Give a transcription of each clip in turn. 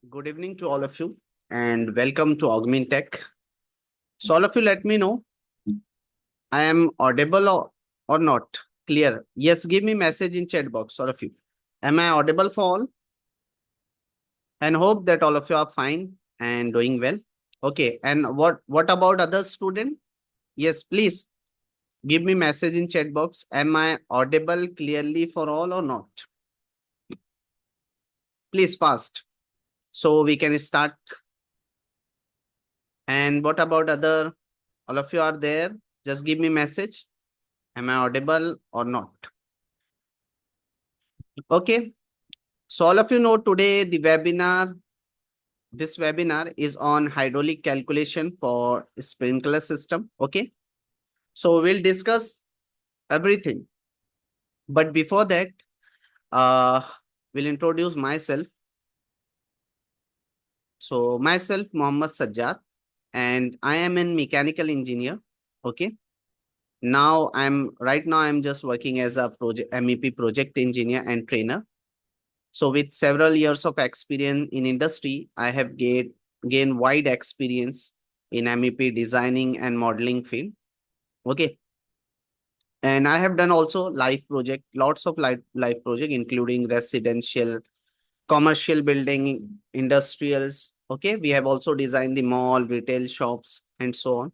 Good evening to all of you and welcome to Augmintech. So all of you let me know I am audible or not. Clear. Yes, give me message in chat box, all of you. Am I audible for all? And hope that all of you are fine and doing well. Okay. And what about other student? Yes, please give me message in chat box. Am I audible clearly for all or not? Please fast. So we can start. And what about other? All of you are there. Just give me message. Am I audible or not? Okay. So all of you know today this webinar is on hydraulic calculation for sprinkler system. Okay. So we'll discuss everything. But before that, uh, we'll introduce myself. So myself, Mohammad Sajjad, and I am a mechanical engineer. Okay. Right now I'm just working as a project MEP project engineer and trainer. So with several years of experience in industry, I have gained wide experience in MEP designing and modeling field. Okay. And I have done also lots of live project, including residential, commercial building, industrials. Okay. We have also designed the mall, retail shops, and so on.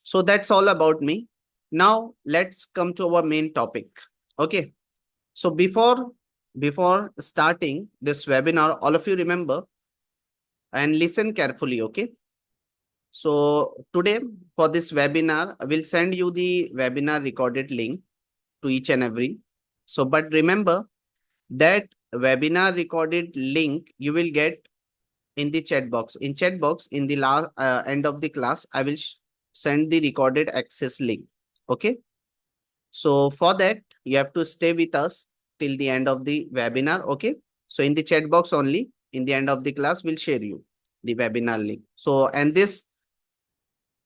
So that's all about me. Now let's come to our main topic. Okay. So before starting this webinar, all of you remember and listen carefully, okay? So today for this webinar, I will send you the webinar recorded link to each and every. So, but remember that webinar recorded link you will get in the chat box. In chat box, in the last end of the class, I will send the recorded access link. Okay. So for that, you have to stay with us till the end of the webinar. Okay. So in the chat box only, in the end of the class, we'll share you the webinar link. So, and this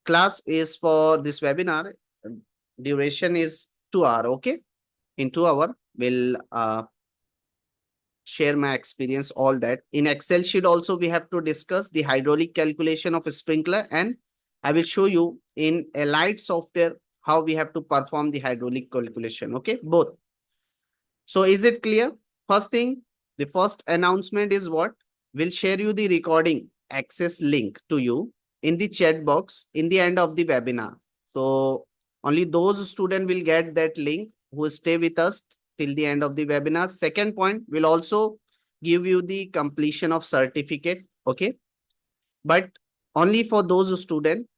class is for this webinar, duration is 2 hours. Okay. In 2 hours, we'll share my experience, all that. In Excel sheet also, we have to discuss the hydraulic calculation of a sprinkler, and I will show you in a light software how we have to perform the hydraulic calculation. Okay, both. So is it clear? First thing, the first announcement is what? We'll share you the recording access link to you in the chat box in the end of the webinar. So only those students will get that link who stay with us till the end of the webinar. Second point, will also give you the completion of certificate. Okay. But only for those students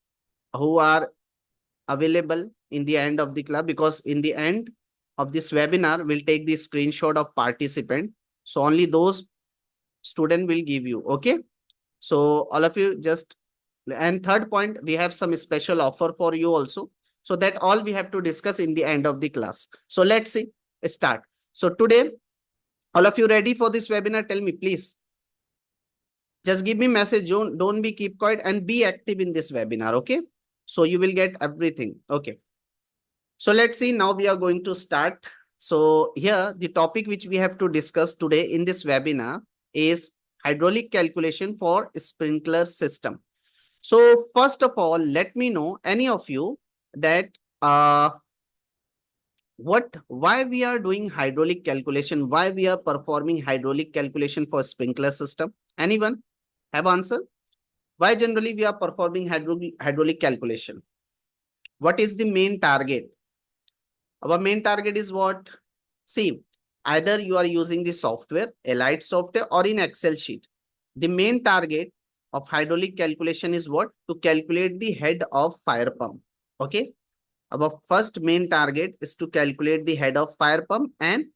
who are available in the end of the club, because in the end of this webinar, we'll take the screenshot of participant. So only those student will give you. Okay. So all of you just, and third point, we have some special offer for you also. So that all we have to discuss in the end of the class. So let's see, start. So today, all of you ready for this webinar? Tell me, please. Just give me message. Don't be keep quiet and be active in this webinar. Okay. So you will get everything. Okay. So let's see, now we are going to start. So here the topic which we have to discuss today in this webinar is hydraulic calculation for sprinkler system. So first of all, let me know any of you that why we are doing hydraulic calculation, why we are performing hydraulic calculation for sprinkler system. Anyone have answer? Why generally we are performing hydraulic calculation? What is the main target? Our main target is what? See, either you are using the software, a light software, or in Excel sheet. The main target of hydraulic calculation is what? To calculate the head of fire pump. Okay. Our first main target is to calculate the head of fire pump and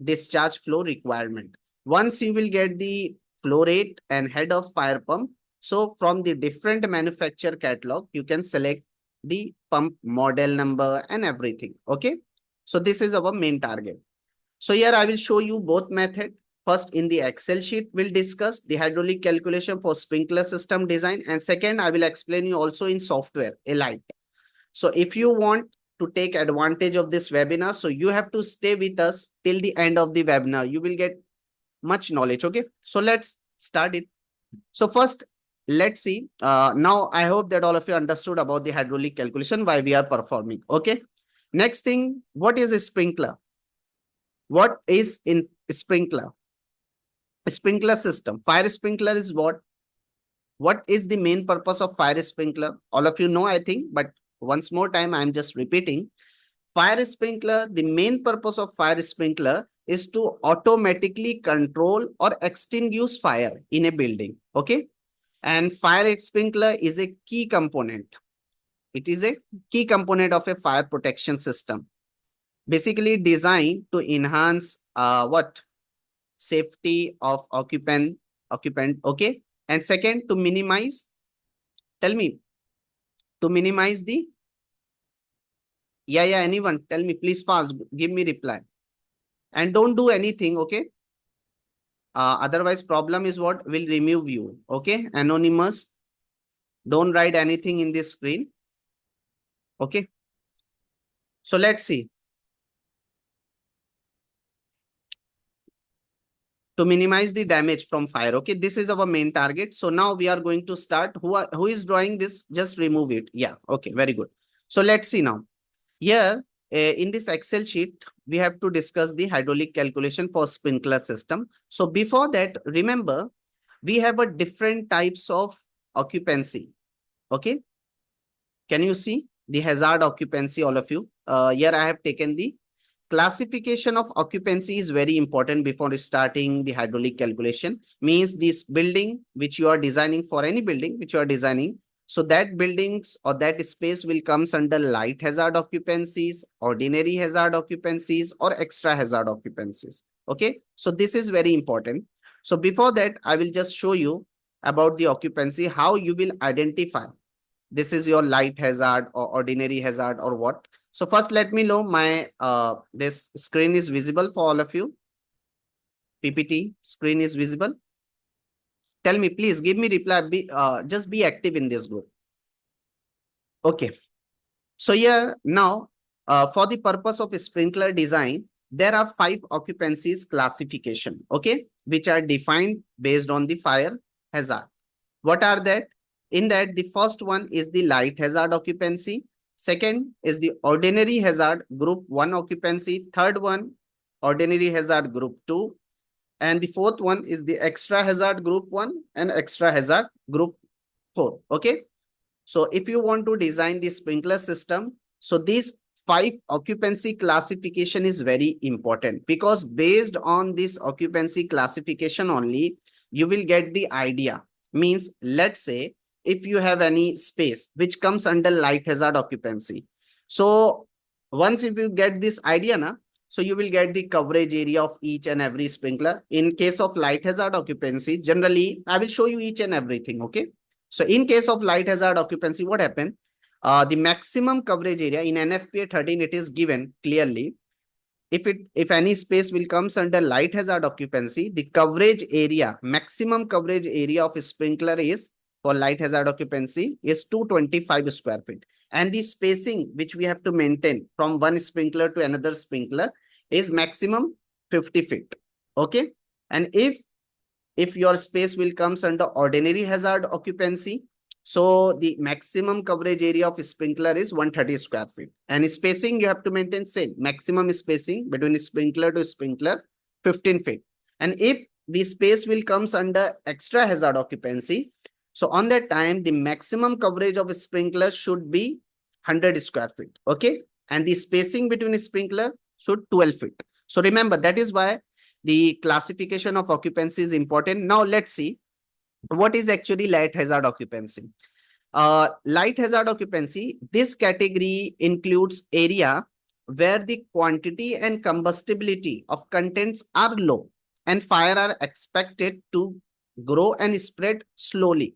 discharge flow requirement. Once you will get the flow rate and head of fire pump, so from the different manufacturer catalog, you can select the pump model number and everything. Okay. So this is our main target. So here I will show you both method. First, in the Excel sheet, we'll discuss the hydraulic calculation for sprinkler system design. And second, I will explain you also in software, a light. So if you want to take advantage of this webinar, so you have to stay with us till the end of the webinar. You will get much knowledge. Okay. So let's start it. So first, let's see. Now, I hope that all of you understood about the hydraulic calculation, why we are performing. Okay. Next thing, what is a sprinkler? What is in sprinkler? A sprinkler system. Fire sprinkler is what? What is the main purpose of fire sprinkler? All of you know, I think, but once more time, I'm just repeating. Fire sprinkler, the main purpose of fire sprinkler is to automatically control or extinguish fire in a building. Okay. And fire sprinkler is a key component. It is a key component of a fire protection system. Basically designed to enhance what? Safety of occupant. Okay. And second, to minimize, tell me, to minimize the, yeah, anyone, tell me, please fast, give me reply. And don't do anything, okay? Otherwise, problem is what? Will remove you, okay? Anonymous, don't write anything in this screen, okay? So let's see. To minimize the damage from fire, okay? This is our main target. So now we are going to start. Who is drawing this? Just remove it. Yeah, okay, very good. So let's see now. Here, in this Excel sheet, we have to discuss the hydraulic calculation for sprinkler system. So before that, remember, we have a different types of occupancy. Okay. Can you see the hazard occupancy, all of you? Here I have taken the classification of occupancy is very important before starting the hydraulic calculation. Means this building which you are designing, for any building which you are designing, so that buildings or that space will comes under light hazard occupancies, ordinary hazard occupancies, or extra hazard occupancies. Okay, so this is very important. So before that, I will just show you about the occupancy, how you will identify this is your light hazard or ordinary hazard or what. So first, let me know my this screen is visible for all of you. PPT screen is visible. Tell me, please give me reply. Just be active in this group. Okay. So here now, for the purpose of sprinkler design, there are 5 occupancies classification, okay, which are defined based on the fire hazard. What are that? In that, the first one is the light hazard occupancy. Second is the ordinary hazard group 1 occupancy. Third one, ordinary hazard group 2. And the fourth one is the extra hazard group 1 and extra hazard group 4. Okay. So if you want to design the sprinkler system, so these 5 occupancy classification is very important, because based on this occupancy classification only, you will get the idea. Means, let's say, if you have any space which comes under light hazard occupancy. So once if you get this idea, na, so you will get the coverage area of each and every sprinkler. In case of light hazard occupancy, generally, I will show you each and everything, okay? So in case of light hazard occupancy, what happened? The maximum coverage area in NFPA 13, it is given clearly. If any space will comes under light hazard occupancy, the coverage area, maximum coverage area of a sprinkler is for light hazard occupancy is 225 square feet. And the spacing which we have to maintain from one sprinkler to another sprinkler is maximum 50 feet. Okay. And if your space will comes under ordinary hazard occupancy, so the maximum coverage area of sprinkler is 130 square feet. And spacing you have to maintain same. Maximum spacing between sprinkler to sprinkler, 15 feet. And if the space will comes under extra hazard occupancy, so on that time, the maximum coverage of a sprinkler should be 100 square feet. Okay. And the spacing between a sprinkler should 12 feet. So remember, that is why the classification of occupancy is important. Now let's see what is actually light hazard occupancy. Light hazard occupancy, this category includes area where the quantity and combustibility of contents are low and fire are expected to grow and spread slowly.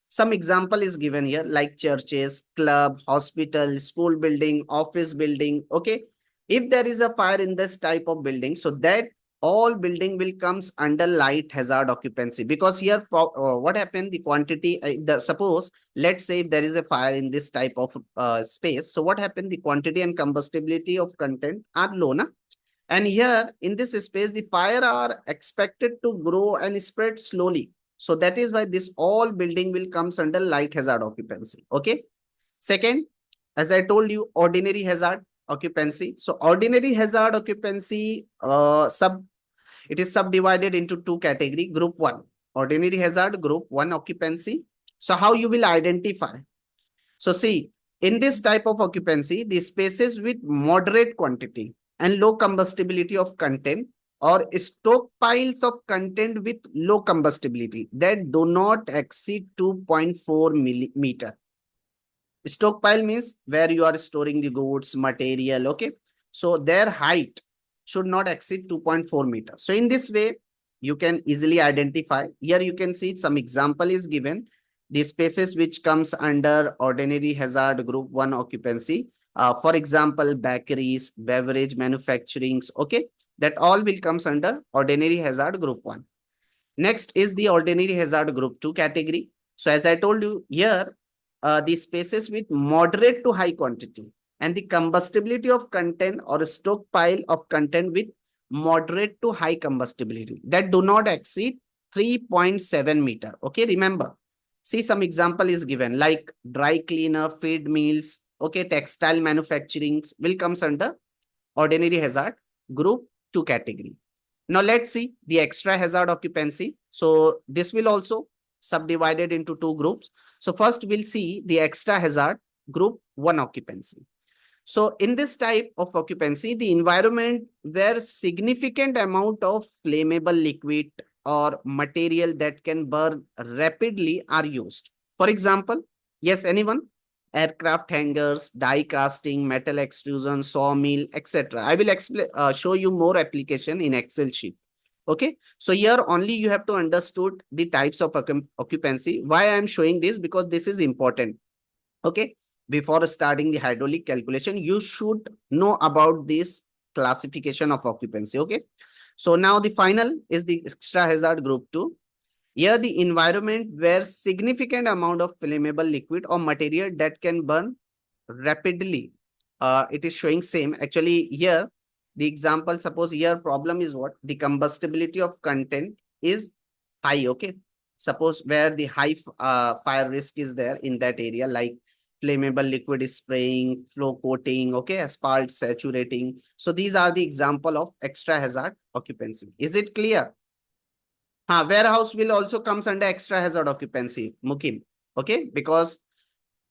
Some example is given here, like churches, club, hospital, school building, office building. Okay. If there is a fire in this type of building, so that all building will comes under light hazard occupancy, because here what happened, the quantity, suppose, let's say if there is a fire in this type of space. So what happened, the quantity and combustibility of content are low, na? And here in this space, the fire are expected to grow and spread slowly. So that is why this all building will comes under light hazard occupancy. Okay. Second, as I told you, ordinary hazard occupancy. So ordinary hazard occupancy, it is subdivided into two category. Group one, ordinary hazard, group one occupancy. So how you will identify? So see, in this type of occupancy, the spaces with moderate quantity and low combustibility of content or stockpiles of content with low combustibility that do not exceed 2.4 millimeter. Stockpile means where you are storing the goods, material, okay? So their height should not exceed 2.4 meters. So in this way, you can easily identify. Here you can see some example is given. The spaces which comes under ordinary hazard group 1 occupancy. For example, bakeries, beverage manufacturings, okay? That all will comes under ordinary hazard group 1. Next is the ordinary hazard group 2 category. So as I told you here, the spaces with moderate to high quantity and the combustibility of content or stockpile of content with moderate to high combustibility that do not exceed 3.7 meter. Okay, remember. See, some example is given like dry cleaner, feed mills, okay, textile manufacturing will comes under ordinary hazard group 2 category. Now let's see the extra hazard occupancy. So this will also subdivided into two groups. So first we'll see the extra hazard group 1 occupancy. So in this type of occupancy, the environment where significant amount of flammable liquid or material that can burn rapidly are used. For example, yes, anyone? Aircraft hangars, die casting, metal extrusion, sawmill, etc. I will explain, show you more application in Excel sheet. Okay, so here only you have to understood the types of occupancy. Why I am showing this? Because this is important. Okay, before starting the hydraulic calculation, you should know about this classification of occupancy. Okay, so now the final is the extra hazard group 2. Here the environment where significant amount of flammable liquid or material that can burn rapidly. It is showing same. Actually, here the example, suppose here problem is what? The combustibility of content is high, okay? Suppose where the high fire risk is there in that area, like flammable liquid is spraying, flow coating, okay, asphalt saturating. So these are the example of extra hazard occupancy. Is it clear? Warehouse will also comes under extra hazard occupancy, Mukim. Okay, because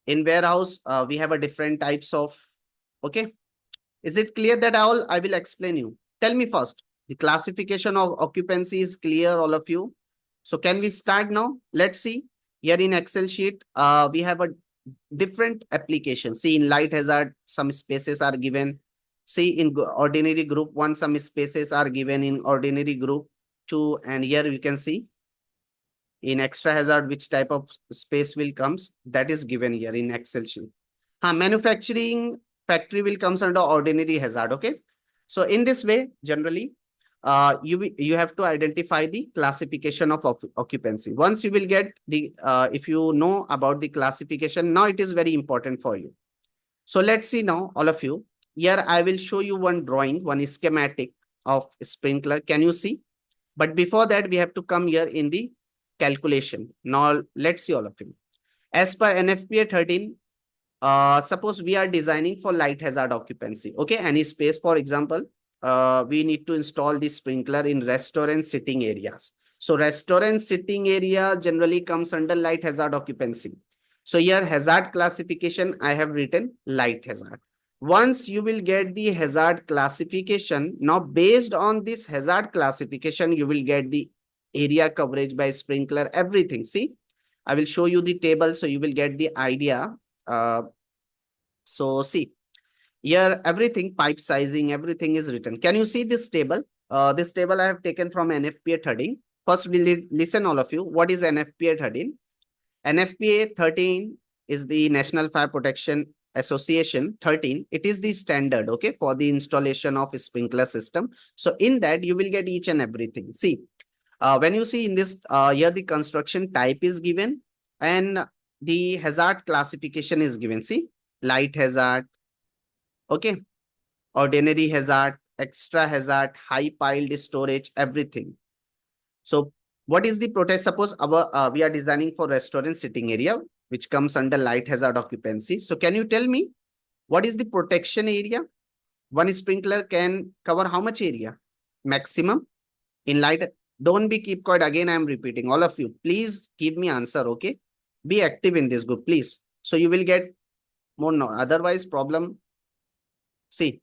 in warehouse, we have a different types of, okay. Is it clear that all? I will explain you. Tell me first, the classification of occupancy is clear, all of you. So can we start now? Let's see. Here in Excel sheet, we have a different application. See, in light hazard, some spaces are given. See, in ordinary group 1, some spaces are given in ordinary group 2. And here you can see in extra hazard, which type of space will comes, that is given here in Excel sheet. Manufacturing factory will comes under ordinary hazard. Okay. So in this way, generally, you have to identify the classification of occupancy. Once you will get the, if you know about the classification, now it is very important for you. So let's see now, all of you. Here I will show you one drawing, one schematic of sprinkler. Can you see? But before that, we have to come here in the calculation. Now let's see all of you. As per NFPA 13, suppose we are designing for light hazard occupancy. Okay, any space, for example, we need to install the sprinkler in restaurant sitting areas. So restaurant sitting area generally comes under light hazard occupancy. So here hazard classification, I have written light hazard. Once you will get the hazard classification, now based on this hazard classification, you will get the area coverage by sprinkler, everything. See, I will show you the table so you will get the idea. So see, here everything, pipe sizing, everything is written. Can you see this table? This table I have taken from NFPA 13. First, we'll listen all of you. What is NFPA 13? NFPA 13 is the National Fire Protection Association 13. It is the standard, okay, for the installation of a sprinkler system. So in that, you will get each and everything. See, when you see in this, here the construction type is given and the hazard classification is given. See, light hazard, okay, ordinary hazard, extra hazard, high piled storage, everything. So What is the protect? Suppose our we are designing for restaurant sitting area, which comes under light hazard occupancy. So can you tell me what is the protection area? One sprinkler can cover how much area? Maximum in light. Don't be keep quiet. Again, I am repeating. All of you, please give me answer. Okay, be active in this group, please. So you will get more. No, otherwise problem. See,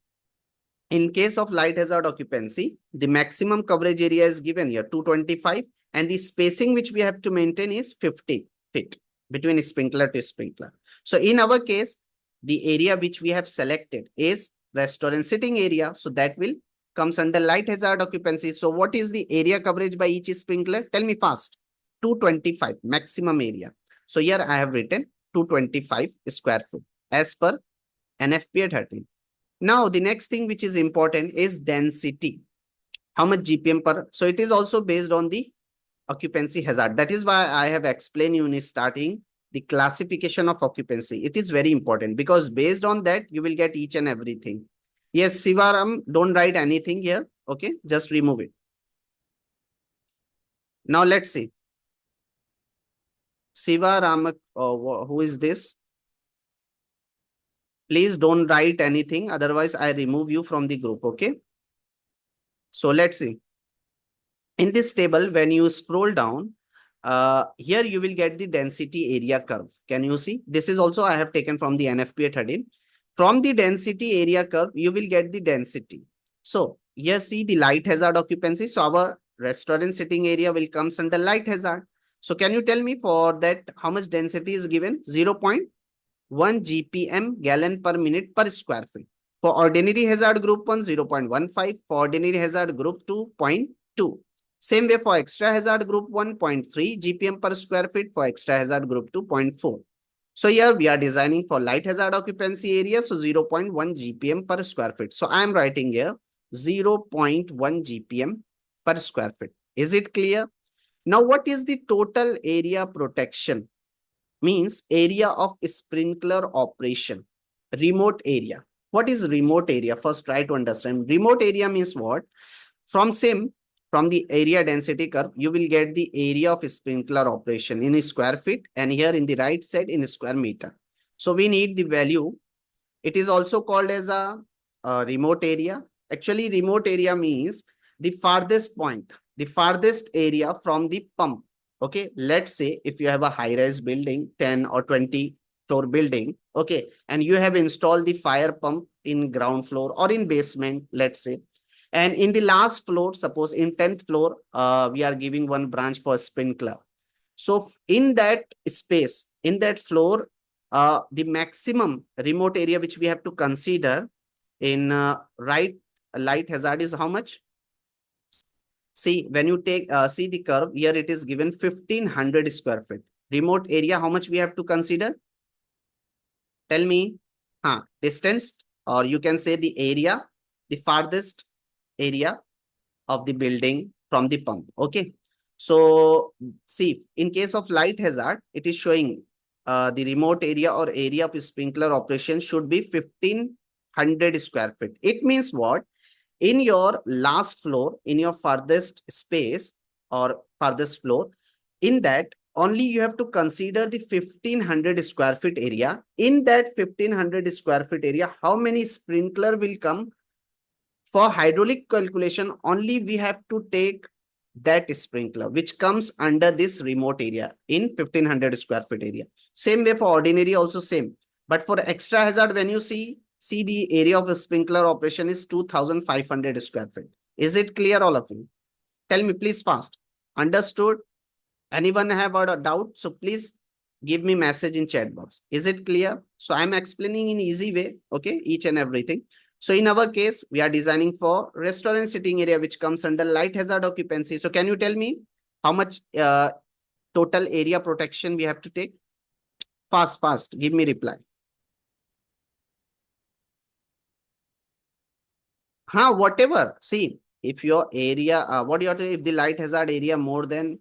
in case of light hazard occupancy, the maximum coverage area is given here 225, and the spacing which we have to maintain is 50 feet between sprinkler to sprinkler. So in our case, the area which we have selected is restaurant sitting area. So that will comes under light hazard occupancy. So what is the area coverage by each sprinkler? Tell me fast. 225 maximum area. So here I have written 225 square foot as per NFPA 13. Now, the next thing which is important is density. How much GPM per? So it is also based on the occupancy hazard. That is why I have explained you in starting the classification of occupancy. It is very important because based on that, you will get each and everything. Yes, Sivaram, don't write anything here. Okay, just remove it. Now let's see. Sivaram, who is this? Please don't write anything. Otherwise, I remove you from the group. Okay. So let's see. In this table, when you scroll down, here you will get the density area curve. Can you see? This is also I have taken from the NFPA 13. From the density area curve, you will get the density. So here see the light hazard occupancy. So our restaurant sitting area will come under light hazard. So can you tell me for that how much density is given? 0.1 GPM gallon per minute per square feet. For ordinary hazard group 1, 0.15. For ordinary hazard group 2, 0.2. Same way for extra hazard group 1.3 GPM per square feet, for extra hazard group 2.4. So here we are designing for light hazard occupancy area. So 0.1 GPM per square feet. So I am writing here 0.1 GPM per square feet. Is it clear? Now what is the total area protection? Means area of sprinkler operation. Remote area. What is remote area? First try to understand. Remote area means what? From the area density curve, you will get the area of sprinkler operation in square feet, and here in the right side in square meter. So we need the value. It is also called as a remote area. Actually, remote area means the farthest point, the farthest area from the pump. Okay, let's say if you have a high-rise building, 10 or 20 floor building, okay, and you have installed the fire pump in ground floor or in basement, let's say. And in the last floor, suppose in 10th floor, we are giving one branch for sprinkler. So in that space, in that floor, the maximum remote area which we have to consider in right light hazard is how much? See, when you take see the curve here, it is given 1500 square feet. Remote area, how much we have to consider? Tell me. Distance, or you can say the area, the farthest area of the building from the pump. Okay. So see, in case of light hazard, it is showing the remote area or area of sprinkler operation should be 1500 square feet. It means what? In your last floor, in your farthest space or farthest floor, in that only you have to consider the 1500 square feet area. In that 1500 square feet area, how many sprinkler will come? For hydraulic calculation, only we have to take that sprinkler which comes under this remote area in 1500 square feet area. Same way for ordinary also same. But for extra hazard, when you see the area of a sprinkler operation is 2500 square feet. Is it clear, all of you? Tell me please fast. Understood? Anyone have a doubt? So please give me message in chat box. Is it clear? So I'm explaining in easy way, okay, each and everything. So in our case, we are designing for restaurant sitting area, which comes under light hazard occupancy. So can you tell me how much total area protection we have to take? Fast, give me reply. Whatever. See, if your area, what do you have to, if the light hazard area more than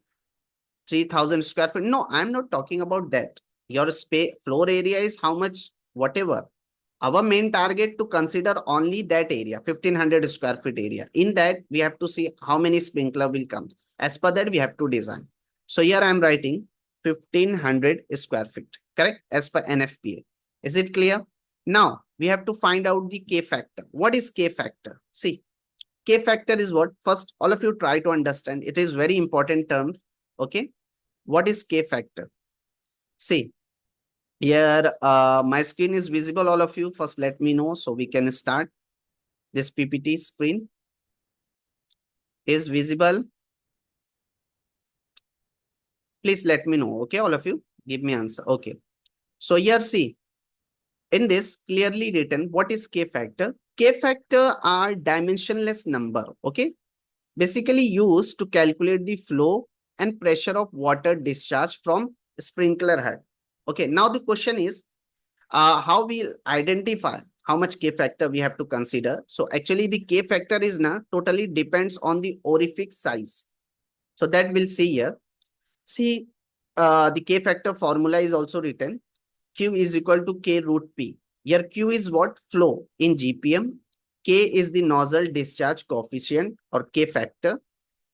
3000 square feet. No, I'm not talking about that. Your space floor area is how much, whatever. Our main target to consider only that area, 1500 square feet area. In that, we have to see how many sprinkler will come. As per that, we have to design. So here I am writing 1500 square feet, correct? As per NFPA. Is it clear? Now, we have to find out the K factor. What is K factor? See, K factor is what? First, all of you try to understand. It is very important term. Okay. What is K factor? See, here, my screen is visible, all of you. First, let me know so we can start. This PPT screen is visible. Please let me know. Okay, all of you, give me answer. Okay. So here, see, in this clearly written, what is K factor? K factor are dimensionless number. Okay. Basically used to calculate the flow and pressure of water discharge from sprinkler head. Okay. Now the question is, how we identify how much K factor we have to consider. So actually the K factor is now totally depends on the orifice size. So that we'll see here. See, the K factor formula is also written. Q is equal to K root P. Here Q is what? Flow in GPM. K is the nozzle discharge coefficient or K factor.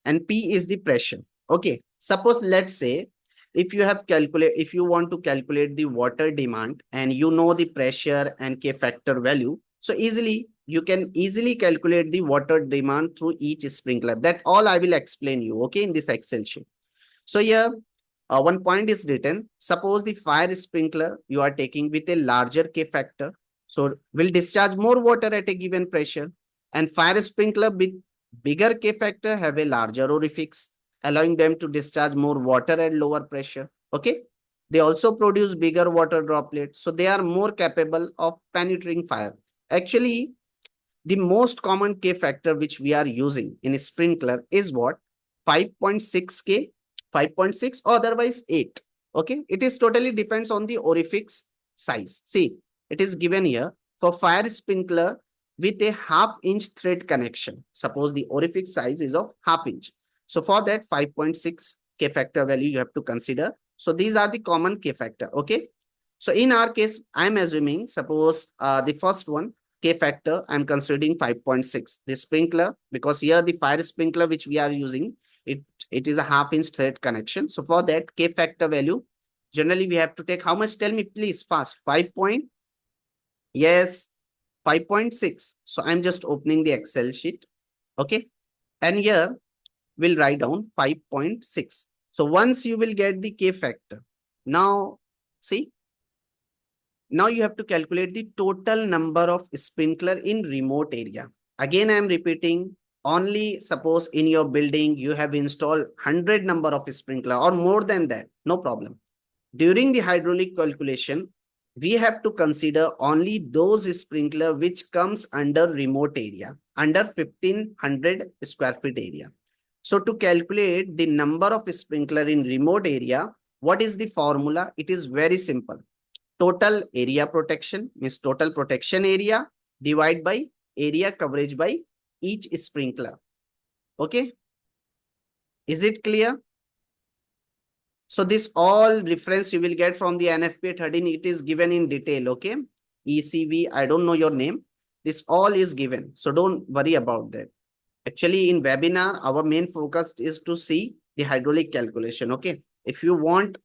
And P is the pressure. Okay. Suppose let's say if you want to calculate the water demand and you know the pressure and K factor value, so you can easily calculate the water demand through each sprinkler. That all I will explain you, okay, in this Excel sheet. So here, one point is written. Suppose the fire sprinkler you are taking with a larger K factor, so will discharge more water at a given pressure, and fire sprinkler with bigger K factor have a larger orifice, allowing them to discharge more water at lower pressure. Okay. They also produce bigger water droplets, so they are more capable of penetrating fire. Actually, the most common K factor which we are using in a sprinkler is what? 5.6 K, 5.6 or otherwise 8. Okay. It is totally depends on the orifice size. See, it is given here for fire sprinkler with a half-inch thread connection. Suppose the orifice size is of half-inch. So for that 5.6 K factor value you have to consider. So these are the common K factor. Okay. So in our case, I'm assuming suppose the first one K factor, I'm considering 5.6. The sprinkler, because here the fire sprinkler which we are using, it is a half-inch thread connection. So for that K factor value, generally we have to take how much? Tell me please fast. 5 point. Yes, 5.6. So I'm just opening the Excel sheet. Okay. And here we'll write down 5.6. So once you will get the K factor, now see, now you have to calculate the total number of sprinkler in remote area. Again, I am repeating, only suppose in your building you have installed 100 number of sprinkler or more than that, no problem. During the hydraulic calculation, we have to consider only those sprinkler which comes under remote area, under 1500 square feet area. So to calculate the number of sprinkler in remote area, what is the formula? It is very simple. Total area protection means total protection area divided by area coverage by each sprinkler. Okay. Is it clear? So this all reference you will get from the NFPA 13. It is given in detail. Okay. ECV, I don't know your name. This all is given. So don't worry about that. Actually in webinar, our main focus is to see the hydraulic calculation. Okay. If you want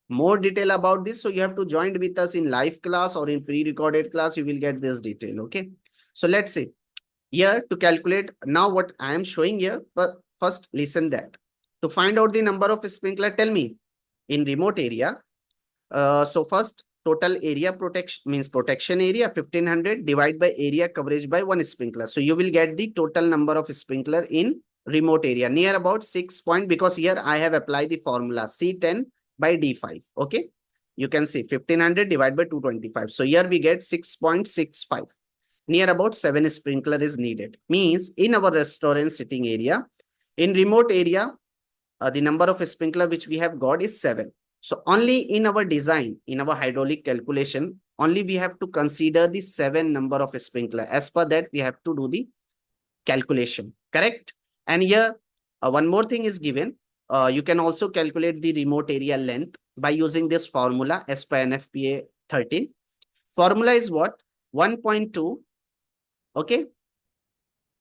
more detail about this, so you have to join with us in live class or in pre-recorded class, you will get this detail. Okay. So let's see here to calculate now what I am showing here, but first listen that. To find out the number of sprinkler, tell me in remote area. So first total area protection means protection area 1500 divided by area coverage by one sprinkler. So you will get the total number of sprinkler in remote area near about 6 point, because here I have applied the formula C10 by D5. Okay. You can see 1500 divided by 225. So here we get 6.65. Near about 7 sprinkler is needed. Means in our restaurant sitting area, in remote area, the number of sprinkler which we have got is 7. So only in our design, in our hydraulic calculation, only we have to consider the 7 number of sprinkler. As per that, we have to do the calculation. Correct? And here, one more thing is given. You can also calculate the remote area length by using this formula as per NFPA 13. Formula is what? 1.2, okay,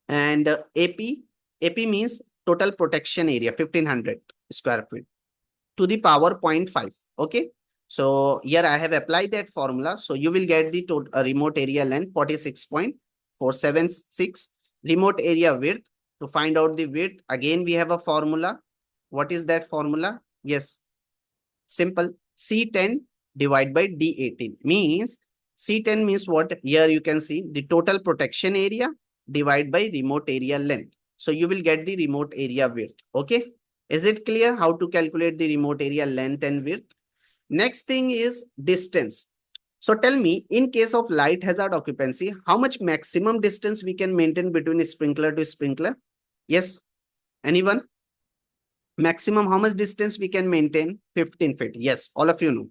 and AP means total protection area 1500 square feet to the power 0.5, okay. So here I have applied that formula, so you will get the total remote area length 46.476, remote area width. To find out the width, again we have a formula. What is that formula? Yes, simple. C10 divided by D18 means C10 means what? Here you can see the total protection area divided by remote area length. So you will get the remote area width. Okay. Is it clear how to calculate the remote area length and width? Next thing is distance. So tell me, in case of light hazard occupancy, how much maximum distance we can maintain between sprinkler to sprinkler? Yes. Anyone? Maximum how much distance we can maintain? 15 feet. Yes, all of you know.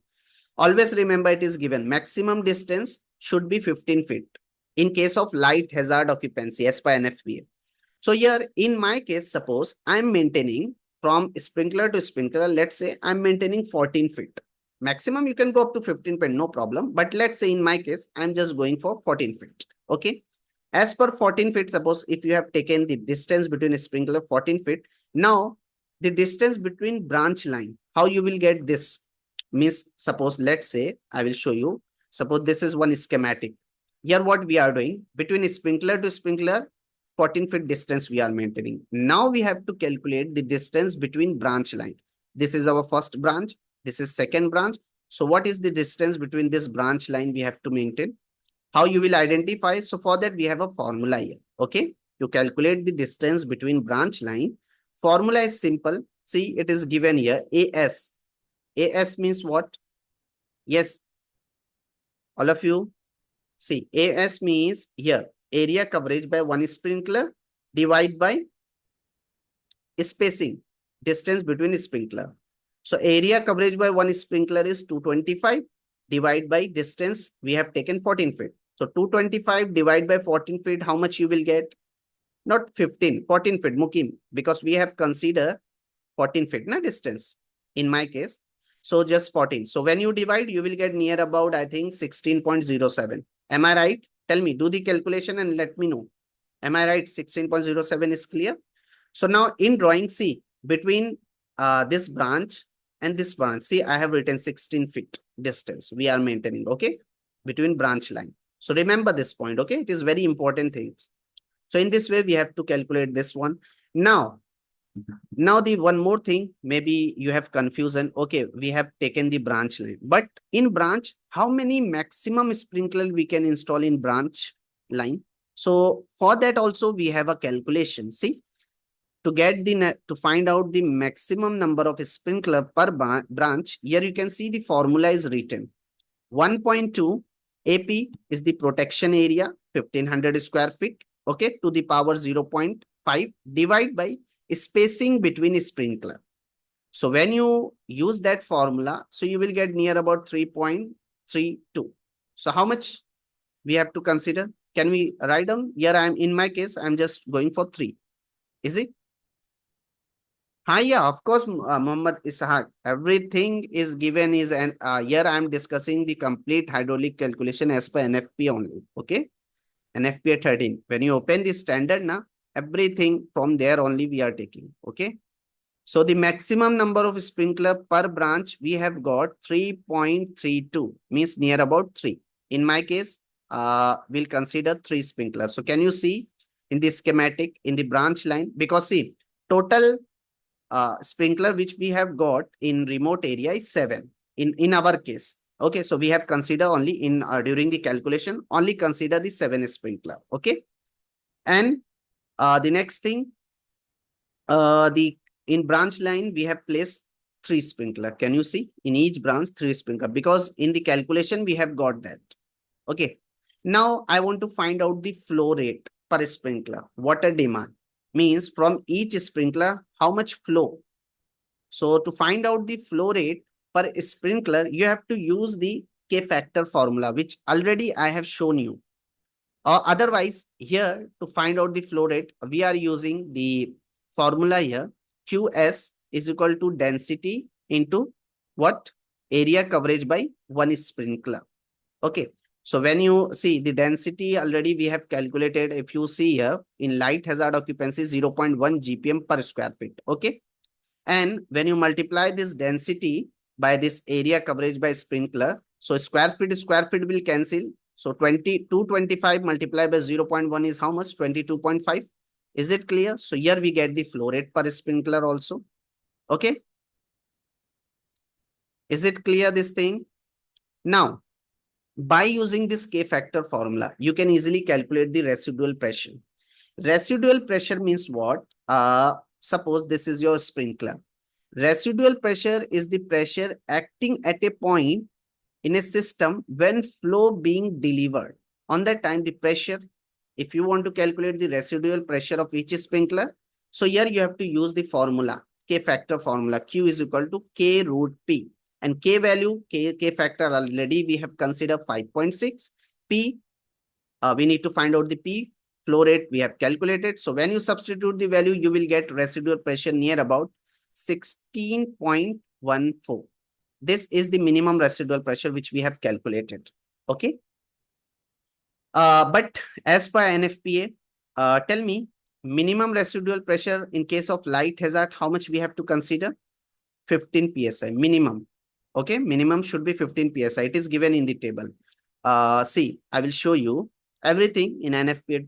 Always remember it is given. Maximum distance should be 15 feet in case of light hazard occupancy as per NFPA. So here in my case, suppose I'm maintaining from sprinkler to sprinkler, let's say I'm maintaining 14 feet. Maximum you can go up to 15 feet, no problem. But let's say in my case, I'm just going for 14 feet. Okay. As per 14 feet, suppose if you have taken the distance between a sprinkler 14 feet, now the distance between branch line, how you will get this? Means suppose let's say I will show you. Suppose this is one schematic. Here what we are doing between sprinkler to sprinkler, 14 feet distance we are maintaining. Now we have to calculate the distance between branch line. This is our first branch. This is second branch. So what is the distance between this branch line we have to maintain? How you will identify? So for that we have a formula here. Okay. To calculate the distance between branch line, formula is simple. See, it is given here AS. AS means what? Yes. All of you. See, AS means here area coverage by one sprinkler divided by spacing, distance between sprinkler. So area coverage by one sprinkler is 225 divided by distance we have taken 14 feet. So 225 divided by 14 feet, how much you will get? Not 15, 14 feet, Mukim, because we have considered 14 feet, na distance in my case. So just 14. So when you divide, you will get near about, I think, 16.07. Am I right? Tell me, do the calculation and let me know. Am I right? 16.07 is clear. So now in drawing, see, between this branch and this branch, see, I have written 16 feet distance we are maintaining, okay, between branch line. So remember this point, okay? It is very important things. So in this way, we have to calculate this one. Now the one more thing, maybe you have confusion. Okay, we have taken the branch line, but in branch, how many maximum sprinkler we can install in branch line? So for that also we have a calculation. See, to get to find out the maximum number of sprinkler per branch, here you can see the formula is written. 1.2 AP is the protection area, 1500 square feet, okay, to the power 0.5 divided by spacing between sprinkler. So when you use that formula, so you will get near about 3.32. So how much we have to consider? Can we write down? Here I am, in my case, I'm just going for 3. Is it? Hi, yeah, of course, Muhammad Ishaq. Everything is given is, and here I am discussing the complete hydraulic calculation as per NFPA only. Okay, NFPA 13. When you open the standard, now everything from there only we are taking. Okay, so the maximum number of sprinkler per branch we have got 3.32, means near about 3. In my case, we'll consider 3 sprinklers. So can you see in the schematic in the branch line? Because see, total sprinkler which we have got in remote area is 7 in our case. Okay, so we have consider only in during the calculation, only consider the 7 sprinkler. Okay, and the next thing, the in branch line we have placed 3 sprinkler. Can you see in each branch 3 sprinkler, because in the calculation we have got that. Okay, now I want to find out the flow rate per sprinkler, water demand, means from each sprinkler how much flow. So to find out the flow rate per sprinkler, you have to use the K factor formula, which already I have shown you. Or otherwise, here to find out the flow rate, we are using the formula here. QS is equal to density into what? Area coverage by one sprinkler. Okay. So when you see the density already we have calculated, if you see here in light hazard occupancy 0.1 GPM per square feet. Okay. And when you multiply this density by this area coverage by sprinkler, so square feet will cancel. So 225 multiplied by 0.1 is how much? 22.5. Is it clear? So here we get the flow rate per sprinkler also. Okay. Is it clear this thing? Now, by using this K factor formula, you can easily calculate the residual pressure. Residual pressure means what? Suppose this is your sprinkler. Residual pressure is the pressure acting at a point in a system when flow being delivered. On that time, the pressure, if you want to calculate the residual pressure of each sprinkler, so here you have to use the formula, K factor formula. Q is equal to K root P. And K value, K factor already we have considered 5.6. P, we need to find out the P. Flow rate we have calculated. So when you substitute the value, you will get residual pressure near about 16.14. This is the minimum residual pressure which we have calculated. Okay. But as per NFPA, tell me minimum residual pressure in case of light hazard, how much we have to consider? 15 psi minimum. Okay, minimum should be 15 psi. It is given in the table. See, I will show you everything in NFPA.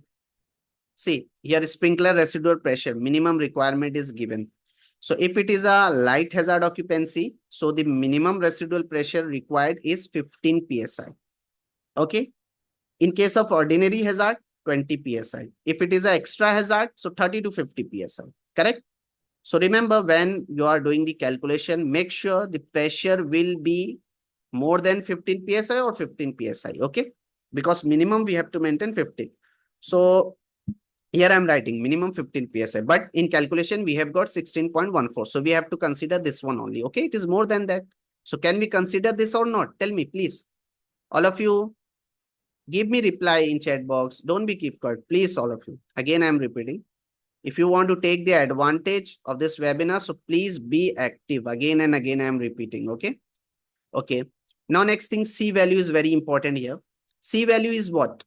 See, here sprinkler residual pressure minimum requirement is given. So if it is a light hazard occupancy, so the minimum residual pressure required is 15 psi. Okay. In case of ordinary hazard, 20 psi. If it is an extra hazard, so 30 to 50 psi. Correct? So remember, when you are doing the calculation, make sure the pressure will be more than 15 psi or 15 psi. Okay. Because minimum we have to maintain 15. So here I'm writing minimum 15 psi, but in calculation we have got 16.14. So we have to consider this one only. Okay, it is more than that. So can we consider this or not? Tell me, please. All of you, give me reply in chat box. Don't be keep quiet, please, all of you. Again, I'm repeating. If you want to take the advantage of this webinar, so please be active. Again and again, I'm repeating. Okay. Okay. Now, next thing, C value is very important here. C value is what?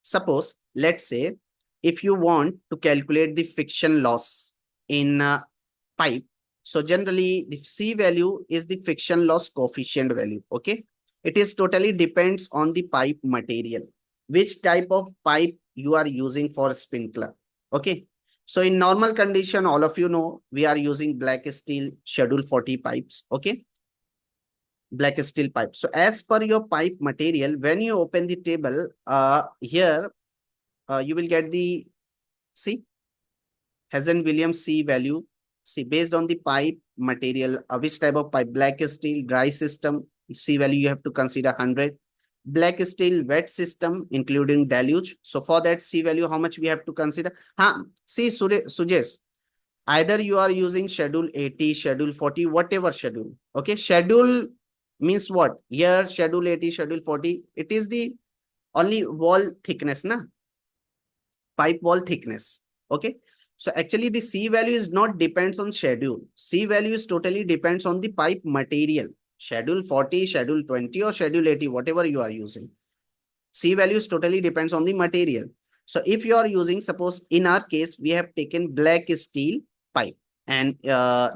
Suppose, let's say, if you want to calculate the friction loss in pipe, so generally the C value is the friction loss coefficient value. Okay. It is totally depends on the pipe material, which type of pipe you are using for sprinkler. Okay. So in normal condition, all of you know, we are using black steel schedule 40 pipes. Okay. Black steel pipe. So as per your pipe material, when you open the table, here, you will get the C Hazen-Williams C value. See, based on the pipe material, which type of pipe? Black steel, dry system, C value you have to consider 100. Black steel, wet system, including deluge. So for that C value, how much we have to consider? See, Sujesh, either you are using schedule 80, schedule 40, whatever schedule. Okay, schedule means what? Here, schedule 80, schedule 40, it is the only wall thickness, na? Pipe wall thickness. Okay. So actually the C value is not depends on schedule. C value is totally depends on the pipe material. Schedule 40, schedule 20 or schedule 80, whatever you are using. C values totally depends on the material. So if you are using, suppose in our case, we have taken black steel pipe and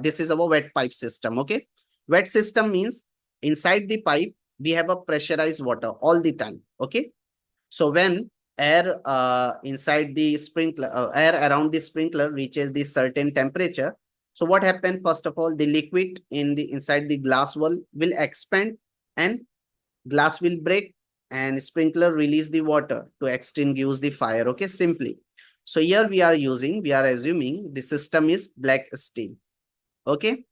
this is our wet pipe system. Okay. Wet system means inside the pipe, we have a pressurized water all the time. Okay. So when air inside the sprinkler, air around the sprinkler reaches the certain temperature. So what happens? First of all, the liquid in the inside the glass wall will expand and glass will break and sprinkler release the water to extinguish the fire. Okay, simply. So here we are assuming the system is black steel. Okay,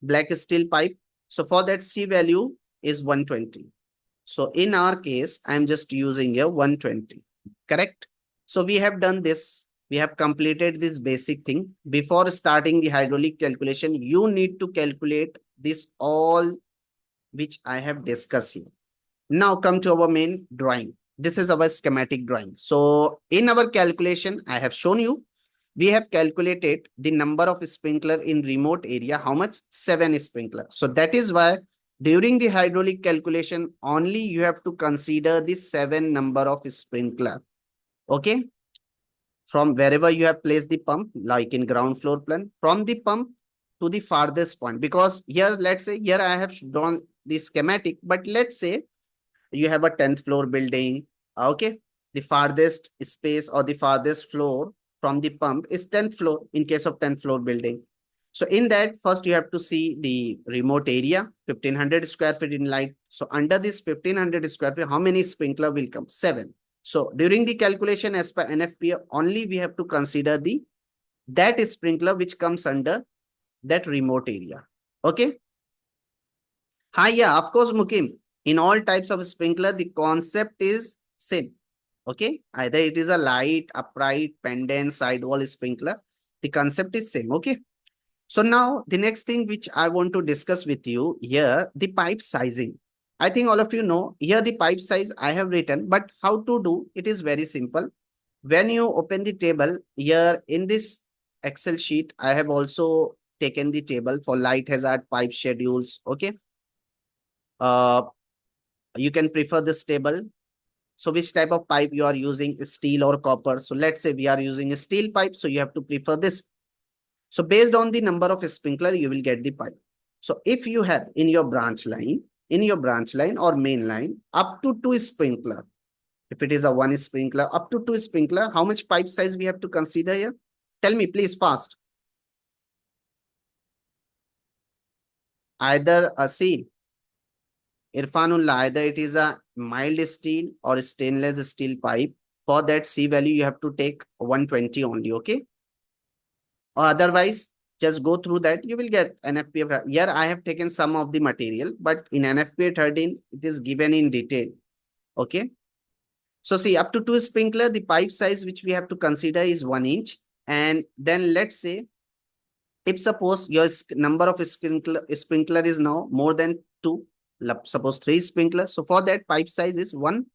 black steel pipe. So for that C value is 120. So in our case, I'm just using a 120, correct? So we have done this. We have completed this basic thing. Before starting the hydraulic calculation, you need to calculate this all which I have discussed here. Now come to our main drawing. This is our schematic drawing. So in our calculation, I have shown you, we have calculated the number of sprinkler in remote area. How much? 7 sprinkler. So that is why During the hydraulic calculation, only you have to consider the 7 number of sprinkler. Okay. From wherever you have placed the pump, like in ground floor plan, from the pump to the farthest point. Because here, let's say, here I have drawn the schematic, but let's say you have a 10th floor building. Okay. The farthest space or the farthest floor from the pump is 10th floor in case of 10th floor building. So in that, first you have to see the remote area, 1500 square feet in light. So under this 1500 square feet, how many sprinkler will come? 7. So during the calculation as per NFPA, only we have to consider the that sprinkler which comes under that remote area. Okay. Hi, yeah, of course, Mukim. In all types of sprinkler, the concept is same. Okay. Either it is a light, upright, pendant, sidewall sprinkler. The concept is same. Okay. So now the next thing which I want to discuss with you here, the pipe sizing. I think all of you know here the pipe size I have written, but how to do it is very simple. When you open the table here in this Excel sheet, I have also taken the table for light hazard pipe schedules. Okay. Uh, you can prefer this table. So which type of pipe you are using, steel or copper? So let's say we are using a steel pipe. So you have to prefer this. So based on the number of sprinkler, you will get the pipe. So if you have in your branch line or main line, up to 2 sprinkler, if it is a 1 sprinkler, up to 2 sprinkler, how much pipe size we have to consider here? Tell me, please, fast. Either a C, Irfanullah, either it is a mild steel or stainless steel pipe. For that C value, you have to take 120 only, okay? Or otherwise, just go through that. You will get NFPA. Here, I have taken some of the material, but in NFPA 13, it is given in detail. Okay. So see, up to 2 sprinkler, the pipe size which we have to consider is 1 inch. And then let's say, if suppose your number of sprinkler is now more than 2, suppose 3 sprinkler. So for that, pipe size is 1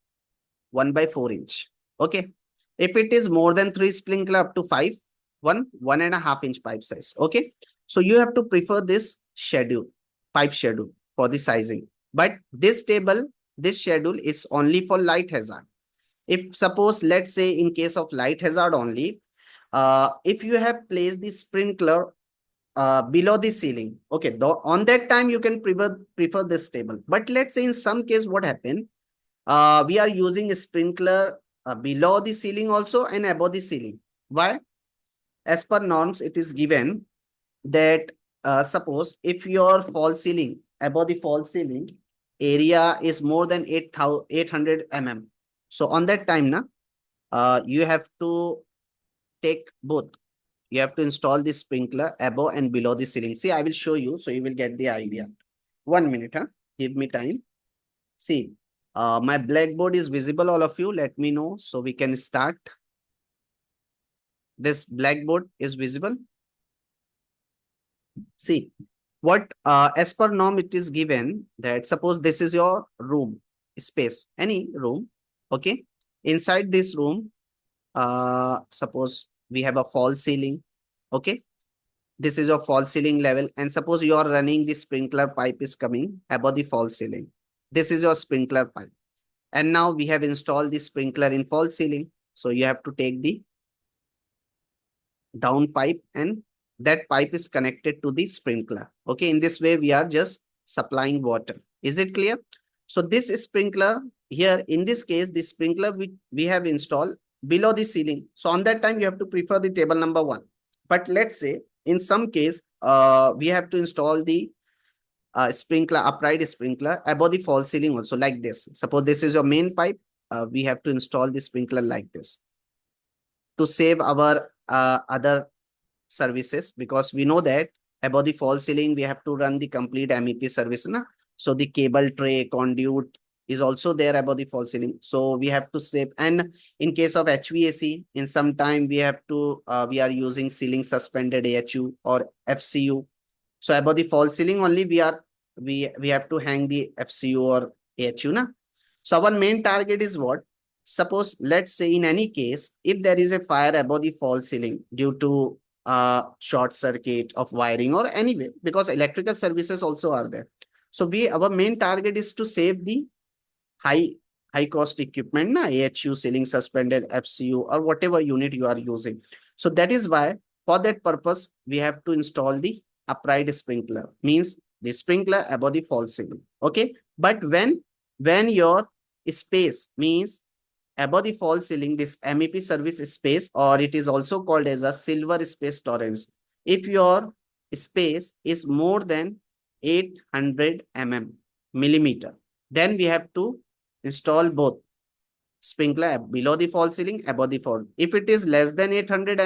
by 4 inch. Okay. If it is more than 3 sprinkler up to 5, 1.5 inch pipe size. Okay. So you have to prefer this schedule, pipe schedule for the sizing. But this table, this schedule is only for light hazard. If suppose, let's say in case of light hazard only, if you have placed the sprinkler below the ceiling, okay, on that time you can prefer this table. But let's say in some case what happened, we are using a sprinkler below the ceiling also and above the ceiling. Why? As per norms, it is given that suppose if your false ceiling, above the false ceiling area is more than 800 mm. So on that time, you have to take both. You have to install the sprinkler above and below the ceiling. See, I will show you so you will get the idea. 1 minute, give me time. See, my blackboard is visible, all of you. Let me know so we can start. This blackboard is visible. See, what as per norm it is given that suppose this is your room space, any room. Okay. Inside this room, suppose we have a false ceiling. Okay. This is your false ceiling level. And suppose you are running the sprinkler pipe is coming above the false ceiling. This is your sprinkler pipe. And now we have installed the sprinkler in false ceiling. So you have to take the down pipe and that pipe is connected to the sprinkler. Okay. In this way, we are just supplying water. Is it clear? So this sprinkler here, in this case, the sprinkler we have installed below the ceiling. So on that time, you have to prefer the table number 1. But let's say in some case, we have to install the sprinkler, upright sprinkler above the false ceiling also like this. Suppose this is your main pipe. We have to install the sprinkler like this to save our other services, because we know that above the false ceiling, we have to run the complete MEP service. Na? So the cable tray, conduit is also there above the false ceiling. So we have to save. And in case of HVAC, in some time we have to, we are using ceiling suspended AHU or FCU. So above the false ceiling only we have to hang the FCU or AHU. Na? So our main target is what? Suppose, let's say in any case, if there is a fire above the false ceiling due to short circuit of wiring or anyway, because electrical services also are there. So our main target is to save the high high cost equipment, na, AHU, ceiling suspended, FCU, or whatever unit you are using. So that is why for that purpose we have to install the upright sprinkler, means the sprinkler above the false ceiling. Okay, but when your space means above the false ceiling, this MEP service space, or it is also called as a silver space tolerance, if your space is more than 800 millimeter, then we have to install both sprinkler below the false ceiling, above the fall. If it is less than 800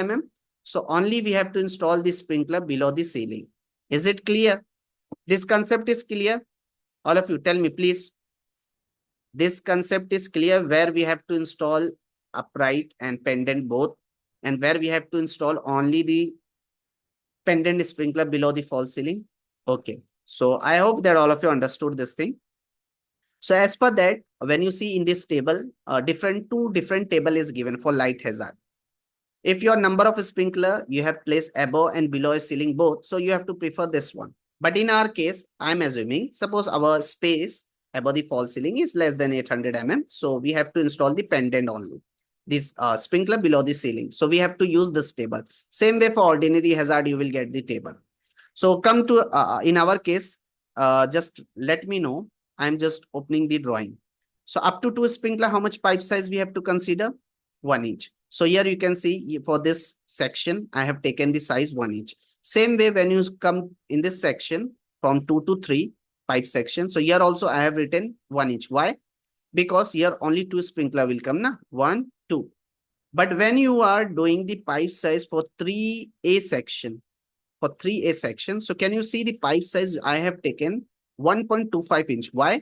so only we have to install the sprinkler below the ceiling. Is it clear? This concept is clear? All of you tell me, please. This concept is clear, where we have to install upright and pendant both, and where we have to install only the pendant sprinkler below the false ceiling. Okay. So I hope that all of you understood this thing. So as per that, when you see in this table, two different table is given for light hazard. If your number of sprinkler you have placed above and below a ceiling both, so you have to prefer this one. But in our case, I'm assuming, suppose our space above the false ceiling is less than 800 so we have to install the pendant only. This sprinkler below the ceiling. So we have to use this table. Same way for ordinary hazard, you will get the table. So come to, in our case, just let me know. I'm just opening the drawing. So up to 2 sprinkler, how much pipe size we have to consider? 1 inch. So here you can see for this section, I have taken the size 1 inch. Same way when you come in this section from 2 to 3 pipe section. So here also I have written 1 inch. Why? Because here only 2 sprinkler will come, na? 1, 2. But when you are doing the pipe size for 3A section, so can you see the pipe size I have taken 1.25 inch. Why?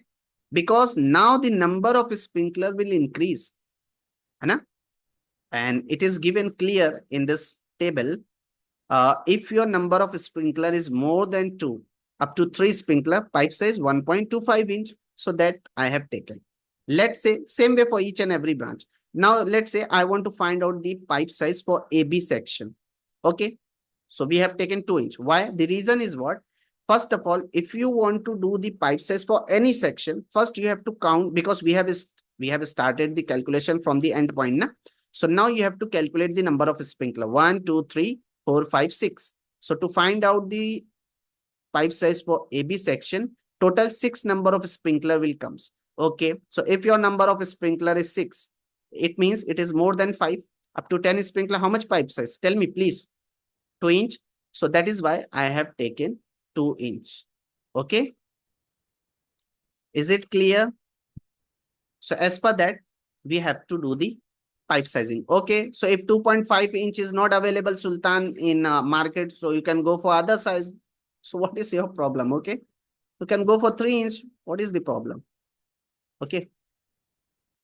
Because now the number of sprinkler will increase. Ana? And it is given clear in this table. If your number of sprinkler is more than 2, up to 3 sprinkler, pipe size 1.25 inch. So that I have taken. Let's say same way for each and every branch. Now let's say I want to find out the pipe size for AB section. Okay. So we have taken 2 inch. Why? The reason is what? First of all, if you want to do the pipe size for any section, first you have to count, because we have started the calculation from the end point. Na? So now you have to calculate the number of sprinkler. 1, 2, 3, 4, 5, 6. So to find out the pipe size for AB section, total 6 number of sprinkler will comes. Okay. So if your number of sprinkler is 6, it means it is more than 5. Up to 10 sprinkler, how much pipe size? Tell me, please. 2 inch. So that is why I have taken 2 inch. Okay. Is it clear? So as per that, we have to do the pipe sizing. Okay. So if 2.5 inch is not available, Sultan, in market, so you can go for other size. So what is your problem? Okay. You can go for 3 inch. What is the problem? Okay.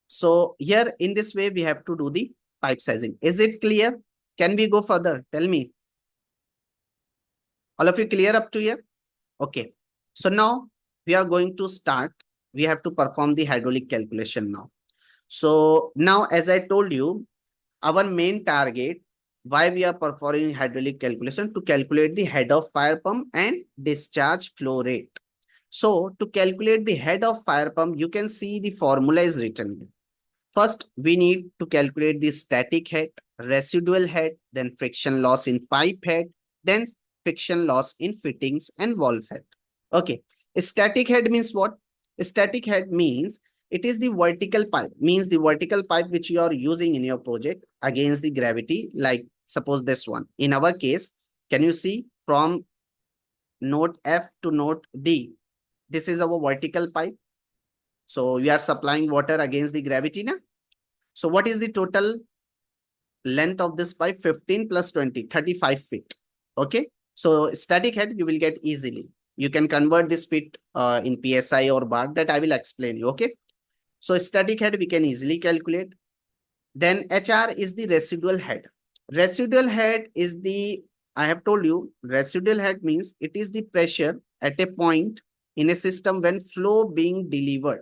So here in this way, we have to do the pipe sizing. Is it clear? Can we go further? Tell me. All of you clear up to here? Okay. So now we are going to start. We have to perform the hydraulic calculation now. So now, as I told you, our main target, why we are performing hydraulic calculation, to calculate the head of fire pump and discharge flow rate. So to calculate the head of fire pump, you can see the formula is written here. First, we need to calculate the static head, residual head, then friction loss in pipe head, then friction loss in fittings and valve head. Okay. A static head means what? A static head means it is the vertical pipe, means the vertical pipe which you are using in your project against the gravity, like suppose this one. In our case, can you see from node F to node D? This is our vertical pipe. So we are supplying water against the gravity now. So what is the total length of this pipe? 15 plus 20, 35 feet. Okay. So static head you will get easily. You can convert this feet in PSI or bar, that I will explain you. Okay. So static head we can easily calculate. Then HR is the residual head. Residual head is the, I have told you, residual head means it is the pressure at a point in a system when flow being delivered.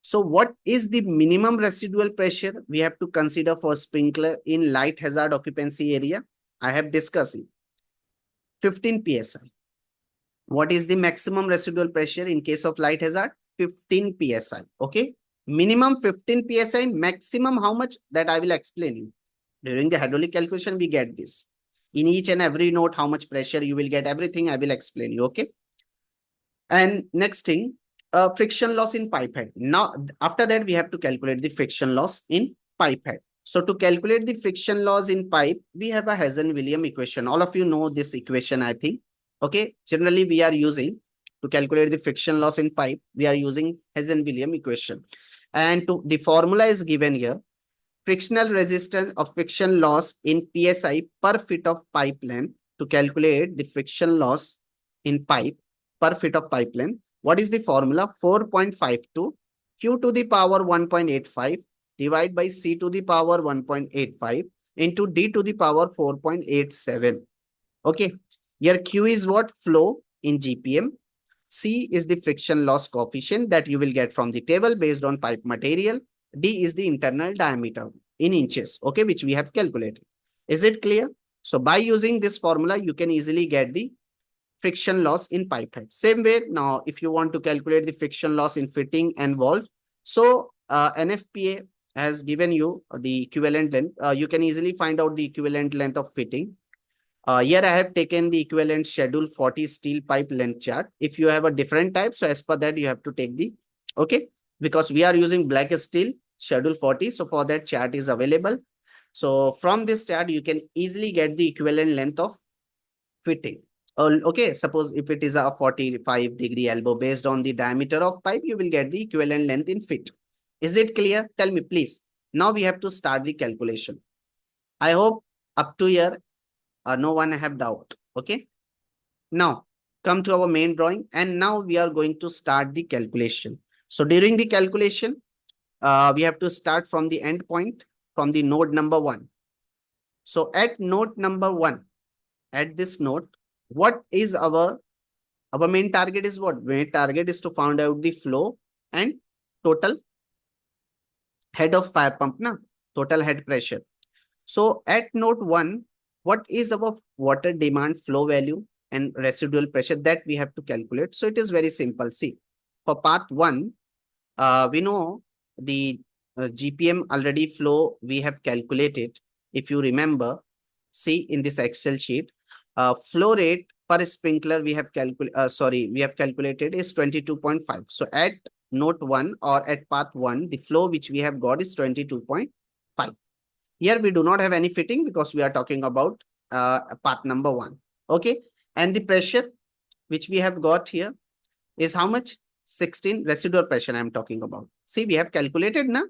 So what is the minimum residual pressure we have to consider for sprinkler in light hazard occupancy area? I have discussed it. 15 psi. What is the maximum residual pressure in case of light hazard? 15 psi. Okay. Minimum 15 psi, maximum how much? That I will explain you. During the hydraulic calculation, we get this. In each and every note, how much pressure you will get, everything I will explain you. Okay. And next thing, friction loss in pipe head. Now, after that, we have to calculate the friction loss in pipe head. So to calculate the friction loss in pipe, we have a Hazen-Williams equation. All of you know this equation, I think. Okay. Generally, we are using to calculate the friction loss in pipe, we are using Hazen-Williams equation. And the formula is given here. Frictional resistance of friction loss in PSI per feet of pipe length. To calculate the friction loss in pipe per feet of pipe length. What is the formula? 4.52 Q to the power 1.85 divided by C to the power 1.85 into D to the power 4.87. Okay. Here Q is what? Flow in GPM. C is the friction loss coefficient that you will get from the table based on pipe material. D is the internal diameter in inches, okay, which we have calculated. Is it clear? So by using this formula, you can easily get the friction loss in pipe head. Same way, now if you want to calculate the friction loss in fitting and valve, so NFPA has given you the equivalent length. You can easily find out the equivalent length of fitting. Here I have taken the equivalent schedule 40 steel pipe length chart. If you have a different type, so as per that you have to take the, okay, because we are using black steel schedule 40. So for that chart is available. So from this chart, you can easily get the equivalent length of fitting. Okay, suppose if it is a 45-degree elbow based on the diameter of pipe, you will get the equivalent length in feet. Is it clear? Tell me, please. Now we have to start the calculation. I hope up to here, no one have doubt. Okay. Now come to our main drawing, and now we are going to start the calculation. So during the calculation, we have to start from the end point, from the node number 1. So at node number 1, at this node, what is our main target is what? Main target is to find out the flow and total head of fire pump, na? Total head pressure. So at node 1, what is our water demand flow value and residual pressure that we have to calculate? So it is very simple. See, for path 1, we know the GPM already flow we have calculated. If you remember, see in this Excel sheet, flow rate per sprinkler we have calculated is 22.5. So at node 1 or at path 1, the flow which we have got is 22.5. Here we do not have any fitting because we are talking about path number 1. Okay. And the pressure which we have got here is how much? 16 residual pressure I am talking about. See, we have calculated now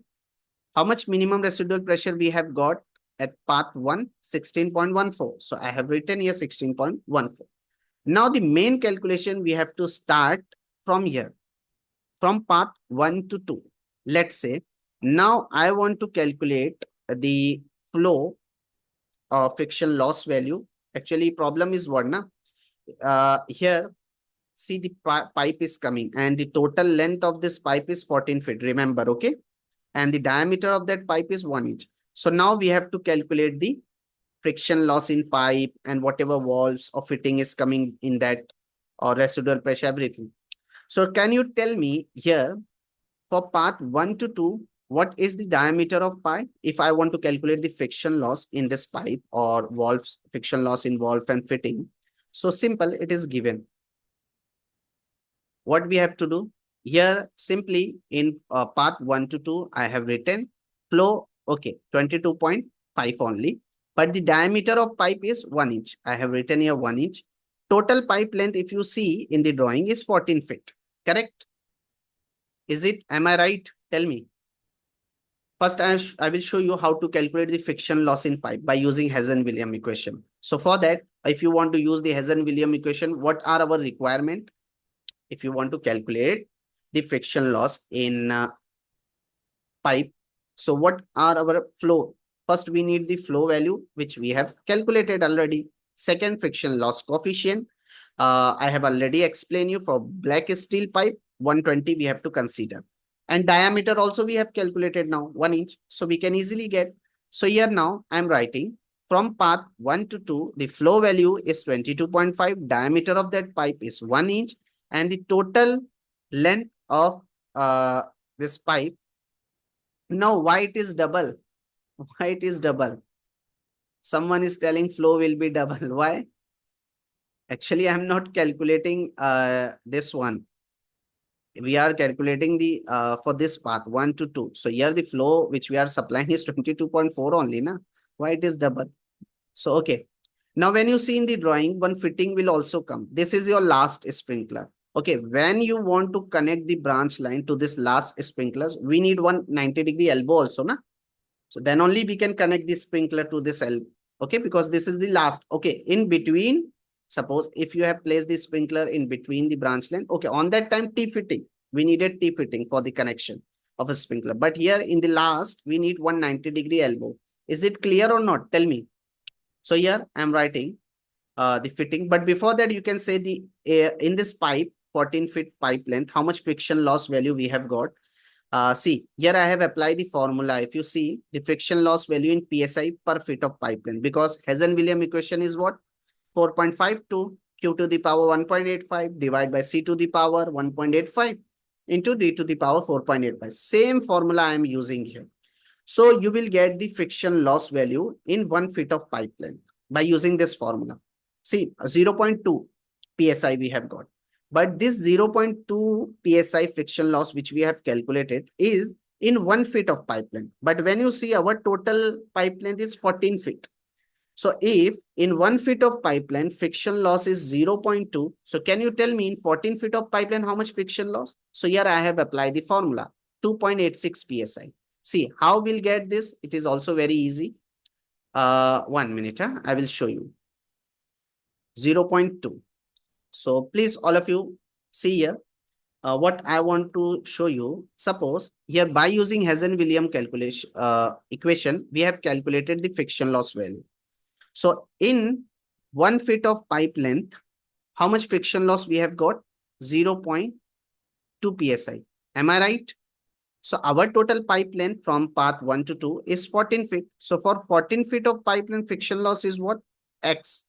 how much minimum residual pressure we have got at path 1, 16.14. So I have written here 16.14. Now the main calculation we have to start from here, from path 1 to 2. Let's say now I want to calculate the flow friction loss value. Actually, problem is what na? Here, see the pipe is coming and the total length of this pipe is 14 feet. Remember, okay? And the diameter of that pipe is 1 inch. So now we have to calculate the friction loss in pipe and whatever valves or fitting is coming in that or residual pressure, everything. So can you tell me here for path 1 to 2, what is the diameter of pipe? If I want to calculate the friction loss in this pipe or valves, friction loss in valve and fitting. So simple, it is given. What we have to do here, simply in path 1 to 2, I have written flow, okay, 22.5 only. But the diameter of pipe is 1 inch. I have written here 1 inch. Total pipe length, if you see in the drawing, is 14 feet. Correct? Is it? Am I right? Tell me. First, I will show you how to calculate the friction loss in pipe by using Hazen-Williams equation. So for that, if you want to use the Hazen-Williams equation, what are our requirement? If you want to calculate the friction loss in pipe, so what are our flow? First, we need the flow value, which we have calculated already. Second, friction loss coefficient. I have already explained you for black steel pipe, 120 we have to consider. And diameter also we have calculated now, 1 inch. So we can easily get. So here now I'm writing from path 1 to 2, the flow value is 22.5, diameter of that pipe is 1 inch, and the total length of this pipe. Now, why it is double? Why it is double? Someone is telling flow will be double. Why? Actually, I am not calculating this one. We are calculating the for this path 1 to 2. So here the flow which we are supplying is 22.4 only, na? Why it is double? So, okay. Now, when you see in the drawing, one fitting will also come. This is your last sprinkler. Okay, when you want to connect the branch line to this last sprinklers, we need one 90-degree elbow also, na? So then only we can connect the sprinkler to this elbow. Okay, because this is the last. Okay, in between, suppose if you have placed the sprinkler in between the branch line, okay, on that time T-fitting, we needed T-fitting for the connection of a sprinkler. But here in the last, we need 190-degree elbow. Is it clear or not? Tell me. So here I'm writing the fitting. But before that, you can say the in this pipe, 14 feet pipe length, how much friction loss value we have got. See, here I have applied the formula. If you see the friction loss value in PSI per feet of pipe length, because Hazen-Williams equation is what? 4.52 Q to the power 1.85 divided by C to the power 1.85 into D to the power 4.85. Same formula I am using here. So you will get the friction loss value in 1 feet of pipe length by using this formula. See, 0.2 PSI we have got. But this 0.2 PSI friction loss which we have calculated is in 1 feet of pipe length. But when you see our total pipe length is 14 feet. So if in 1 feet of pipeline friction loss is 0.2, so can you tell me in 14 feet of pipeline how much friction loss? So here I have applied the formula 2.86 PSI. See how we'll get this? It is also very easy. 1 minute, I will show you. 0.2. So please all of you see here. What I want to show you, suppose here by using Hazen-Williams calculation equation, we have calculated the friction loss value. So in 1 feet of pipe length, how much friction loss we have got? 0.2 PSI. Am I right? So our total pipe length from path 1 to 2 is 14 feet. So for 14 feet of pipe length, friction loss is what? X.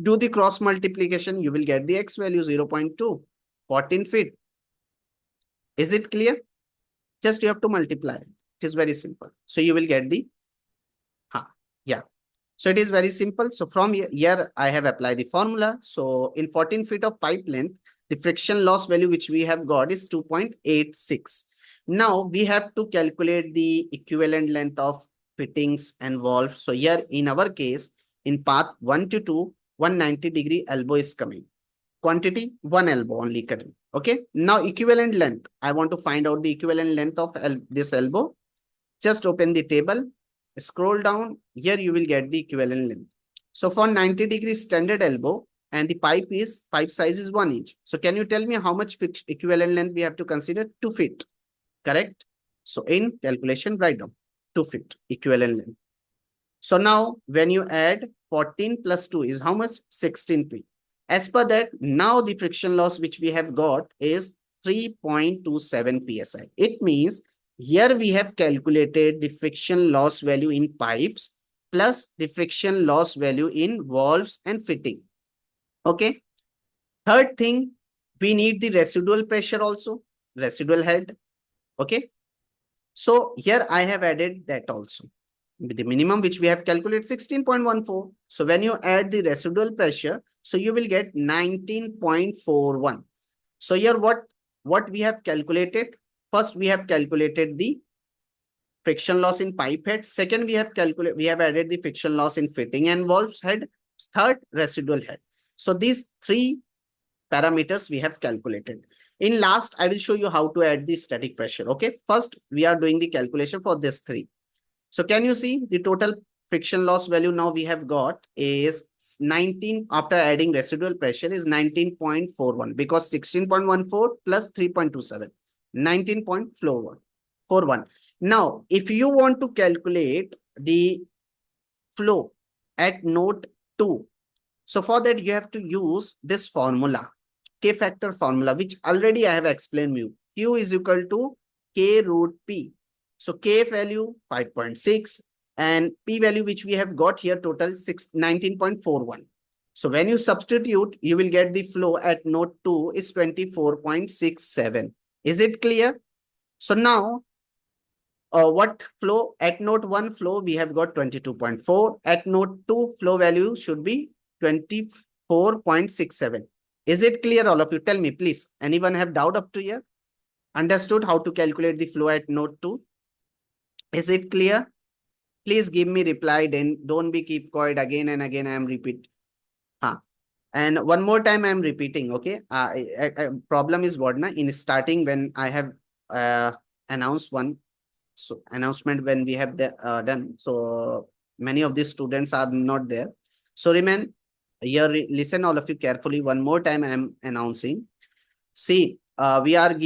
Do the cross multiplication, you will get the X value 0.2. 14 feet. Is it clear? Just you have to multiply. It is very simple. So you will get the, yeah. So it is very simple. So from here, I have applied the formula. So in 14 feet of pipe length, the friction loss value which we have got is 2.86. Now we have to calculate the equivalent length of fittings and valves. So here in our case, in path 1 to 2, 190-degree elbow is coming. Quantity, 1 elbow only cutting. Okay. Now equivalent length. I want to find out the equivalent length of this elbow. Just open the table. Scroll down, here you will get the equivalent length. So for 90-degree standard elbow and the pipe size is 1 inch. So can you tell me how much equivalent length we have to consider? 2 feet, correct? So in calculation, write down 2 feet equivalent length. So now when you add 14 plus 2 is how much? 16 feet. As per that, now the friction loss which we have got is 3.27 PSI. It means here we have calculated the friction loss value in pipes plus the friction loss value in valves and fitting. Okay. Third thing, we need the residual pressure also, residual head. Okay. So here I have added that also. The minimum which we have calculated 16.14. So when you add the residual pressure, so you will get 19.41. So here what we have calculated? First, we have calculated the friction loss in pipe head. Second, we have added the friction loss in fitting and valves head. Third, residual head. So these 3 parameters we have calculated. In last, I will show you how to add the static pressure. Okay. First, we are doing the calculation for this 3. So can you see the total friction loss value now we have got is 19 after adding residual pressure is 19.41 because 16.14 plus 3.27, 19.41. Now, if you want to calculate the flow at note 2, so for that you have to use this formula, K factor formula, which already I have explained you. Q is equal to K root P. So K value 5.6 and P value which we have got here total 19.41. So when you substitute, you will get the flow at node 2 is 24.67. Is it clear? So now, what flow at node 1 flow we have got 22.4. At node 2 flow value should be 24.67. Is it clear, all of you? Tell me, please. Anyone have doubt up to here? Understood how to calculate the flow at node 2? Is it clear? Please give me reply, then don't be keep quiet again and again. I am repeat. And one more time I am repeating, okay? Problem is what na, in starting when I have announced one, so announcement when we have done, so many of the students are not there. So remain here, listen all of you carefully. One more time I am announcing. See, we have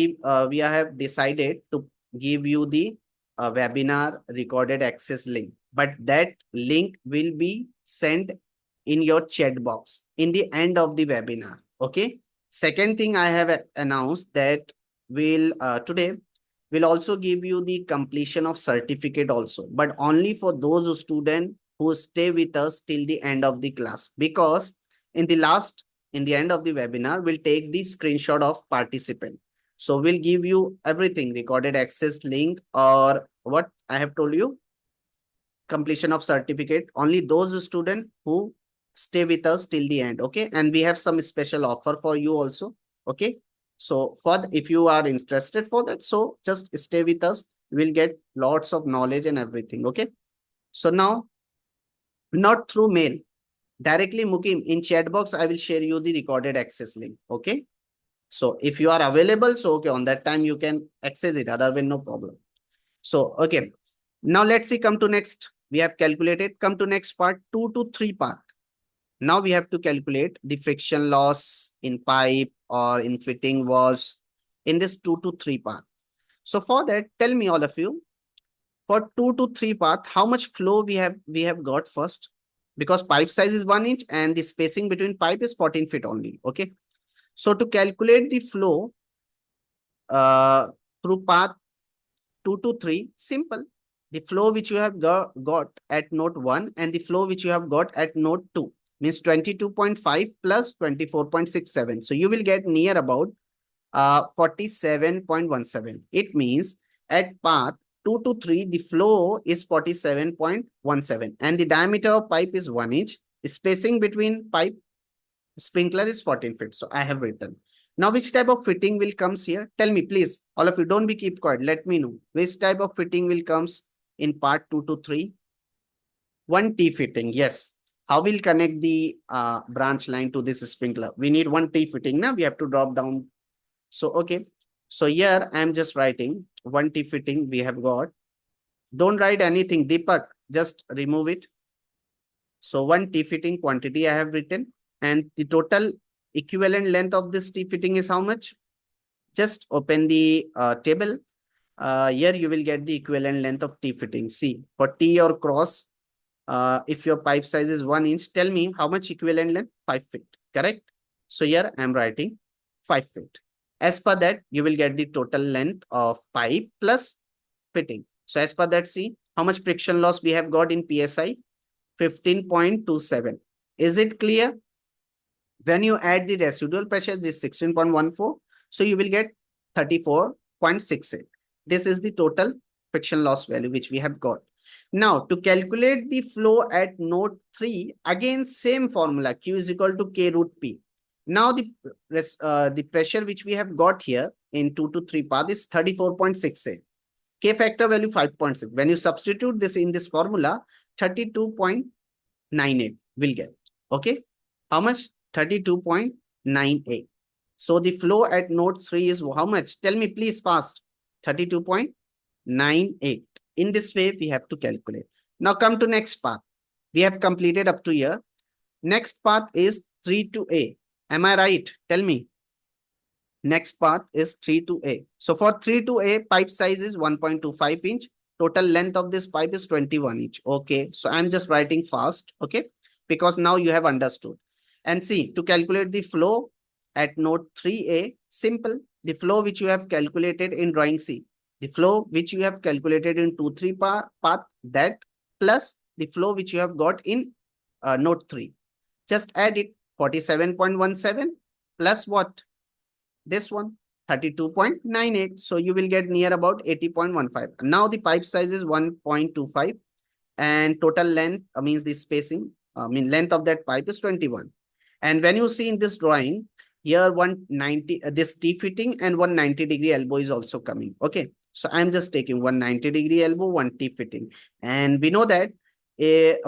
decided to give you the webinar recorded access link, but that link will be sent in your chat box in the end of the webinar. Okay. Second thing I have announced that today we'll also give you the completion of certificate also, but only for those students who stay with us till the end of the class, because in the end of the webinar, we'll take the screenshot of participant. So we'll give you everything, recorded access link, or what I have told you, completion of certificate, only those students who stay with us till the end. Okay. And we have some special offer for you also. Okay. So if you are interested for that, so just stay with us. We'll get lots of knowledge and everything. Okay. So now, not through mail, directly Mukim in chat box, I will share you the recorded access link. Okay. So if you are available, so okay, on that time you can access it. Otherwise, no problem. So, okay. Now let's see, come to next. We have calculated, come to next part, 2 to 3 path. Now we have to calculate the friction loss in pipe or in fitting walls in this 2 to 3 path. So for that, tell me all of you, for 2 to 3 path, how much flow we have got first, because pipe size is 1 inch and the spacing between pipe is 14 feet only. Okay. So to calculate the flow through path 2 to 3, simple. The flow which you have got at node 1 and the flow which you have got at node 2 means 22.5 plus 24.67. So you will get near about 47.17. It means at path 2 to 3, the flow is 47.17 and the diameter of pipe is 1 inch. Spacing between pipe sprinkler is 14 feet. So I have written. Now, which type of fitting will comes here? Tell me, please. All of you, don't be keep quiet. Let me know. Which type of fitting will comes in part 2 to 3? 1 T fitting. Yes. How will connect the branch line to this sprinkler? We need 1 T fitting. Now we have to drop down. So, okay. So here I am just writing 1 T fitting we have got. Don't write anything, Deepak. Just remove it. So 1 T fitting quantity I have written, and the total equivalent length of this T fitting is how much? Just open the table. Here you will get the equivalent length of T fitting. See, for T or cross, if your pipe size is 1 inch, tell me how much equivalent length? 5 feet, correct? So here I am writing 5 feet. As per that, you will get the total length of pipe plus fitting. So as per that, see how much friction loss we have got in PSI? 15.27. Is it clear? When you add the residual pressure, this 16.14, so you will get 34.68. This is the total friction loss value which we have got. Now, to calculate the flow at node 3, again, same formula, Q is equal to K root P. Now, the pressure which we have got here in 2 to 3 path is 34.68. K factor value 5.6. When you substitute this in this formula, 32.98 will get. Okay. How much? 32.98. So the flow at node 3 is how much? Tell me please fast. 32.98. In this way, we have to calculate. Now come to next path. We have completed up to here. Next path is 3 to A. Am I right? Tell me. Next path is 3 to A. So for 3 to A, pipe size is 1.25 inch. Total length of this pipe is 21 inch. Okay. So I'm just writing fast. Okay. Because now you have understood. And see, to calculate the flow at node 3A, simple. The flow which you have calculated in drawing C. The flow which you have calculated in 2-3 path, that plus the flow which you have got in note 3. Just add it, 47.17 plus what? This one, 32.98. So you will get near about 80.15. Now the pipe size is 1.25 and total length means the spacing, length of that pipe is 21. And when you see in this drawing, here 190, this T-fitting and 190-degree elbow is also coming. Okay. So I'm just taking 190-degree elbow, one T-fitting. And we know that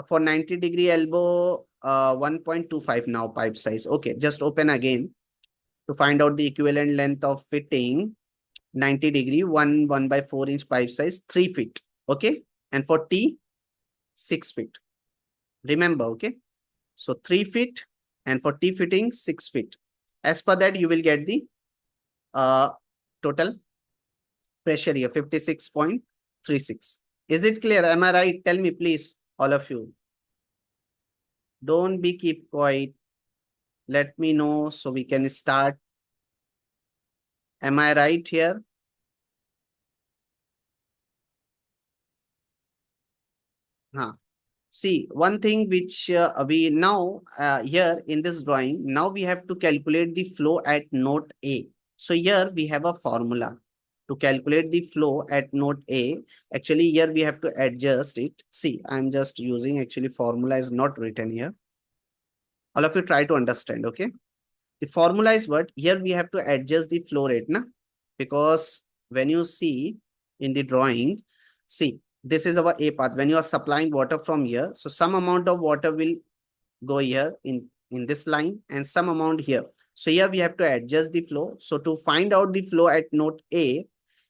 for 90-degree elbow, 1.25 now pipe size. Okay. Just open again to find out the equivalent length of fitting. 90-degree, 1 by 4 inch pipe size, 3 feet. Okay. And for T, 6 feet. Remember, okay. So 3 feet and for T fitting 6 feet. As per that, you will get the total pressure here, 56.36. Is it clear? Am I right? Tell me, please, all of you. Don't be keep quiet. Let me know so we can start. Am I right here? Huh. See, one thing which we now here in this drawing, now we have to calculate the flow at node A. So here we have a formula to calculate the flow at node A. Actually, here we have to adjust it. See, I'm just using actually formula is not written here. All of you try to understand, okay? The formula is what? Here we have to adjust the flow rate, na? Because when you see in the drawing, see, this is our A path. When you are supplying water from here, so some amount of water will go here in this line and some amount here. So here we have to adjust the flow. So to find out the flow at node A,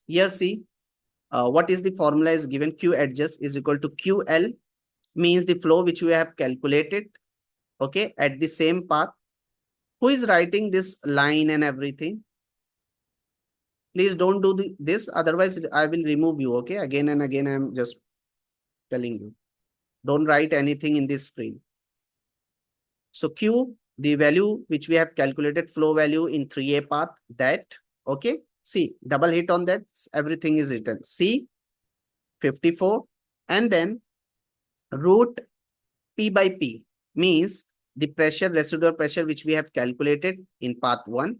here see, what is the formula is given? Q adjust is equal to QL, means the flow which we have calculated, okay, at the same path. Who is writing this line and everything? Please don't do this, otherwise I will remove you, okay? Again and again, I'm just telling you. Don't write anything in this screen. So Q, the value which we have calculated, flow value in 3A path, that, okay? See, double hit on that, everything is written. C, 54, and then root P by P, means the pressure, residual pressure which we have calculated in path 1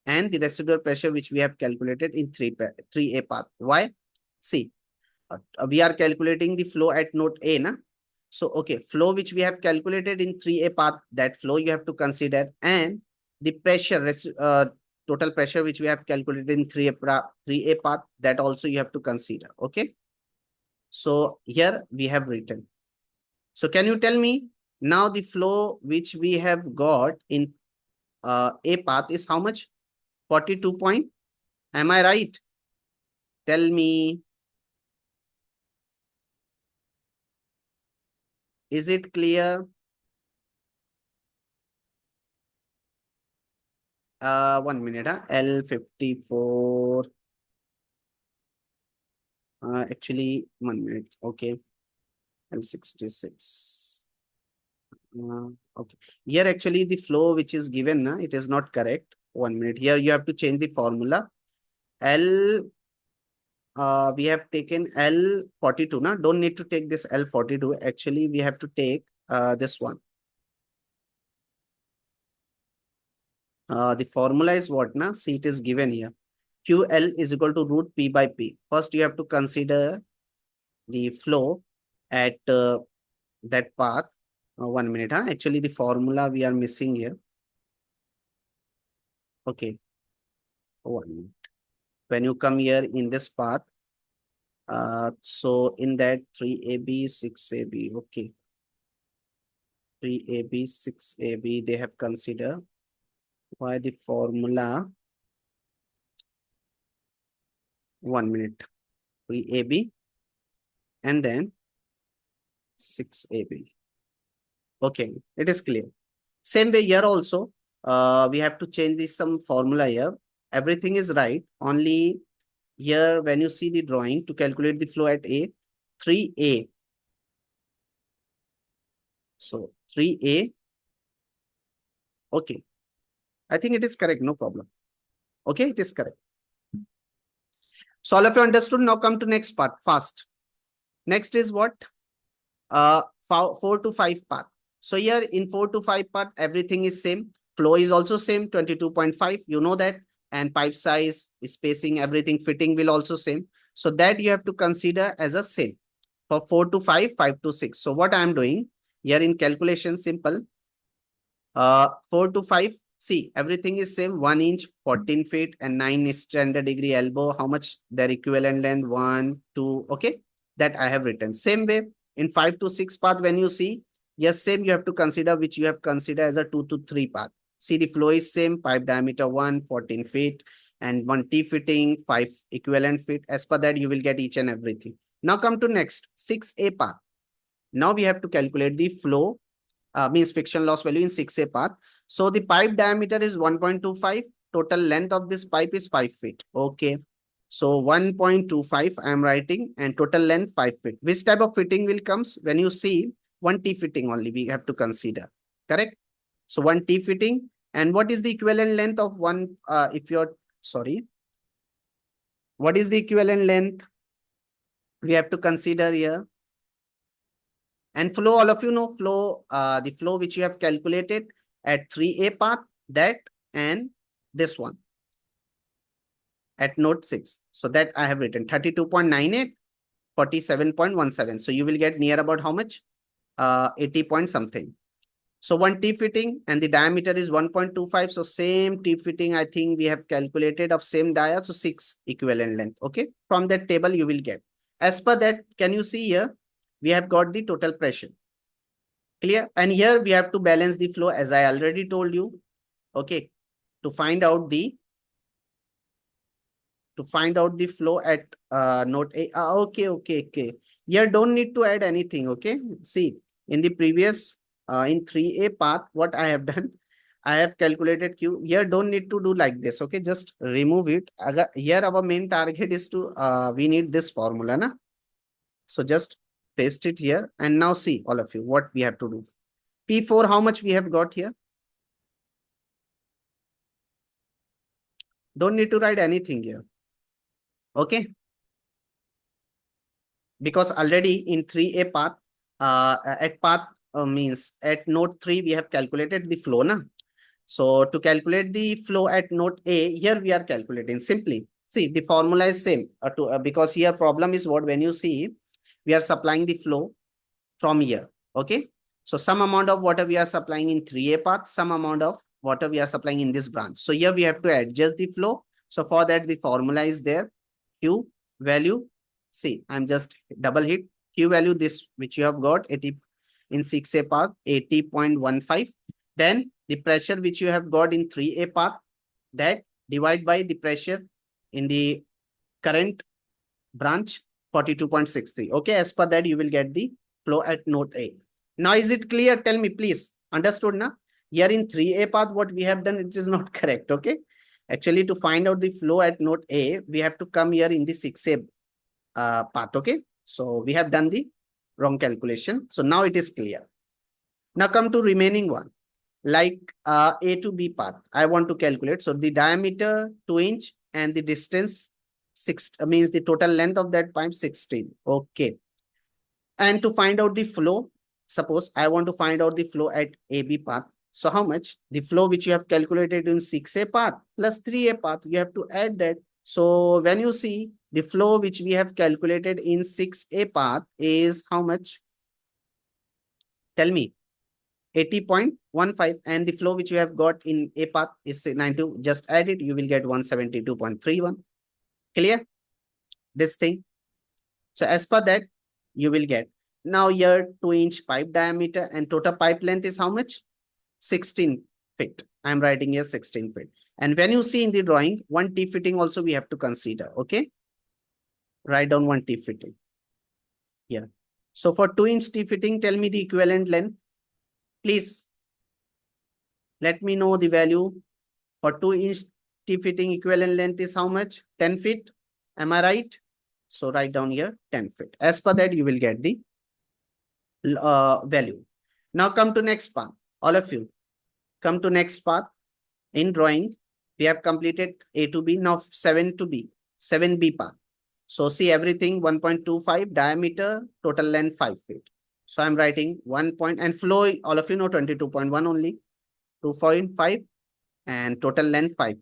and the residual pressure which we have calculated in 3A path. Why? See, we are calculating the flow at node A, na? So, okay, flow which we have calculated in 3A path, that flow you have to consider, and the pressure, total pressure which we have calculated in 3A path, that also you have to consider, okay? So, here we have written. So, can you tell me now the flow which we have got in A path is how much? 42 point. Am I right? Tell me. Is it clear? 1 minute, L54. Actually, 1 minute. Okay. L66. Okay. Here, actually, the flow which is given, it is not correct. 1 minute. Here, you have to change the formula. L, we have taken L42. Don't need to take this L42. Actually, we have to take this one. The formula is what? See, it is given here. QL is equal to root P by P. First, you have to consider the flow at that path. 1 minute. Actually, the formula we are missing here. Okay. 1 minute. When you come here in this path, so in that 3AB, 6AB. Okay. 3AB, 6AB, they have considered. Why the formula? 1 minute. 3AB and then 6AB. Okay, it is clear. Same way here also, we have to change this some formula here. Everything is right. Only here, when you see the drawing to calculate the flow at A, 3A. So 3A. Okay. I think it is correct. No problem. Okay, it is correct. So all of you understood. Now come to next part fast. Next is what? 4 to 5 path. So here in 4 to 5 path, everything is same. Flow is also same, 22.5. You know that. And pipe size, spacing, everything, fitting will also same. So that you have to consider as a same for 4 to 5, 5 to 6. So what I am doing here in calculation, simple. 4 to 5, see, everything is same. 1 inch, 14 feet, and 9 standard degree elbow. How much their equivalent length? 1, 2. Okay, that I have written. Same way in 5 to 6 path, when you see, yes, same you have to consider, which you have considered as a 2 to 3 path. See, the flow is same. Pipe diameter 1, 14 feet, and 1 T fitting, 5 equivalent feet. As per that, you will get each and everything. Now come to next 6A path. Now we have to calculate the flow, means friction loss value in 6A path. So the pipe diameter is 1.25. Total length of this pipe is 5 feet. Okay. So 1.25 I am writing, and total length 5 feet. Which type of fitting will comes when you see 1 T fitting only we have to consider. Correct? So 1 T fitting. And what is the equivalent length of one, if you're, sorry, what is the equivalent length we have to consider here? And flow, all of you know flow, the flow which you have calculated at 3A path, that and this one at note 6. So that I have written 32.98, 47.17. So you will get near about how much? 80 point something. So 1 T fitting and the diameter is 1.25. So same T fitting, I think we have calculated of same dia. So 6 equivalent length. Okay. From that table, you will get. As per that, can you see here? We have got the total pressure. Clear? And here we have to balance the flow, as I already told you. Okay. To find out the flow at note A. Okay. Here don't need to add anything. Okay. See, in the previous in 3A path, what I have done, I have calculated Q. Here don't need to do like this. Okay. Just remove it. Here our main target is to we need this formula. Na? So just paste it here. And now see, all of you, what we have to do. P4, how much we have got here? Don't need to write anything here. Okay. Because already in 3A path, at path means at node 3, we have calculated the flow. Na? So to calculate the flow at node A, here we are calculating simply. See, the formula is same because here problem is what, when you see, we are supplying the flow from here. Okay. So some amount of water we are supplying in 3A path, some amount of water we are supplying in this branch. So here we have to adjust the flow. So for that, the formula is there. Q value. See, I'm just double hit Q value, this which you have got 80 in 6A path, 80.15. Then the pressure which you have got in 3A path, that divide by the pressure in the current branch, 42.63. Okay, as per that, you will get the flow at node A. Now, is it clear? Tell me, please. Understood, na? Here in 3A path, what we have done, it is not correct. Okay. Actually, to find out the flow at node A, we have to come here in the 6A path. Okay. So we have done the wrong calculation. So now it is clear. Now come to remaining one. Like A to B path, I want to calculate. So the diameter 2 inch and the distance 6 means the total length of that pipe 16. Okay. And to find out the flow, suppose I want to find out the flow at AB path. So how much? The flow which you have calculated in 6A path plus 3A path, you have to add that. So when you see the flow which we have calculated in 6A path is how much? Tell me. 80.15, and the flow which you have got in A path is 92. Just add it, you will get 172.31. Clear? This thing. So as per that, you will get. Now your 2-inch pipe diameter and total pipe length is how much? 16 feet. I'm writing here 16 feet. And when you see in the drawing, 1 T fitting also we have to consider. Okay. Write down 1 T fitting. Yeah. So for 2-inch T fitting, tell me the equivalent length. Please let me know the value. For 2-inch T fitting, equivalent length is how much? 10 feet. Am I right? So write down here 10 feet. As per that, you will get the value. Now come to next part. All of you come to next part. In drawing, we have completed A to B. Now 7 to B, 7B part. So see everything 1.25 diameter, total length 5 feet. So I'm writing 1 point and flow, all of you know 22.1 only, 2.5 and total length 5.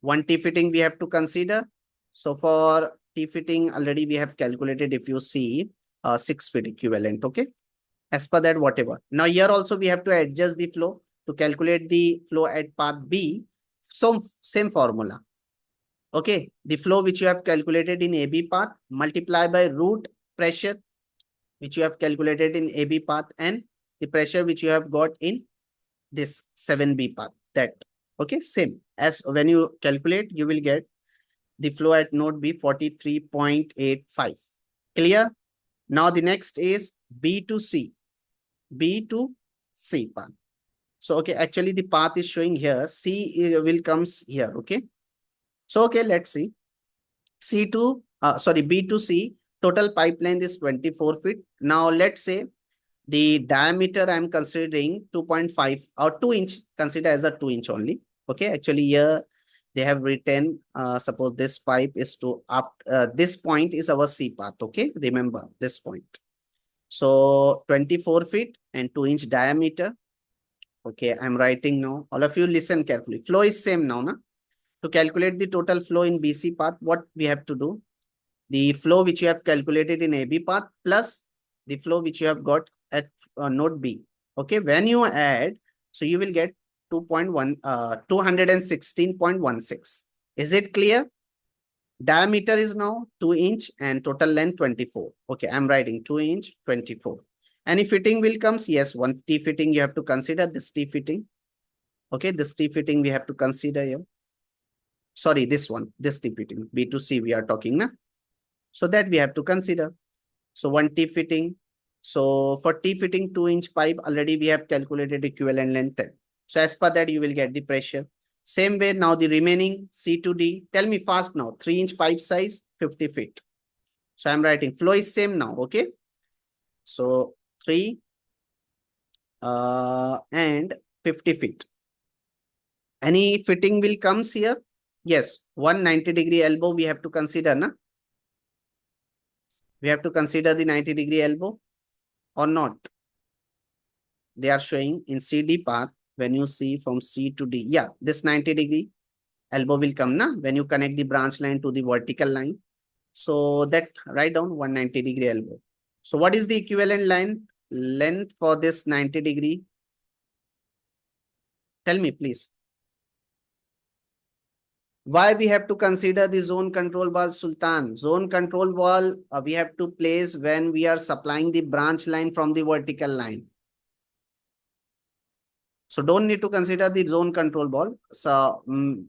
One T fitting we have to consider. So for T fitting already we have calculated, if you see 6 feet equivalent. Okay. As per that, whatever. Now here also we have to adjust the flow to calculate the flow at path B. So same formula. Okay. The flow which you have calculated in AB path multiply by root pressure which you have calculated in AB path and the pressure which you have got in this 7B path. That, okay, same as when you calculate, you will get the flow at node B 43.85. Clear? Now the next is B to C. B to C path. So, okay, actually the path is showing here. C will comes here, okay? So, okay, let's see. B to C, total pipeline is 24 feet. Now, let's say the diameter I'm considering 2.5 or 2 inch, consider as a 2 inch only. Okay, actually here they have written, suppose this pipe is to up, this point is our C path. Okay, remember this point. So 24 feet and 2 inch diameter. Okay, I'm writing now. All of you listen carefully. Flow is same now, na? To calculate the total flow in BC path, what we have to do? The flow which you have calculated in AB path plus the flow which you have got at node B. Okay, when you add, so you will get 216.16. Is it clear? Diameter is now 2 inch and total length 24. Okay, I'm writing 2 inch 24. Any fitting will comes? Yes, one T fitting you have to consider, this T fitting. Okay, this T fitting we have to consider here. Sorry, this one, this T fitting, B to C we are talking now. So that we have to consider. So one T fitting. So for T fitting 2 inch pipe, already we have calculated equivalent length. So as per that, you will get the pressure. Same way now the remaining C to D. Tell me fast now, 3 inch pipe size, 50 feet. So I'm writing flow is same now. Okay. So 3 and 50 feet. Any fitting will comes here? Yes, 190-degree elbow we have to consider, na? We have to consider the 90-degree elbow or not. They are showing in CD path when you see from C to D. Yeah, this 90-degree elbow will come na when you connect the branch line to the vertical line. So that write down 190-degree elbow. So what is the equivalent length for this 90-degree? Tell me, please. Why we have to consider the zone control wall, Sultan? Zone control wall we have to place when we are supplying the branch line from the vertical line. So don't need to consider the zone control wall. So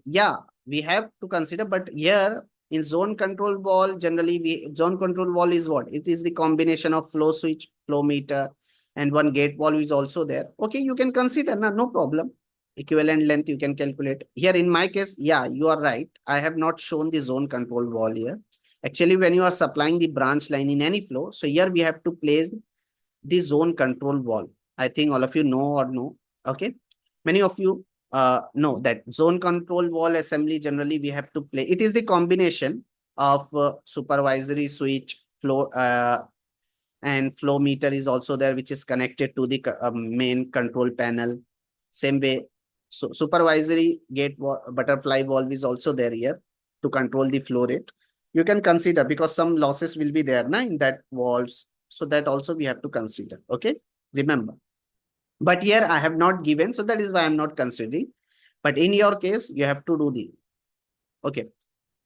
yeah, we have to consider, but here in zone control wall, generally zone control wall is what? It is the combination of flow switch, flow meter, and one gate wall is also there. Okay, you can consider, no problem. Equivalent length you can calculate. Here in my case, yeah, you are right. I have not shown the zone control wall here. Actually, when you are supplying the branch line in any flow, so here we have to place the zone control wall. I think all of you know or no. Okay. Many of you know that zone control wall assembly generally we have to play. It is the combination of supervisory switch, flow and flow meter is also there, which is connected to the main control panel. Same way, so supervisory gate butterfly valve is also there here to control the flow rate. You can consider because some losses will be there na, in that valves. So that also we have to consider. Okay, remember. But here I have not given, so that is why I'm not considering. But in your case, you have to do the. Okay.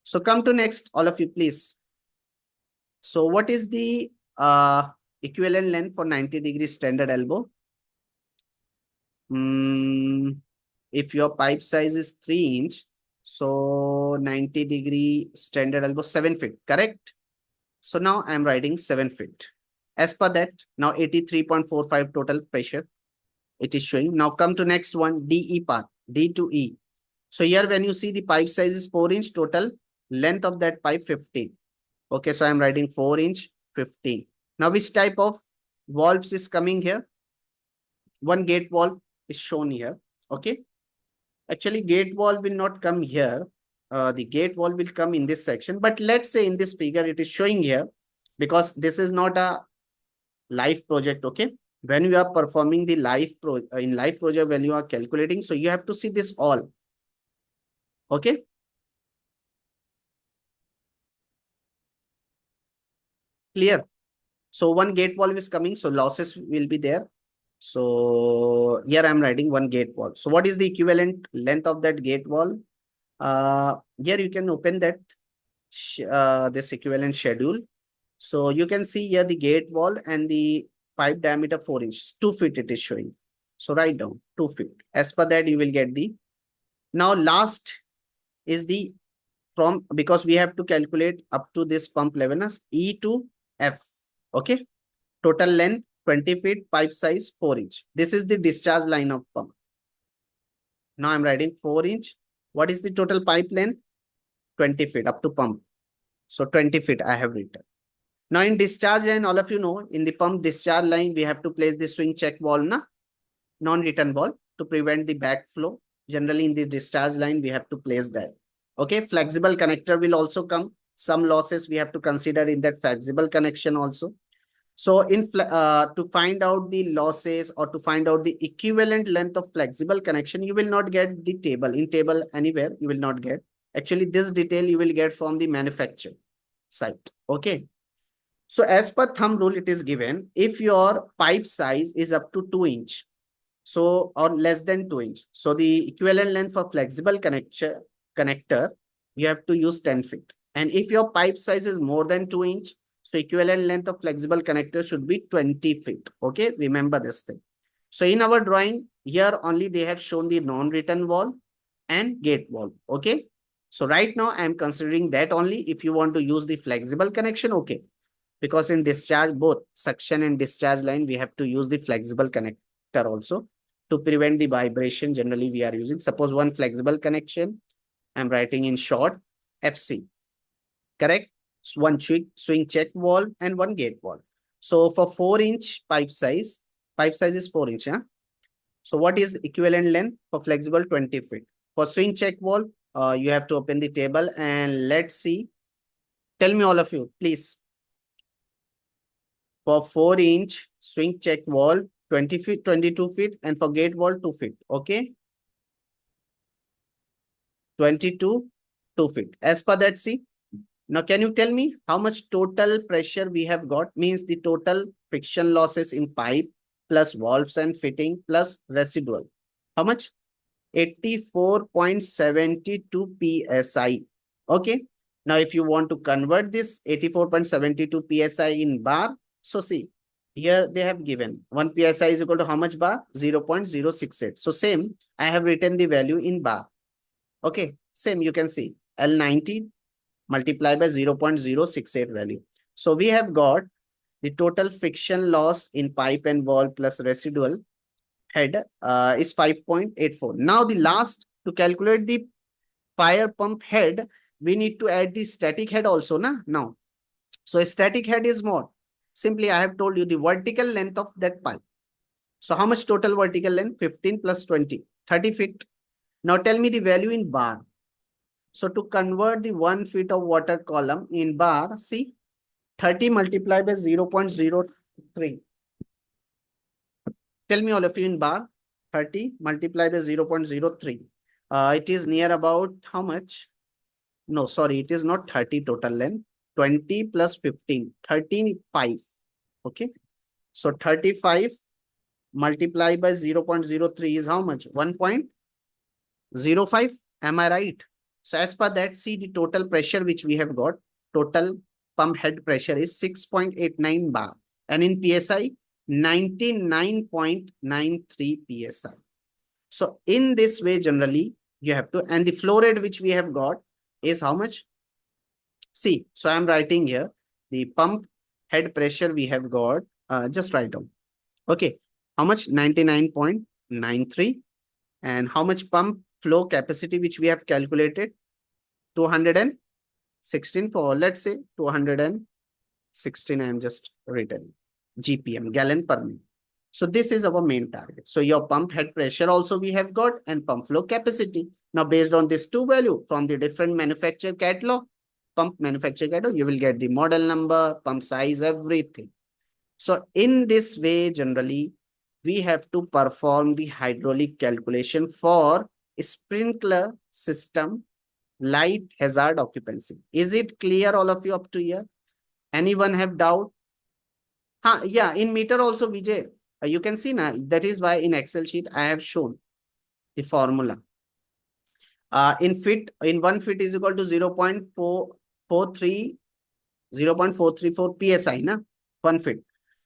So come to next, all of you, please. So what is the equivalent length for 90-degree standard elbow? If your pipe size is 3 inch, so 90-degree standard elbow 7 feet, correct? So now I'm writing 7 feet. As per that, now 83.45 total pressure it is showing. Now come to next one, DE path, D to E. So here when you see the pipe size is 4 inch, total length of that pipe 15. Okay, so I'm writing 4 inch 15. Now which type of valves is coming here? One gate valve is shown here. Okay, actually gate valve will not come here. The gate valve will come in this section, but let's say in this figure it is showing here because this is not a live project. Okay. When you are performing the in live project, when you are calculating, so you have to see this all. Okay. Clear. So one gate valve is coming, so losses will be there. So here I'm writing one gate valve. So what is the equivalent length of that gate valve? Here you can open that this equivalent schedule. So you can see here the gate wall and the pipe diameter 4 inches, 2 feet it is showing. So write down 2 feet. As per that, you will get the. Now last is the from, because we have to calculate up to this pump level as E to F. Okay. Total length 20 feet, pipe size 4 inch. This is the discharge line of pump. Now I'm writing 4 inch. What is the total pipe length? 20 feet up to pump. So 20 feet I have written. Now in discharge line, all of you know, in the pump discharge line, we have to place the swing check valve, non-return valve to prevent the backflow. Generally in the discharge line, we have to place that. Okay, flexible connector will also come. Some losses we have to consider in that flexible connection also. So to find out the losses or to find out the equivalent length of flexible connection, you will not get the table. In table anywhere, you will not get. Actually, this detail you will get from the manufacturer site. Okay. So as per thumb rule, it is given if your pipe size is up to 2 inch, so or less than 2 inch. So the equivalent length for flexible connector, you have to use 10 feet. And if your pipe size is more than 2 inch, so equivalent length of flexible connector should be 20 feet. Okay, remember this thing. So in our drawing, here only they have shown the non-return wall and gate wall. Okay. So right now I am considering that only. If you want to use the flexible connection, okay. Because in discharge, both suction and discharge line, we have to use the flexible connector also to prevent the vibration. Generally, we are using, suppose one flexible connection, I'm writing in short, FC, correct? So one swing check valve and one gate valve. So for 4-inch pipe size is 4 inch. Huh? So what is equivalent length for flexible? 20 feet. For swing check valve, you have to open the table and let's see. Tell me all of you, please. For 4-inch swing check valve, 20 feet, 22 feet, and for gate valve, 2 feet. Okay. 22, 2 feet. As per that, see. Now, can you tell me how much total pressure we have got? Means the total friction losses in pipe plus valves and fitting plus residual. How much? 84.72 PSI. Okay. Now, if you want to convert this 84.72 PSI in bar, so see, here they have given 1 PSI is equal to how much bar? 0.068. So same, I have written the value in bar. Okay, same you can see L90 multiplied by 0.068 value. So we have got the total friction loss in pipe and valve plus residual head is 5.84. Now the last, to calculate the fire pump head, we need to add the static head also now. So a static head is more. Simply, I have told you the vertical length of that pipe. So how much total vertical length? 15 plus 20, 30 feet. Now tell me the value in bar. So to convert the 1 feet of water column in bar, see, 30 multiplied by 0.03. Tell me all of you in bar, 30 multiplied by 0.03. It is near about how much? No, sorry, it is not 30 total length. 20 plus 15, 35. Okay. So 35 multiplied by 0.03 is how much? 1.05. Am I right? So as per that, see the total pressure which we have got. Total pump head pressure is 6.89 bar. And in PSI, 99.93 PSI. So in this way, generally, you have to, and the flow rate which we have got is how much? See, so I'm writing here, the pump head pressure we have got, just write down. Okay, how much? 99.93. And how much pump flow capacity which we have calculated? 216 for, let's say 216, I am just written GPM, gallon per minute. So this is our main target. So your pump head pressure also we have got and pump flow capacity. Now based on this two value from the different manufacturer catalog, pump manufacturer catalog, you will get the model number, pump size, everything. So in this way, generally, we have to perform the hydraulic calculation for sprinkler system light hazard occupancy. Is it clear, all of you, up to here? Anyone have doubt? Yeah, in meter also, Vijay. You can see now. That is why in Excel sheet I have shown the formula. In feet, in 1 feet is equal to 0.434 psi, na? 1 feet.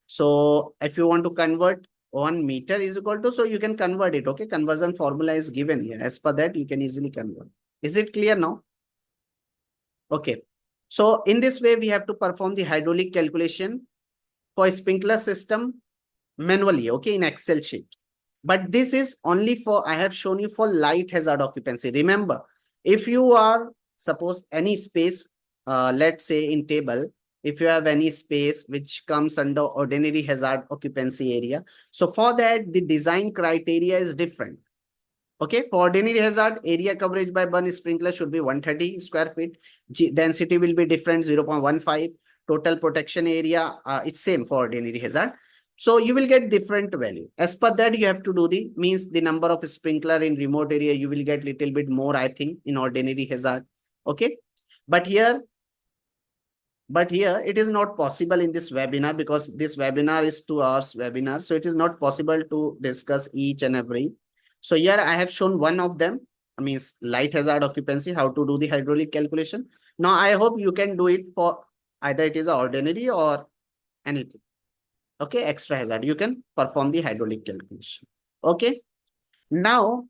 So if you want to convert 1 meter is equal to, so you can convert it. Okay, conversion formula is given here. As per that, you can easily convert. Is it clear now? Okay. So in this way, we have to perform the hydraulic calculation for sprinkler system manually, okay, in Excel sheet. But this is only for, I have shown you for light hazard occupancy. Remember, if you are, suppose any space, let's say in table, if you have any space which comes under ordinary hazard occupancy area, so for that, the design criteria is different. Okay, for ordinary hazard, area coverage by burn sprinkler should be 130 square feet. Density will be different, 0.15. Total protection area, it's same for ordinary hazard. So you will get different value. As per that, you have to do the, means the number of sprinkler in remote area, you will get little bit more, I think, in ordinary hazard. Okay. But here it is not possible in this webinar because this webinar is 2 hours webinar. So it is not possible to discuss each and every. So here I have shown one of them, means light hazard occupancy, how to do the hydraulic calculation. Now I hope you can do it for either it is ordinary or anything. Okay, extra hazard, you can perform the hydraulic calculation. Okay, now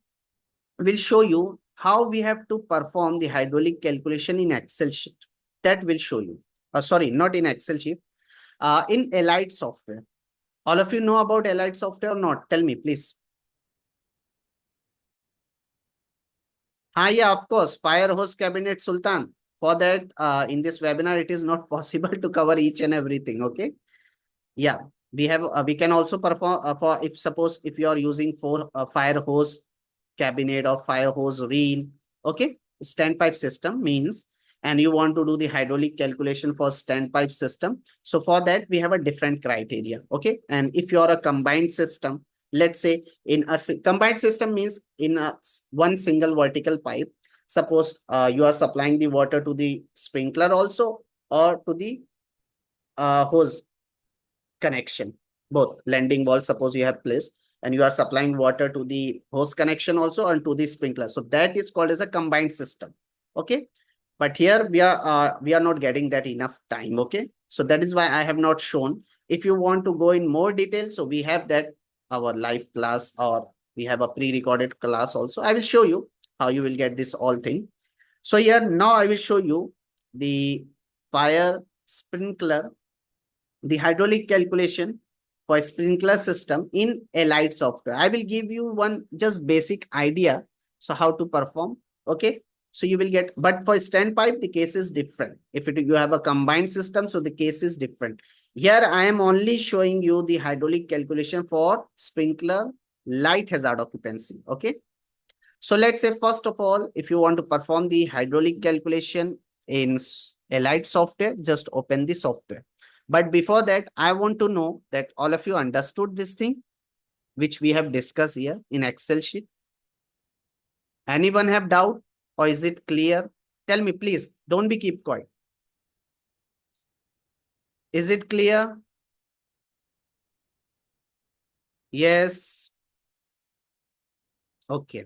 we'll show you how we have to perform the hydraulic calculation in Excel sheet. That will show you. Sorry, not in Excel sheet. In Allied software. All of you know about Allied software or not? Tell me, please. Yeah, of course. Fire hose cabinet Sultan. For that, in this webinar, it is not possible to cover each and everything. Okay. Yeah, we have. We can also perform for, if suppose if you are using for fire hose cabinet or fire hose reel. Okay, standpipe system means, and you want to do the hydraulic calculation for standpipe system. So for that, we have a different criteria. Okay, and if you are a combined system, let's say in a combined system means in a one single vertical pipe. Suppose you are supplying the water to the sprinkler also or to the hose connection, both landing wall, suppose you have placed and you are supplying water to the hose connection also and to the sprinkler. So that is called as a combined system. Okay. But here we are not getting that enough time. Okay. So that is why I have not shown. If you want to go in more detail, so we have that our live class or we have a pre-recorded class also. I will show you how you will get this all thing. So here now I will show you the fire sprinkler, the hydraulic calculation for sprinkler system in Allied software. I will give you one just basic idea. So how to perform. Okay. So you will get, but for standpipe, the case is different. If you have a combined system, so the case is different. Here I am only showing you the hydraulic calculation for sprinkler light hazard occupancy. Okay. So let's say, first of all, if you want to perform the hydraulic calculation in Allied software, just open the software. But before that, I want to know that all of you understood this thing, which we have discussed here in Excel sheet. Anyone have doubt or is it clear? Tell me, please. Don't be keep quiet. Is it clear? Yes. Okay.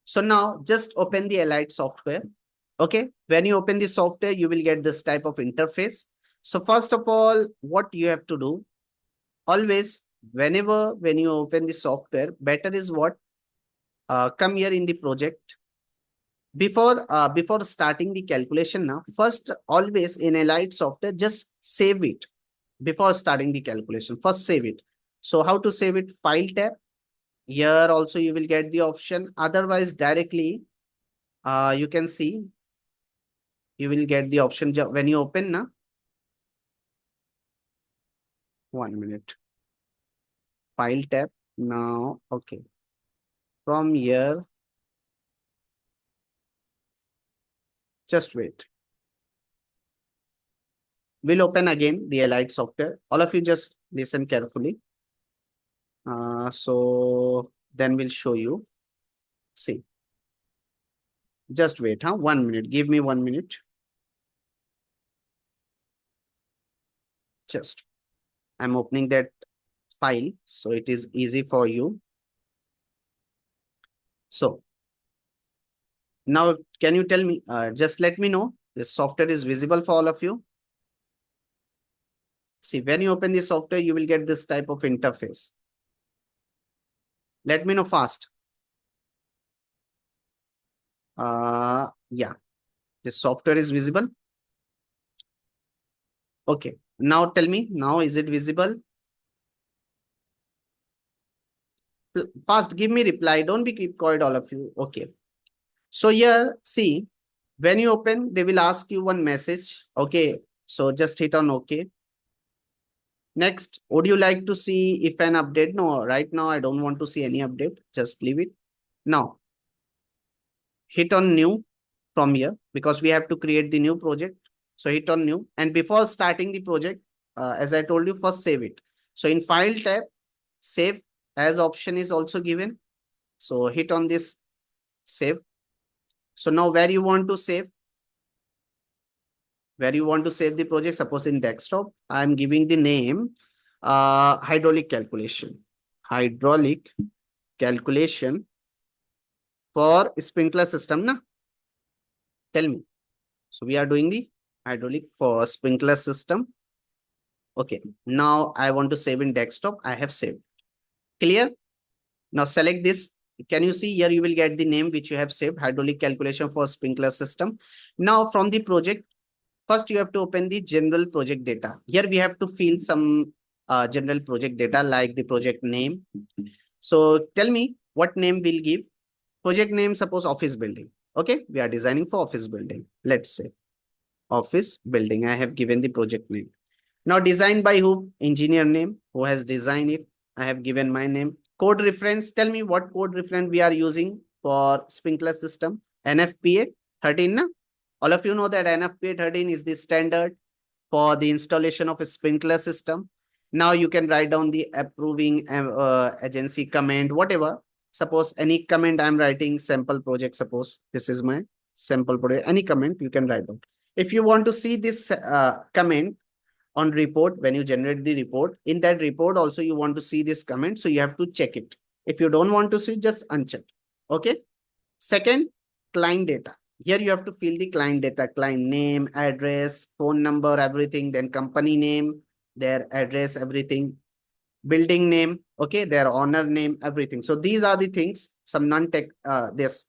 So now just open the Allied software. Okay. When you open the software, you will get this type of interface. So first of all, what you have to do, always, whenever when you open the software, better is what? Come here in the project. Before starting the calculation now, first always in Allied software, just save it before starting the calculation. First save it. So how to save it? File tab. Here also you will get the option. Otherwise, directly you can see you will get the option when you open now. 1 minute. File tab. Now, okay. From here, just wait. We'll open again the Allied software. All of you just Listen carefully. So then we'll show you. See, just wait, 1 minute. Give me 1 minute. Just, I'm opening that file so it is easy for you. So now, can you tell me, just let me know this software is visible for all of you. See, when you open the software, you will get this type of interface. Let me know fast. Yeah, this software is visible. Okay, now tell me, now is it visible? Fast, give me reply. Don't be keep quiet, all of you. Okay. So here, see, when you open, they will ask you one message. Okay. So just hit on OK. Next, would you like to see if an update? No, right now I don't want to see any update. Just leave it. Now, hit on new from here because we have to create the new project. So hit on new. And before starting the project, as I told you, first save it. So in file tab, save as option is also given. So hit on this save. So now where you want to save? Where you want to save the project? Suppose in desktop, I'm giving the name hydraulic calculation. Hydraulic calculation for sprinkler system, na? Tell me. So we are doing the hydraulic for sprinkler system. Okay. Now I want to save in desktop. I have saved. Clear? Now select this. Can you see here? You will get the name which you have saved, hydraulic calculation for sprinkler system. Now from the project, first you have to open the general project data. Here we have to fill some general project data like the project name. So tell me what name we'll give. Project name, suppose office building. Okay, we are designing for office building. Let's say office building. I have given the project name. Now designed by who? Engineer name. Who has designed it? I have given my name. Code reference. Tell me what code reference we are using for sprinkler system. NFPA 13. Na? All of you know that NFPA 13 is the standard for the installation of a sprinkler system. Now you can write down the approving agency comment, whatever. Suppose any comment I'm writing sample project. Suppose this is my sample project. Any comment you can write down. If you want to see this comment on report, when you generate the report, in that report also you want to see this comment. So you have to check it. If you don't want to see, just uncheck. Okay. Second, client data. Here you have to fill the client data, client name, address, phone number, everything, then company name, their address, everything, building name, okay, their owner name, everything. So these are the things, some non-tech, this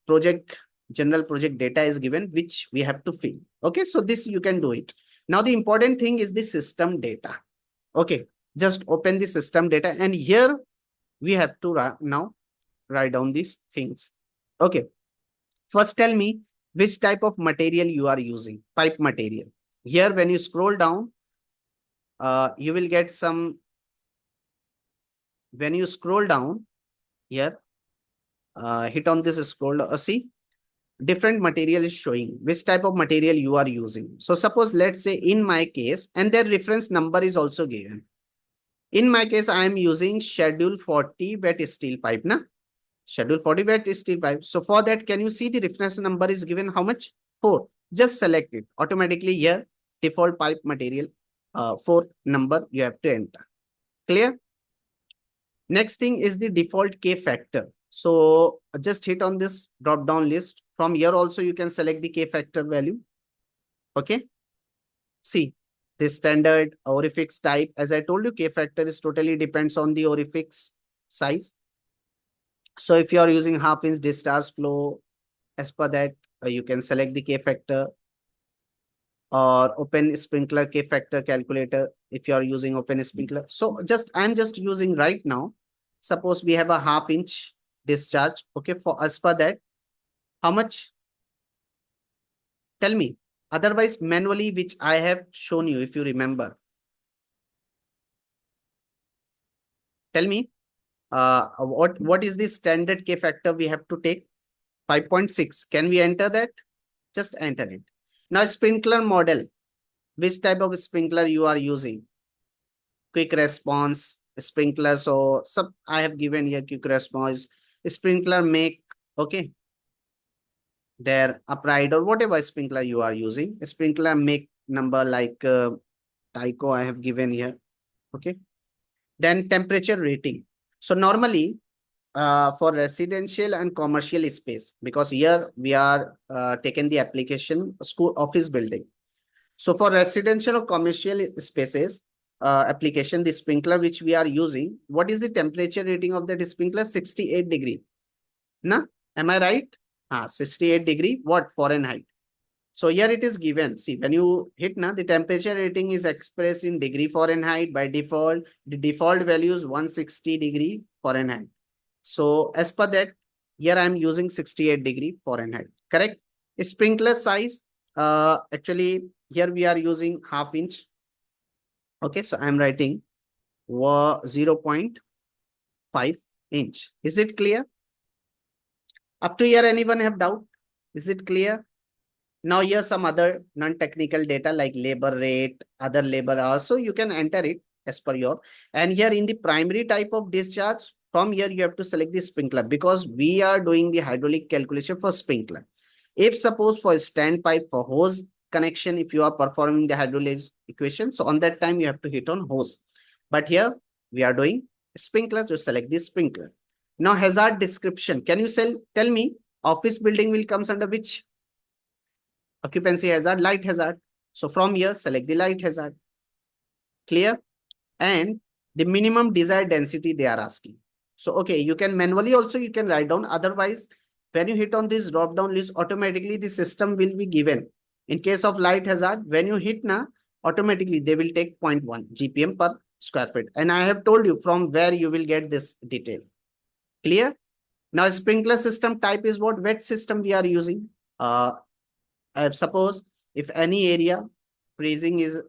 project, general project data is given, which we have to fill. Okay, so this you can do it. Now the important thing is the system data. Okay, just open the system data and here we have to now write down these things. Okay. First, tell me which type of material you are using. Pipe material. Here, when you scroll down, you will get some. When you scroll down here, hit on this scroll. See, different material is showing which type of material you are using. So suppose let's say in my case, and their reference number is also given. In my case, I am using schedule 40 wet steel pipe. Na? Schedule 40 wet steel pipe. So for that, can you see the reference number is given how much? 4. Just select it. Automatically here, default pipe material 4 number you have to enter. Clear? Next thing is the default K factor. So just hit on this drop down list. From here also you can select the K factor value. Okay. See, this standard orifice type. As I told you, K factor is totally depends on the orifice size. So if you are using half-inch discharge flow, as per that, you can select the K factor or open sprinkler K factor calculator if you are using open sprinkler. So I'm just using right now. Suppose we have a half-inch discharge. Okay, for as per that, how much? Tell me. Otherwise, manually, which I have shown you, if you remember. Tell me. What is the standard K factor we have to take? 5.6. Can we enter that? Just enter it. Now, sprinkler model. Which type of sprinkler you are using? quick response, sprinkler. So I have given here quick response, sprinkler make, okay, their upright or whatever sprinkler you are using. Sprinkler make number like Tyco I have given here, okay. Then temperature rating. So normally for residential and commercial space, because here we are taking the application school office building. So for residential or commercial spaces application, the sprinkler which we are using, what is the temperature rating of that sprinkler? 68 degree. Na? Am I right? 68 degree, what? Fahrenheit. So here it is given. See, when you hit na, the temperature rating is expressed in degree Fahrenheit by default. The default value is 160 degree Fahrenheit. So as per that, here I am using 68 degree Fahrenheit. Correct? Sprinkler size, actually here we are using half inch. Okay, so I am writing 0.5 inch. Is it clear? Up to here, anyone have doubt? Is it clear? Now here some other non-technical data like labor rate, other labor hours. So you can enter it as per your, and here in the primary type of discharge, from here you have to select the sprinkler because we are doing the hydraulic calculation for sprinkler. If suppose for standpipe for hose connection, if you are performing the hydraulic equation, so on that time you have to hit on hose. But here we are doing sprinkler, to select the sprinkler. Now hazard description. Can you tell me office building will comes under which occupancy hazard? Light hazard. So from here select the light hazard. Clear? And the minimum desired density they are asking. So okay, you can manually also you can write down. Otherwise, when you hit on this drop down list, automatically the system will be given. In case of light hazard, when you hit na, automatically they will take 0.1 GPM per square feet. And I have told you from where you will get this detail. Clear? Now sprinkler system type is what? Wet system we are using. Suppose if any area freezing is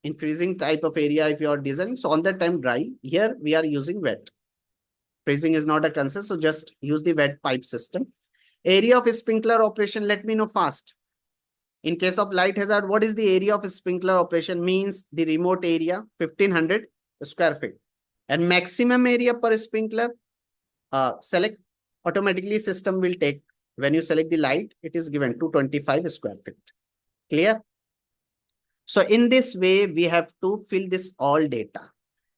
in freezing type of area, if you are designing, so on that time dry, here we are using wet. Freezing is not a concern, so just use the wet pipe system. Area of sprinkler operation, let me know fast. In case of light hazard, what is the area of sprinkler operation? Means the remote area, 1500 square feet. And maximum area per sprinkler, select, automatically system will take. When you select the light, it is given 225 square feet. Clear? So in this way, we have to fill this all data.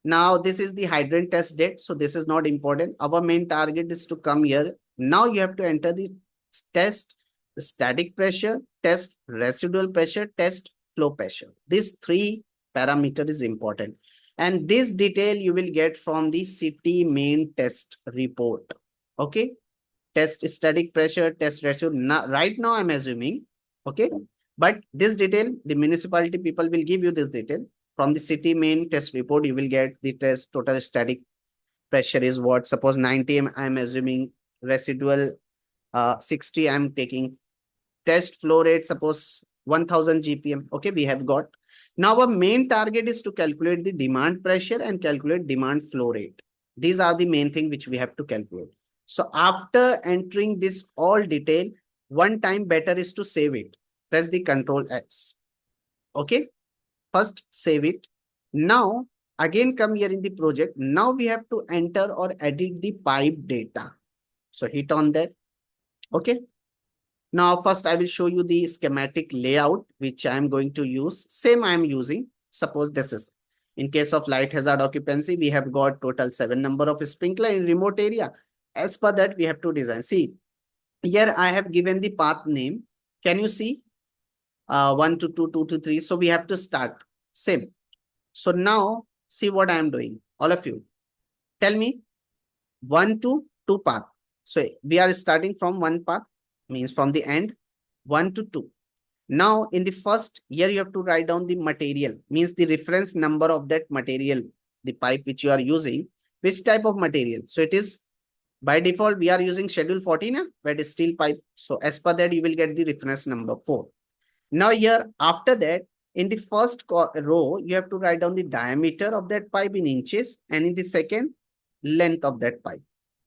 Now, this is the hydrant test date. So this is not important. Our main target is to come here. Now you have to enter the test static pressure, test residual pressure, test flow pressure. These three parameter is important. And this detail you will get from the city main test report. Okay. Test static pressure, test ratio. Right now I'm assuming. Okay. But this detail, the municipality people will give you this detail. From the city main test report, you will get the test total static pressure is what. Suppose 90 I'm assuming, residual 60 I'm taking. Test flow rate, suppose 1000 GPM. Okay, we have got. Now our main target is to calculate the demand pressure and calculate demand flow rate. These are the main thing which we have to calculate. So after entering this all detail, one time better is to save it. Press the Control X. Okay. First save it. Now again come here in the project. Now we have to enter or edit the pipe data. So hit on that. Okay. Now first I will show you the schematic layout which I am going to use. Same I am using. Suppose this is. In case of light hazard occupancy, we have got total 7 number of sprinkler in remote area. As per that, we have to design. See, here I have given the path name. Can you see? 1 to 2, 2 to 3. So we have to start. Same. So now see what I am doing. All of you. Tell me 1 to 2 path. So we are starting from 1 path, means from the end 1 to 2. Now in the first, here you have to write down the material, means the reference number of that material, the pipe which you are using, which type of material. So it is by default, we are using schedule 14, that is steel pipe. So as per that, you will get the reference number 4. Now here, after that, in the first row, you have to write down the diameter of that pipe in inches, and in the second, length of that pipe.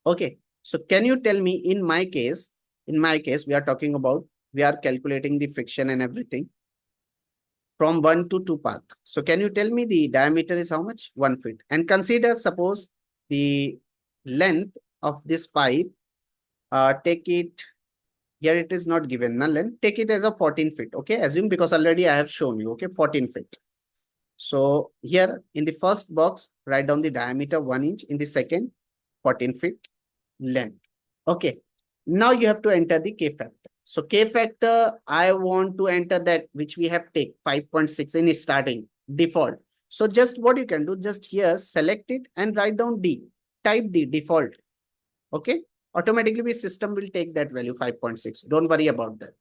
Okay. So can you tell me, in my case, we are talking about, we are calculating the friction and everything. from 1 to 2 path. So can you tell me the diameter is how much? 1 feet. And consider suppose the length of this pipe, take it, here it is not given, na length, take it as a 14 feet. Okay, assume because already I have shown you, okay, 14 feet. So here in the first box, write down the diameter 1 inch, in the second, 14 feet length. Okay, now you have to enter the K factor. So K factor, I want to enter that which we have take 5.6 in starting default. So just what you can do, just here select it and write down D, type D default. Okay, automatically the system will take that value 5.6. Don't worry about that.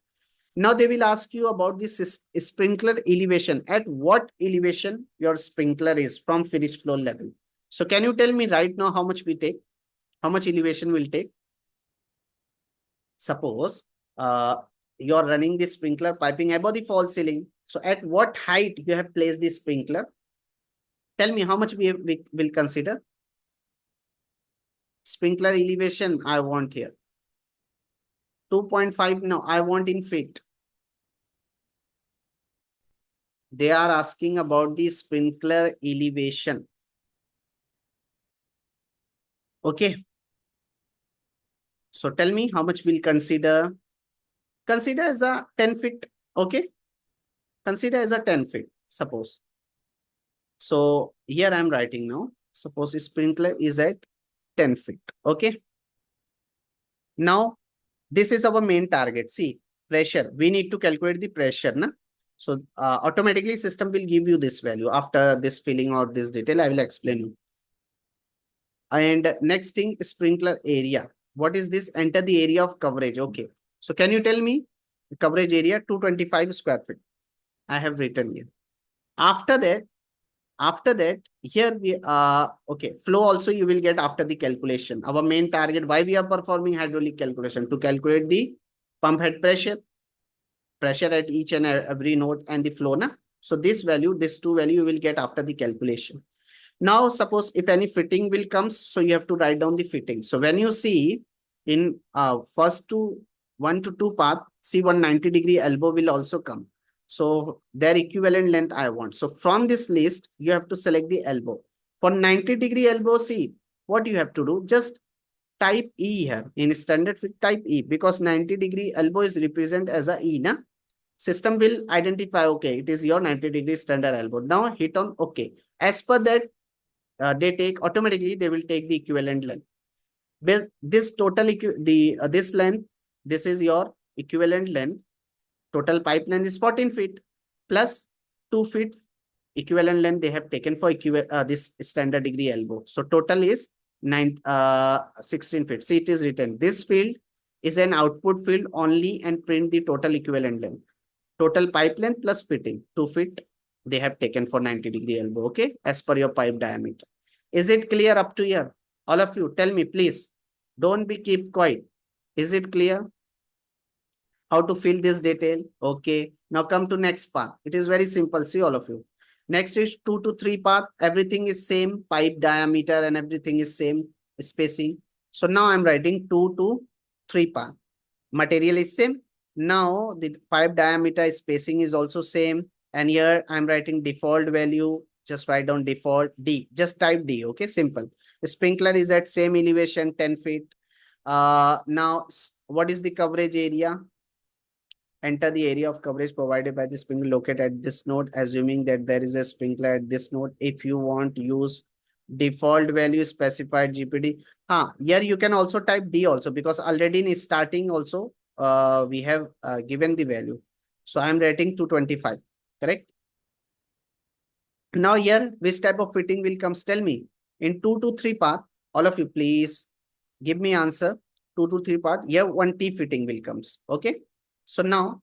Now they will ask you about this sprinkler elevation. At what elevation your sprinkler is from finished floor level? So can you tell me right now how much we take? How much elevation will take? Suppose you're running the sprinkler piping above the false ceiling. So at what height you have placed the sprinkler? Tell me how much we will consider. Sprinkler elevation I want here. 2.5, no, I want in feet. They are asking about the sprinkler elevation. Okay. So tell me how much we'll consider. Consider as a 10 feet. Okay. Consider as a 10 feet, suppose. So here I'm writing now. Suppose the sprinkler is at 10 feet. Okay. Now, this is our main target. See, pressure. We need to calculate the pressure. Na? So automatically system will give you this value. After this filling out this detail, I will explain you. And next thing, sprinkler area. What is this? Enter the area of coverage. Okay. So can you tell me the coverage area? 225 square feet. I have written here. After that, here we okay, flow also you will get after the calculation. Our main target, why we are performing hydraulic calculation? To calculate the pump head pressure at each and every node and the flow. Na? So this value, this two value you will get after the calculation. Now, suppose if any fitting will comes, so you have to write down the fitting. So when you see in first to 1 to 2 path, see 190-degree elbow will also come. So their equivalent length I want. So from this list, you have to select the elbow. For 90-degree elbow, see what you have to do. Just type E here in standard fit, type E, because 90-degree elbow is represent as a E. Na? System will identify, okay, it is your 90-degree standard elbow. Now hit on OK. As per that, they take automatically, they will take the equivalent length. This total this length, this is your equivalent length. Total pipe length is 14 feet plus 2 feet equivalent length they have taken for this standard degree elbow. So total is 16 feet. See, it is written. This field is an output field only and print the total equivalent length. Total pipe length plus fitting, 2 feet they have taken for 90-degree elbow. Okay, as per your pipe diameter. Is it clear up to here? All of you, tell me, please. Don't be keep quiet. Is it clear? How to fill this detail? Okay. Now come to next part. It is very simple. See all of you. Next is 2 to 3 part. Everything is same. Pipe diameter and everything is same. Spacing. So now I'm writing 2 to 3 part. Material is same. Now the pipe diameter spacing is also same. And here I'm writing default value. Just write down default D. Just type D. Okay, simple. The sprinkler is at same elevation, 10 feet. Now, what is the coverage area? Enter the area of coverage provided by the sprinkler located at this node, assuming that there is a sprinkler at this node. If you want to use default value specified GPD. Here you can also type D also, because already in starting also we have given the value. So I'm writing 225, correct? Now here, which type of fitting will come? Tell me. In 2 to 3 path, all of you please give me answer. 2 to 3 part. Here one T fitting will comes. Okay. So now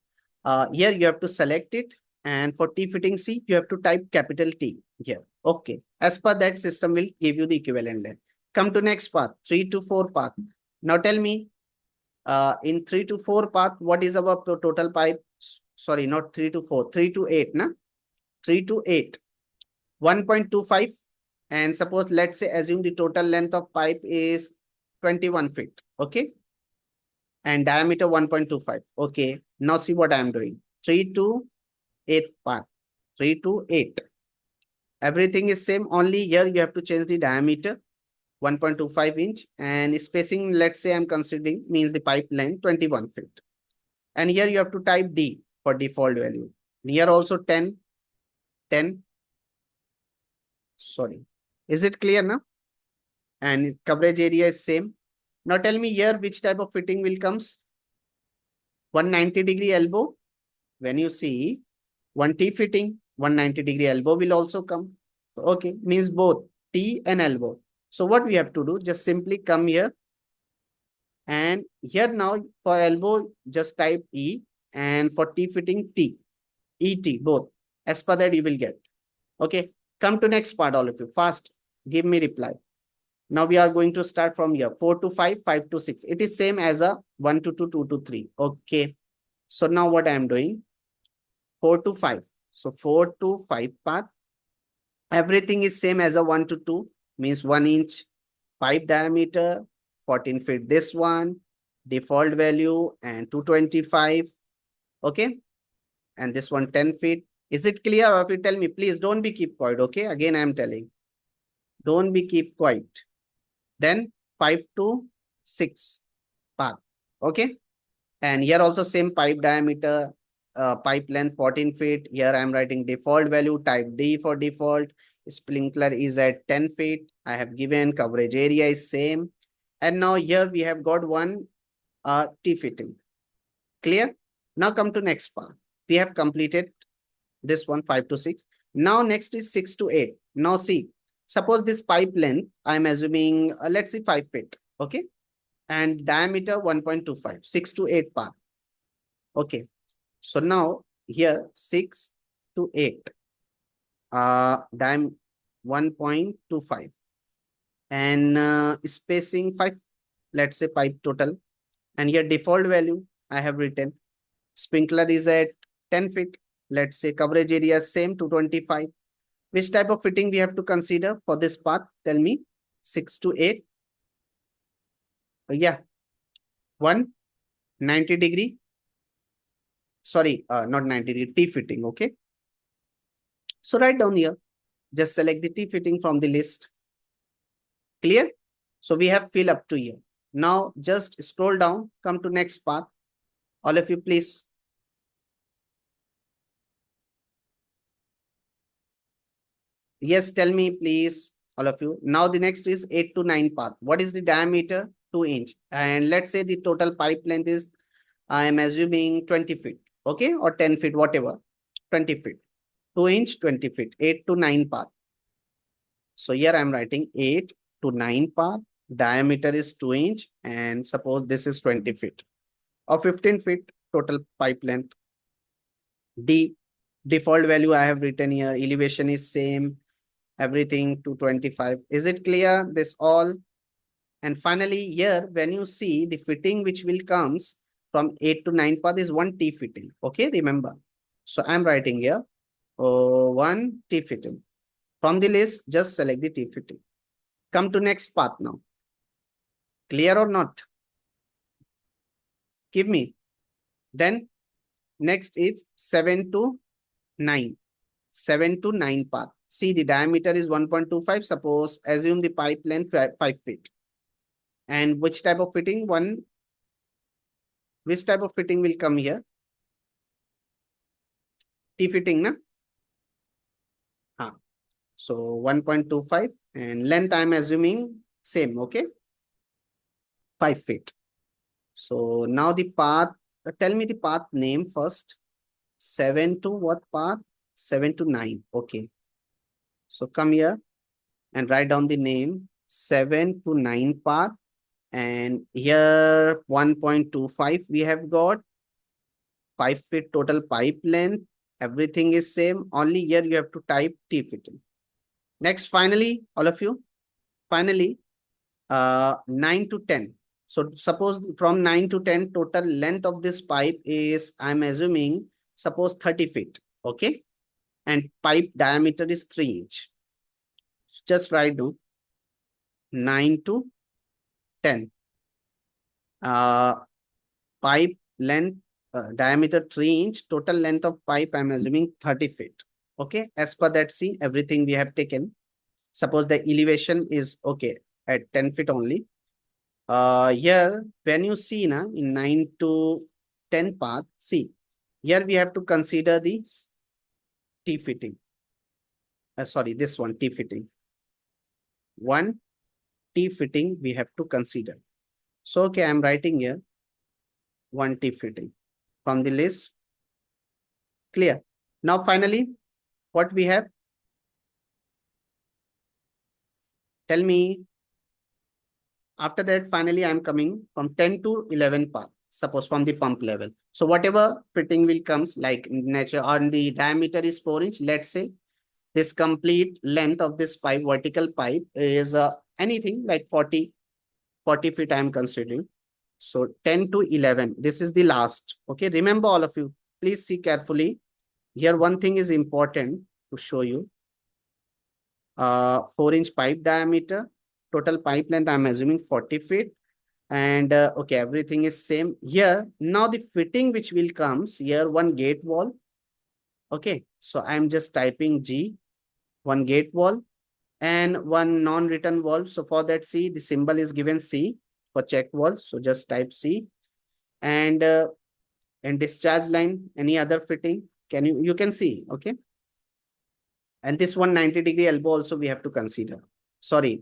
here you have to select it, and for T fitting C, you have to type capital T here. Okay. As per that, system will give you the equivalent length. Come to next path, 3 to 4 path. Now tell me, in 3 to 4 path, what is our total pipe? Sorry, not 3 to 4, 3 to 8, na? 3 to 8. 1.25, and suppose let's say assume the total length of pipe is 21 feet. Okay. And diameter 1.25. Okay. Now see what I am doing. 3 to 8 part. 3 to 8. Everything is same. Only here you have to change the diameter 1.25 inch and spacing. Let's say I'm considering means the pipe length 21 feet. And here you have to type D for default value. Here also 10, 10. Sorry. Is it clear now? And coverage area is same. Now tell me here which type of fitting will comes. 190-degree elbow. When you see one T fitting, 190-degree elbow will also come. Okay, means both T and elbow. So what we have to do, just simply come here and here now for elbow, just type E, and for T fitting T, ET both. As per that you will get. Okay, come to next part all of you. Fast, give me reply. Now we are going to start from here. 4 to 5, 5 to 6. It is same as a 1 to 2, 2 to 3. Okay. So now what I am doing? 4 to 5. So 4 to 5 path. Everything is same as a 1 to 2. Means 1 inch pipe diameter, 14 feet this one, default value and 225. Okay. And this one 10 feet. Is it clear? Or if you tell me, please don't be keep quiet. Okay. Again, I am telling. Don't be keep quiet. Then 5 to 6 path. Okay. And here also same pipe diameter, pipe length 14 feet. Here I am writing default value, type D for default. Sprinkler is at 10 feet. I have given coverage area is same. And now here we have got one T fitting. Clear? Now come to next part. We have completed this one 5 to 6. Now next is 6 to 8. Now see, suppose this pipe length, I'm assuming, let's say 5 feet. Okay. And diameter 1.25, 6 to 8 part. Okay. So now here 6 to 8, diameter 1.25 and spacing 5, let's say pipe total. And here default value I have written. Sprinkler is at 10 feet. Let's say coverage area same 225. Which type of fitting we have to consider for this path? Tell me. 6 to 8. Yeah. 190-degree. Sorry, not 90-degree. T fitting. Okay. So write down here. Just select the T fitting from the list. Clear? So we have fill up to here. Now just scroll down. Come to next path. All of you, please. Yes, tell me, please, all of you. Now the next is 8 to 9 path. What is the diameter? 2 inch. And let's say the total pipe length is, I am assuming 20 feet. Okay, or 10 feet, whatever. 20 feet. 2 inch, 20 feet. 8 to 9 path. So here I am writing 8 to 9 path. Diameter is 2 inch. And suppose this is 20 feet. Or 15 feet total pipe length. D. Default value I have written here. Elevation is same. Everything to 25. Is it clear? This all. And finally, here, when you see the fitting which will comes from 8 to 9 path is one T fitting. Okay, remember. So I'm writing here, one T fitting. From the list, just select the T fitting. Come to next path now. Clear or not? Give me. Then next is 7 to 9. 7 to 9 path. See, the diameter is 1.25. Suppose, assume the pipe length 5 feet. And which type of fitting? Which type of fitting will come here? T fitting, na? So 1.25 and length I'm assuming same, okay? 5 feet. So now the path, tell me the path name first. 7 to what path? 7 to 9, okay. So come here and write down the name 7 to 9 path. And here 1.25 we have got 5 feet total pipe length. Everything is same. Only here you have to type T fitting. Next, finally, all of you, finally, 9 to 10. So suppose from 9 to 10, total length of this pipe is, I'm assuming, suppose 30 feet. Okay. And pipe diameter is 3 inch. So just write down 9 to 10. Pipe length, diameter 3 inch, total length of pipe, I'm assuming 30 feet. Okay, as per that, see, everything we have taken. Suppose the elevation is okay at 10 feet only. Here, when you see na, in 9 to 10 path, see, here we have to consider the T fitting. Sorry, this one, T fitting. One T fitting we have to consider. So, okay, I'm writing here one T fitting from the list. Clear. Now, finally, what we have? Tell me. After that, finally, I'm coming from 10 to 11 path, suppose from the pump level. So whatever fitting will comes like nature on the diameter is 4 inch. Let's say this complete length of this pipe, vertical pipe is anything like 40 feet I'm considering. So 10 to 11, this is the last. Okay, remember all of you, please see carefully. Here one thing is important to show you. 4-inch pipe diameter, total pipe length I'm assuming 40 feet. And okay, everything is same here. Now the fitting which will comes here, one gate wall. Okay, so I'm just typing G, one gate wall and one non-written wall. So for that, C, the symbol is given C for check wall. So just type C. And discharge line, any other fitting, you can see, okay. And this 190-degree elbow also we have to consider. Sorry,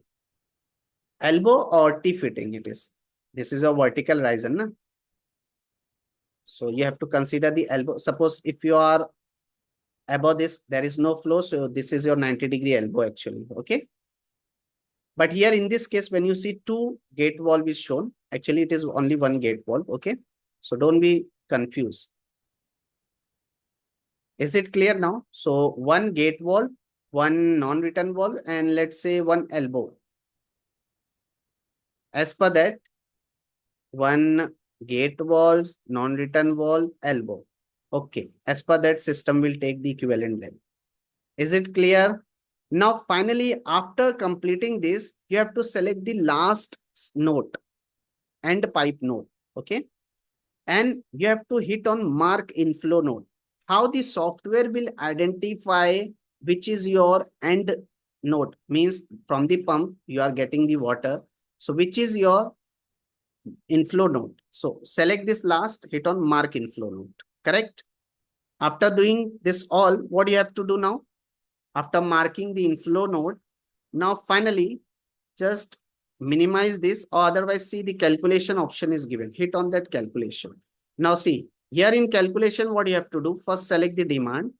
elbow or T fitting it is. This is a vertical rising, na? So you have to consider the elbow. Suppose if you are above this, there is no flow. So this is your 90-degree elbow actually. Okay. But here in this case, when you see two gate valve is shown, actually it is only one gate valve. Okay. So don't be confused. Is it clear now? So one gate valve, one non-return valve, and let's say one elbow. As per that, one gate valve, non-return valve, elbow. Okay. As per that, system will take the equivalent length. Is it clear? Now, finally, after completing this, you have to select the last node and pipe node. Okay. And you have to hit on mark inflow node. How the software will identify which is your end node, means from the pump, you are getting the water. So which is your inflow node? So select this last, hit on mark inflow node. Correct? After doing this all, what do you have to do now? After marking the inflow node, now finally, just minimize this or otherwise see the calculation option is given. Hit on that calculation. Now see, here in calculation, what you have to do? First, select the demand.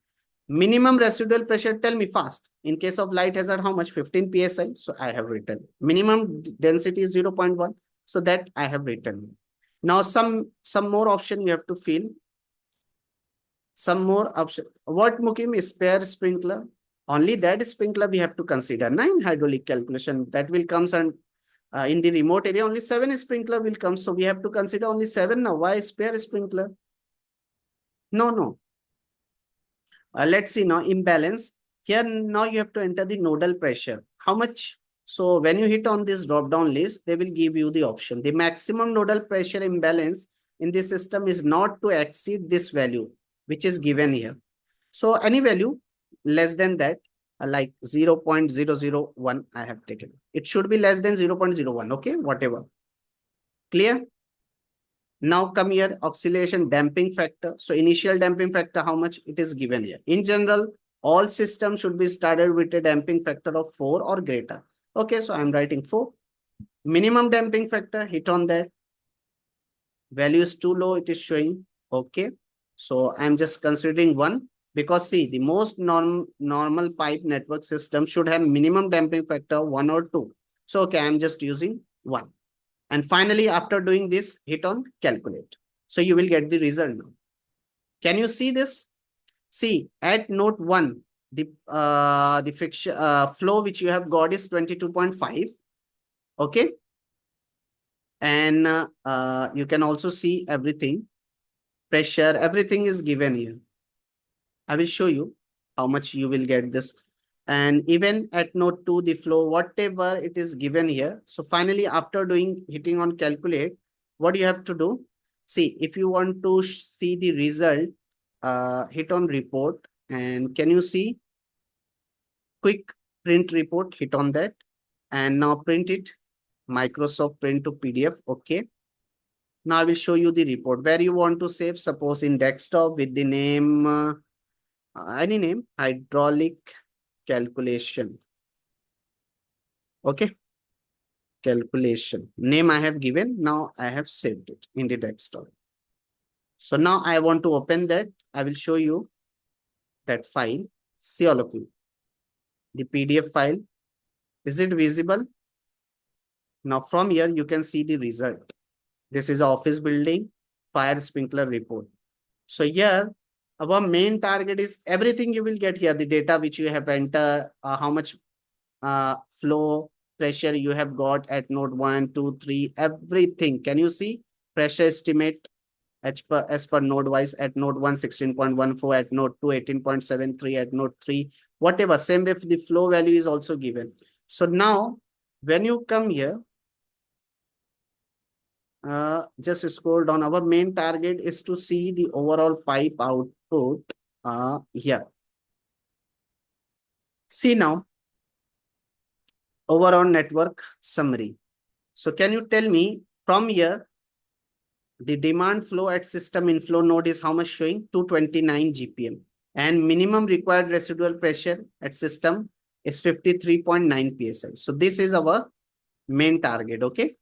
Minimum residual pressure, tell me fast. In case of light hazard, how much? 15 psi. So I have written. Minimum density is 0.1. So that I have written. Now some more option you have to fill. Some more option. What Mukim is spare sprinkler? Only that sprinkler we have to consider. 9 hydraulic calculation that will comes and in the remote area only 7 sprinkler will come. So we have to consider only 7 now. Why spare sprinkler? No. Let's see now imbalance. Here now you have to enter the nodal pressure. How much? So when you hit on this drop down list, they will give you the option. The maximum nodal pressure imbalance in this system is not to exceed this value, which is given here. So any value less than that, like 0.001 I have taken. It should be less than 0.01. Okay, whatever. Clear? Now come here, oscillation damping factor. So initial damping factor, how much it is given here. In general, all systems should be started with a damping factor of 4 or greater. Okay, so I'm writing 4. Minimum damping factor, hit on that. Value is too low, it is showing. Okay, so I'm just considering 1 because see, the most normal pipe network system should have minimum damping factor 1 or 2. So okay, I'm just using 1. And finally, after doing this, hit on calculate. So you will get the result now. Can you see this? See, at note 1, the friction flow which you have got is 22.5. Okay. And you can also see everything. Pressure, everything is given here. I will show you how much you will get this. And even at note 2, the flow, whatever it is given here. So finally, after hitting on calculate, what you have to do? See, if you want to see the result, hit on report. And can you see quick print report, hit on that, and now print it, Microsoft print to PDF. Okay. Now I will show you the report where you want to save, suppose in desktop with the name, any name, hydraulic calculation. Okay. Calculation name I have given. Now I have saved it in the desktop. So now I want to open that. I will show you that file. See all of you. The PDF file. Is it visible? Now from here, you can see the result. This is office building, fire sprinkler report. So here, our main target is everything you will get here. The data which you have entered, how much flow, pressure you have got at node 1, 2, 3, everything. Can you see? Pressure estimate as per node wise at node 1, 16.14, at node 2, 18.73, at node 3, whatever. Same if the flow value is also given. So now, when you come here, just scroll down. Our main target is to see the overall pipe output here. See now, overall network summary. So can you tell me from here, the demand flow at system inflow node is how much showing? 229 GPM. And minimum required residual pressure at system is 53.9 PSI. So this is our main target, okay?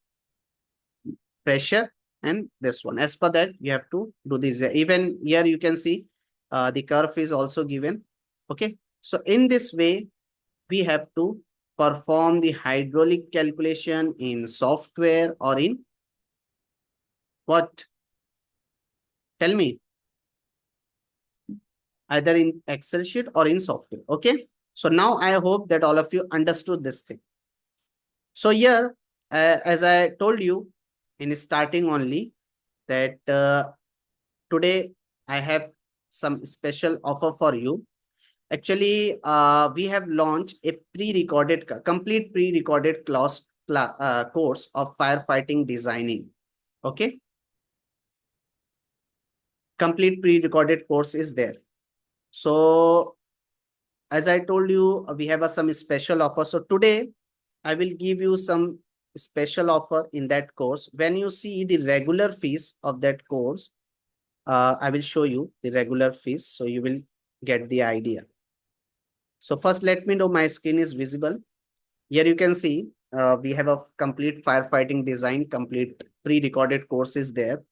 Pressure and this one. As per that, you have to do this. Even here you can see the curve is also given, okay? So in this way, we have to perform the hydraulic calculation in software or in what? Tell me. Either in Excel sheet or in software. Okay. So now I hope that all of you understood this thing. So here, as I told you in starting only, that today I have some special offer for you. Actually, we have launched a complete pre-recorded course of firefighting designing. Okay. Complete pre-recorded course is there. So as I told you, we have some special offer. So today I will give you some special offer in that course. When you see the regular fees of that course, I will show you the regular fees. So you will get the idea. So first, let me know my screen is visible. Here you can see we have a complete firefighting design, complete pre-recorded course is there.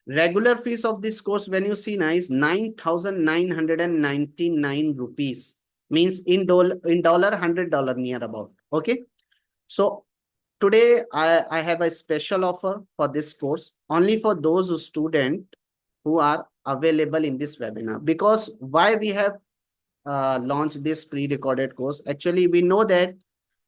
Regular fees of this course, when you see now, is 9,999 rupees. Means in dollar, $100 near about. Okay. So today I have a special offer for this course only for those students who are available in this webinar. Because why we have launched this pre-recorded course? Actually, we know that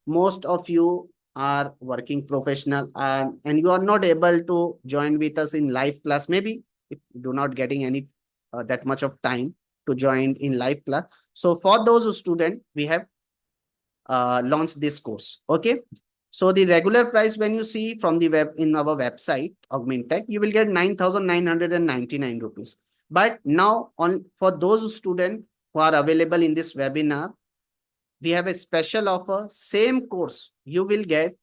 most of you are working professional and you are not able to join with us in live class. Maybe if you do not getting any that much of time to join in live class. So for those students, we have launched this course. Okay. So the regular price, when you see from the web in our website, Augmintech, you will get 9,999 rupees. But now for those students who are available in this webinar, we have a special offer. Same course you will get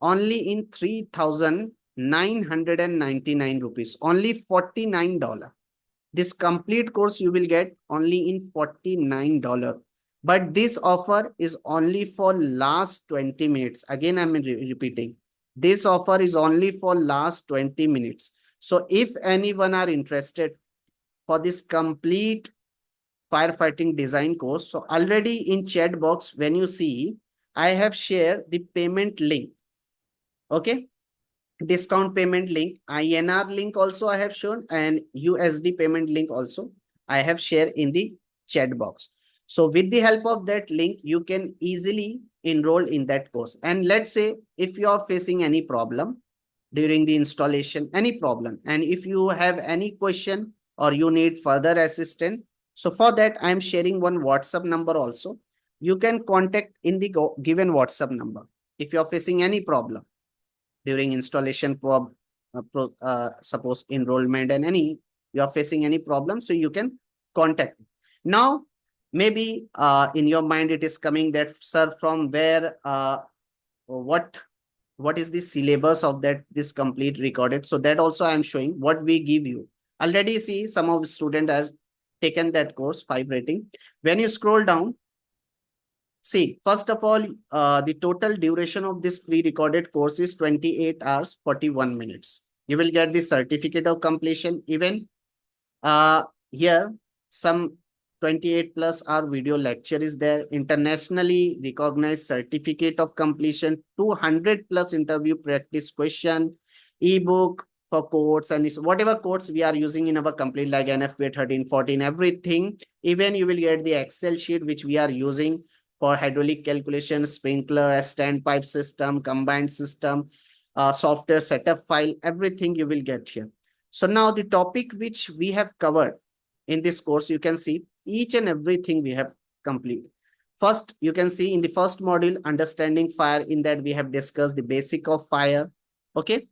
only in 3,999 rupees, only $49. This complete course you will get only in $49. But this offer is only for last 20 minutes. Again, I'm repeating. This offer is only for last 20 minutes. So if anyone are interested for this complete firefighting design course, so already in chat box, when you see, I have shared the payment link. Okay. Discount payment link, INR link also I have shown, and USD payment link also I have shared in the chat box. So with the help of that link, you can easily enroll in that course. And let's say if you are facing any problem during the installation, any problem, and if you have any question or you need further assistance, so for that, I am sharing one WhatsApp number also. You can contact in the given WhatsApp number if you are facing any problem during installation, suppose enrollment and you are facing any problem, so you can contact. Now, Maybe in your mind it is coming that, sir, from where, what is the syllabus of that this complete recorded? So that also I am showing what we give you. Already see some of the student has taken that course, 5 rating. When you scroll down, see, first of all, the total duration of this pre-recorded course is 28 hours, 41 minutes. You will get the certificate of completion. Even here, some 28 plus hour video lecture is there, internationally recognized certificate of completion, 200 plus interview practice question, ebook for course, and whatever course we are using in our complete, like NFPA 13, 14, everything. Even you will get the Excel sheet which we are using for hydraulic calculation, sprinkler, standpipe system, combined system, software setup file, everything you will get here. So now the topic which we have covered in this course, you can see each and everything we have completed. First, you can see in the first module, understanding fire, in that we have discussed the basic of fire. Okay.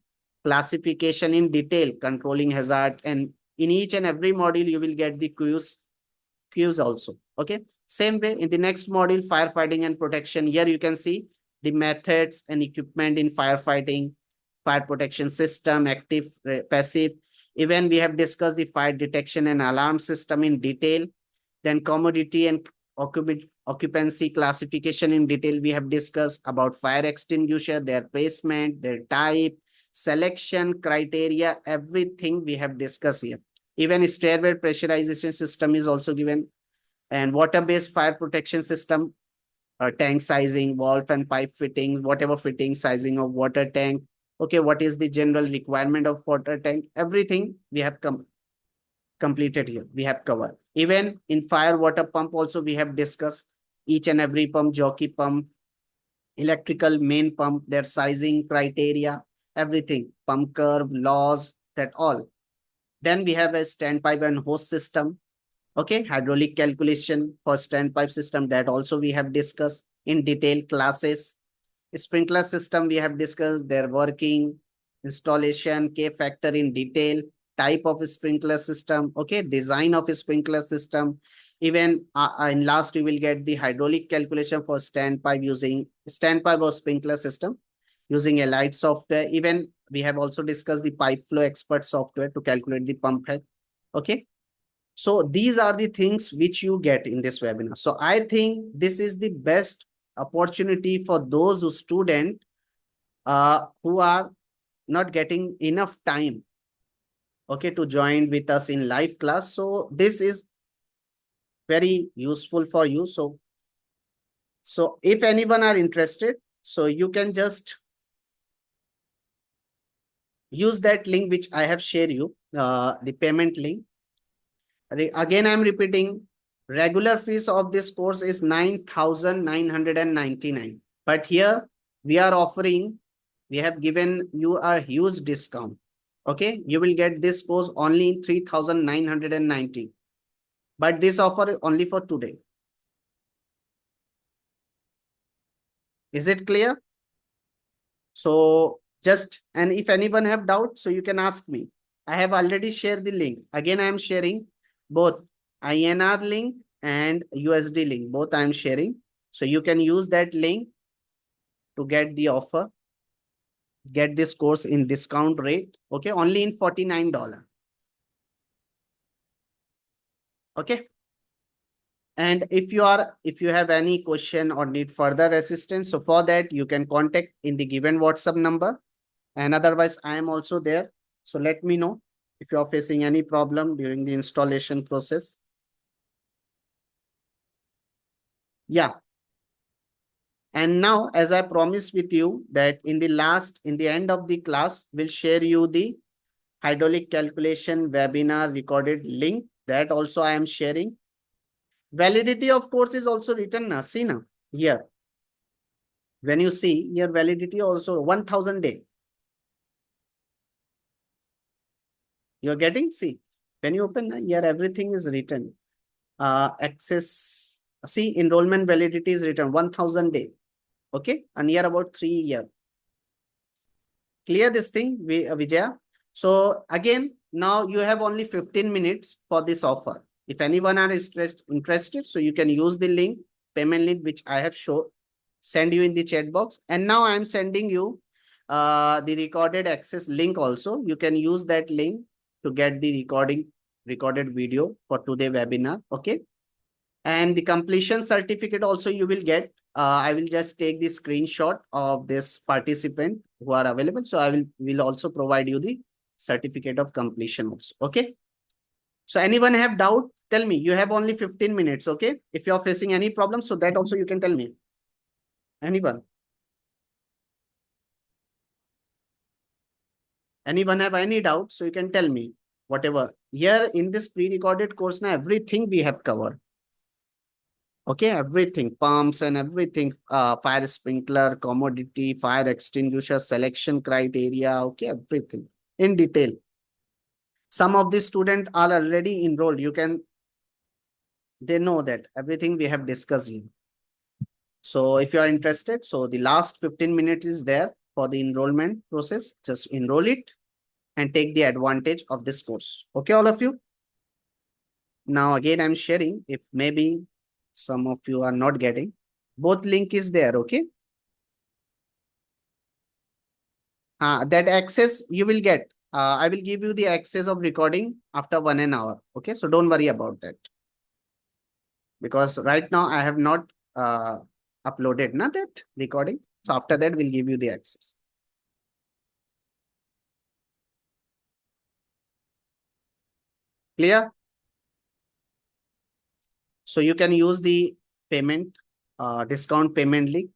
Classification in detail, controlling hazard, and in each and every module, you will get the cues also. Okay. Same way in the next module, firefighting and protection. Here you can see the methods and equipment in firefighting, fire protection system, active, passive. Even we have discussed the fire detection and alarm system in detail. Then commodity and occupancy classification in detail. We have discussed about fire extinguisher, their placement, their type, selection criteria, everything we have discussed here. Even stairwell pressurization system is also given, and water-based fire protection system, tank sizing, valve and pipe fitting, whatever fitting, sizing of water tank. Okay, what is the general requirement of water tank? Everything we have completed here. We have covered. Even in fire water pump also we have discussed each and every pump, jockey pump, electrical main pump, their sizing criteria, everything, pump curve, laws, that all. Then we have a standpipe and hose system. Okay, hydraulic calculation for standpipe system, that also we have discussed in detail classes. Sprinkler system, we have discussed their working, installation, K factor in detail, type of sprinkler system, okay, design of a sprinkler system. Even in last, you will get the hydraulic calculation for standpipe, using standpipe or sprinkler system using a light software. Even we have also discussed the pipe flow expert software to calculate the pump head. Okay. So these are the things which you get in this webinar. So I think this is the best opportunity for those students who are not getting enough time, okay, to join with us in live class. So this is very useful for you. So if anyone are interested, so you can just use that link which I have shared you, the payment link. Again, I'm repeating, regular fees of this course is 9,999. But here we are offering, we have given you a huge discount. Okay, you will get this course only in 3,990. But this offer is only for today. Is it clear? So just, and if anyone have doubt, so you can ask me. I have already shared the link. Again, I am sharing both INR link and USD link. Both I am sharing. So you can use that link to get the offer, get this course in discount rate. Okay, only in $49. Okay. And if you have any question or need further assistance, so for that you can contact in the given WhatsApp number. And otherwise, I am also there. So let me know if you are facing any problem during the installation process. Yeah. And now, as I promised with you that in the end of the class, we'll share you the hydraulic calculation webinar recorded link. That also I am sharing. Validity of course is also written now. See now here. When you see your validity also 1000 day. You're getting, see, when you open here, everything is written. Access, see, enrollment validity is written 1000 day. Okay, and near about 3 year. Clear this thing, Vijaya? So again, now you have only 15 minutes for this offer. If anyone are interested, so you can use the link, payment link, which I have shown, send you in the chat box. And now I'm sending you the recorded access link also. You can use that link to get the recorded video for today webinar. Okay. And the completion certificate also you will get. I will just take the screenshot of this participant who are available. So I will also provide you the certificate of completion also. Okay. So anyone have doubt? Tell me. You have only 15 minutes. Okay. If you're facing any problem, so that also you can tell me. Anyone? Anyone have any doubt? So you can tell me whatever. Here in this pre-recorded course, now everything we have covered. Okay, everything, pumps and everything, fire sprinkler, commodity, fire extinguisher, selection criteria, okay, everything in detail. Some of the students are already enrolled. They know that everything we have discussed here. So if you are interested, so the last 15 minutes is there for the enrollment process. Just enroll it and take the advantage of this course. Okay, all of you. Now again, I'm sharing if maybe some of you are not getting. Both link is there, okay? That access you will get. I will give you the access of recording after 1 hour. Okay, so don't worry about that. Because right now I have not uploaded that recording. So after that, we'll give you the access. Clear? So you can use the payment, discount payment link.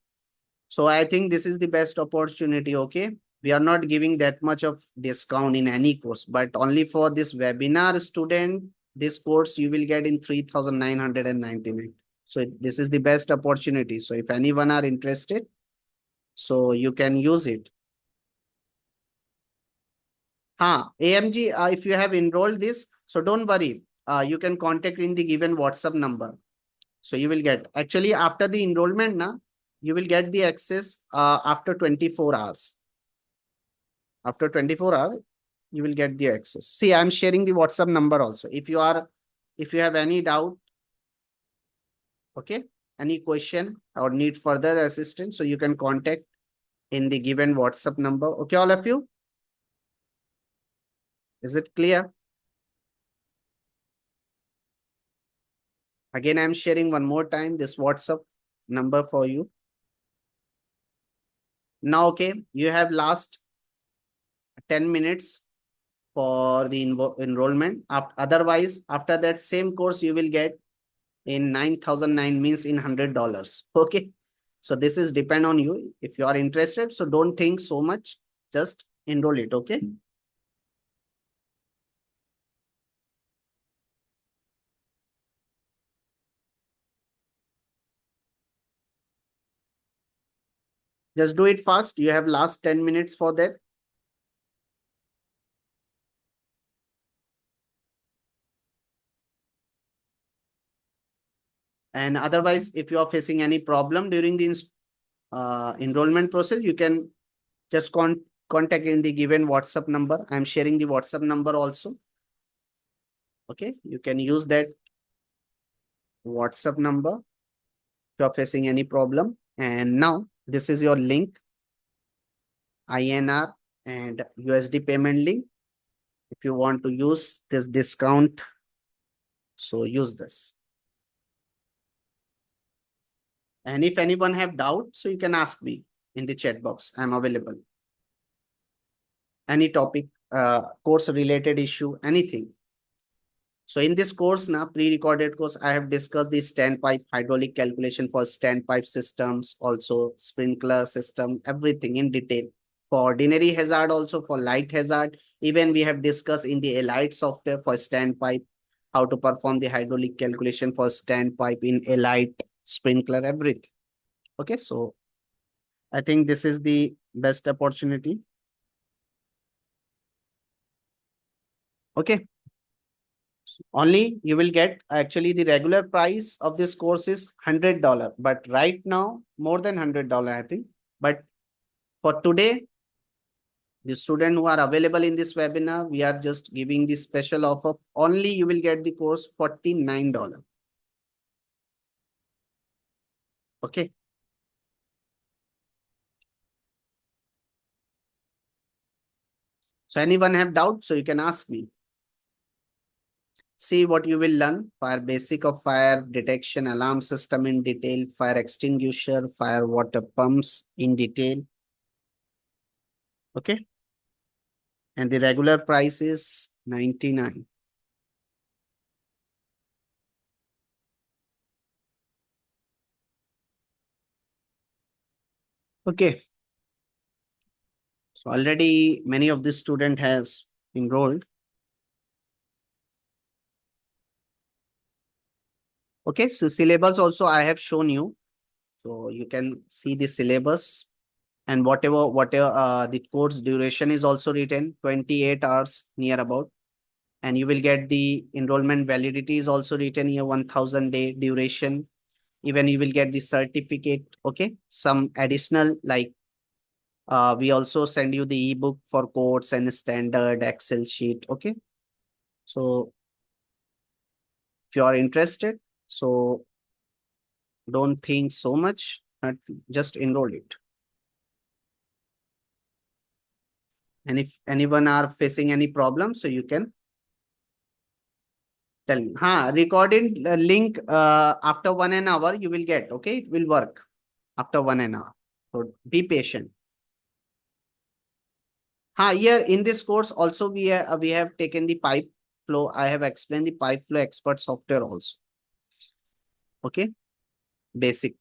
So I think this is the best opportunity, okay? We are not giving that much of discount in any course, but only for this webinar student, this course you will get in 3,999. So this is the best opportunity. So if anyone are interested, so you can use it. AMG, if you have enrolled this, so don't worry. You can contact in the given WhatsApp number. So you will get, actually after the enrollment, you will get the access after 24 hours. After 24 hours, you will get the access. See, I'm sharing the WhatsApp number also. If you have any doubt, okay, any question or need further assistance, so you can contact in the given WhatsApp number. Okay, all of you? Is it clear? Again, I'm sharing one more time this WhatsApp number for you. Now, okay, you have last 10 minutes for the enrollment. Otherwise, after that same course, you will get in 9,009 means in $100. Okay. So this is depend on you. If you are interested, so don't think so much. Just enroll it. Okay. Just do it fast. You have last 10 minutes for that. And otherwise, if you are facing any problem during the enrollment process, you can just contact in the given WhatsApp number. I'm sharing the WhatsApp number also. Okay. You can use that WhatsApp number if you are facing any problem. And now this is your link, INR and USD payment link. If you want to use this discount, so use this. And if anyone have doubt, so you can ask me in the chat box. I'm available. Any topic, course related issue, anything. So in this course now, pre-recorded course, I have discussed the standpipe hydraulic calculation for standpipe systems, also sprinkler system, everything in detail. For ordinary hazard, also for light hazard. Even we have discussed in the Elite software for standpipe, how to perform the hydraulic calculation for standpipe in Elite, sprinkler, everything. Okay, so I think this is the best opportunity. Okay. Only you will get, actually the regular price of this course is $100, but right now more than $100, I think. But for today, The student who are available in this webinar, we are just giving the special offer. Only you will get the course $49. Okay. So anyone have doubts? So you can ask me. See what you will learn. Fire basic of fire detection, alarm system in detail, fire extinguisher, fire water pumps in detail. Okay. And the regular price is 99. Okay. So already many of the student has enrolled. Okay. So syllabus also I have shown you. So you can see the syllabus and whatever the course duration is also written 28 hours near about. And you will get the enrollment validity is also written here 1000-day duration. Even you will get the certificate. Okay. Some additional like we also send you the ebook for codes and standard Excel sheet. Okay. So if you are interested, so don't think so much, but just enroll it. And if anyone are facing any problem, so you can tell me. Recording link after 1 hour you will get. Okay, it will work after 1 hour. So be patient. Here in this course also we have taken the pipe flow. I have explained the pipe flow expert software also. Okay, basic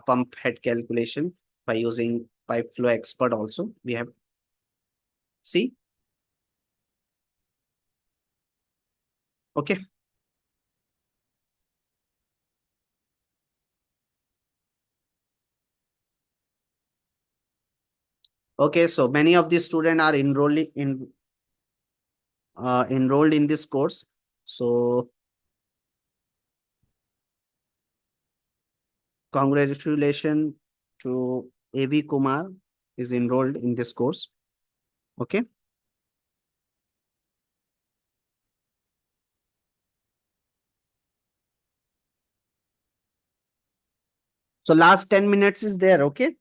pump head calculation by using pipe flow expert also. We have see. Okay. Okay, so many of the students are enrolled in this course. So congratulations to AV Kumar is enrolled in this course. Okay. So last 10 minutes is there. Okay.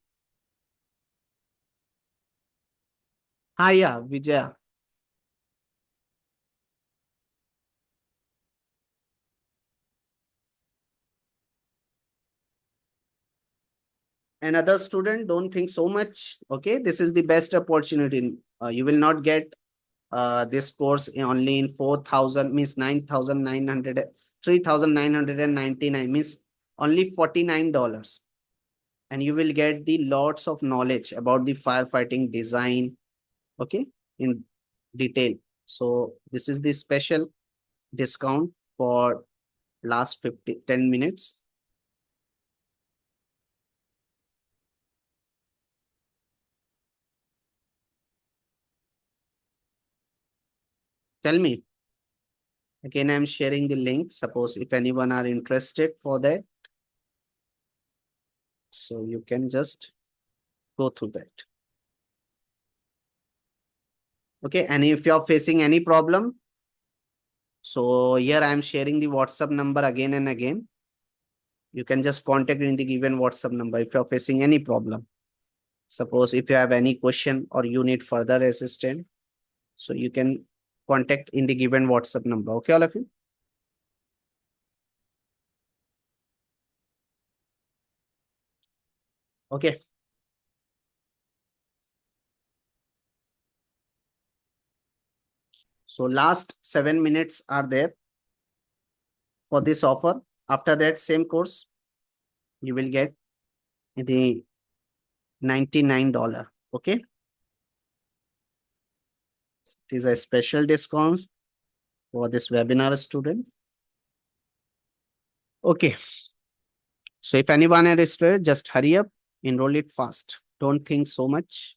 Yeah, Vijaya. Another student, don't think so much. Okay. This is the best opportunity. You will not get this course only in 4,000 means 9,900, 3,999 means only $49. And you will get the lots of knowledge about the firefighting design. Okay, in detail. So this is the special discount for last 10 minutes. Tell me. Again, I'm sharing the link. Suppose if anyone are interested for that, so you can just go through that. Okay, and if you're facing any problem, so here I'm sharing the WhatsApp number again and again. You can just contact in the given WhatsApp number if you're facing any problem. Suppose if you have any question or you need further assistance, so you can contact in the given WhatsApp number. Okay, all of you. Okay. So last 7 minutes are there for this offer. After that, same course, you will get the $99. Okay. It is a special discount for this webinar student. Okay. So if anyone is interested, just hurry up, enroll it fast. Don't think so much.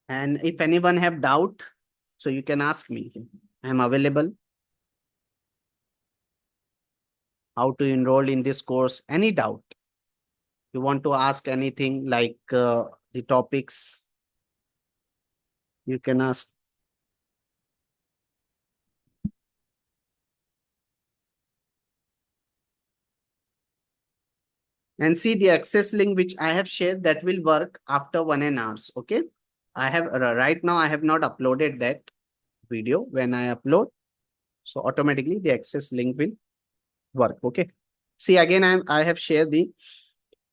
And if anyone have doubt, so you can ask me. I am available. How to enroll in this course? Any doubt? You want to ask anything like the topics? You can ask. And see the access link which I have shared that will work after 1 hour. Okay. I have right now I have not uploaded that video. When I upload, so automatically the access link will work. Okay. See again, I have shared the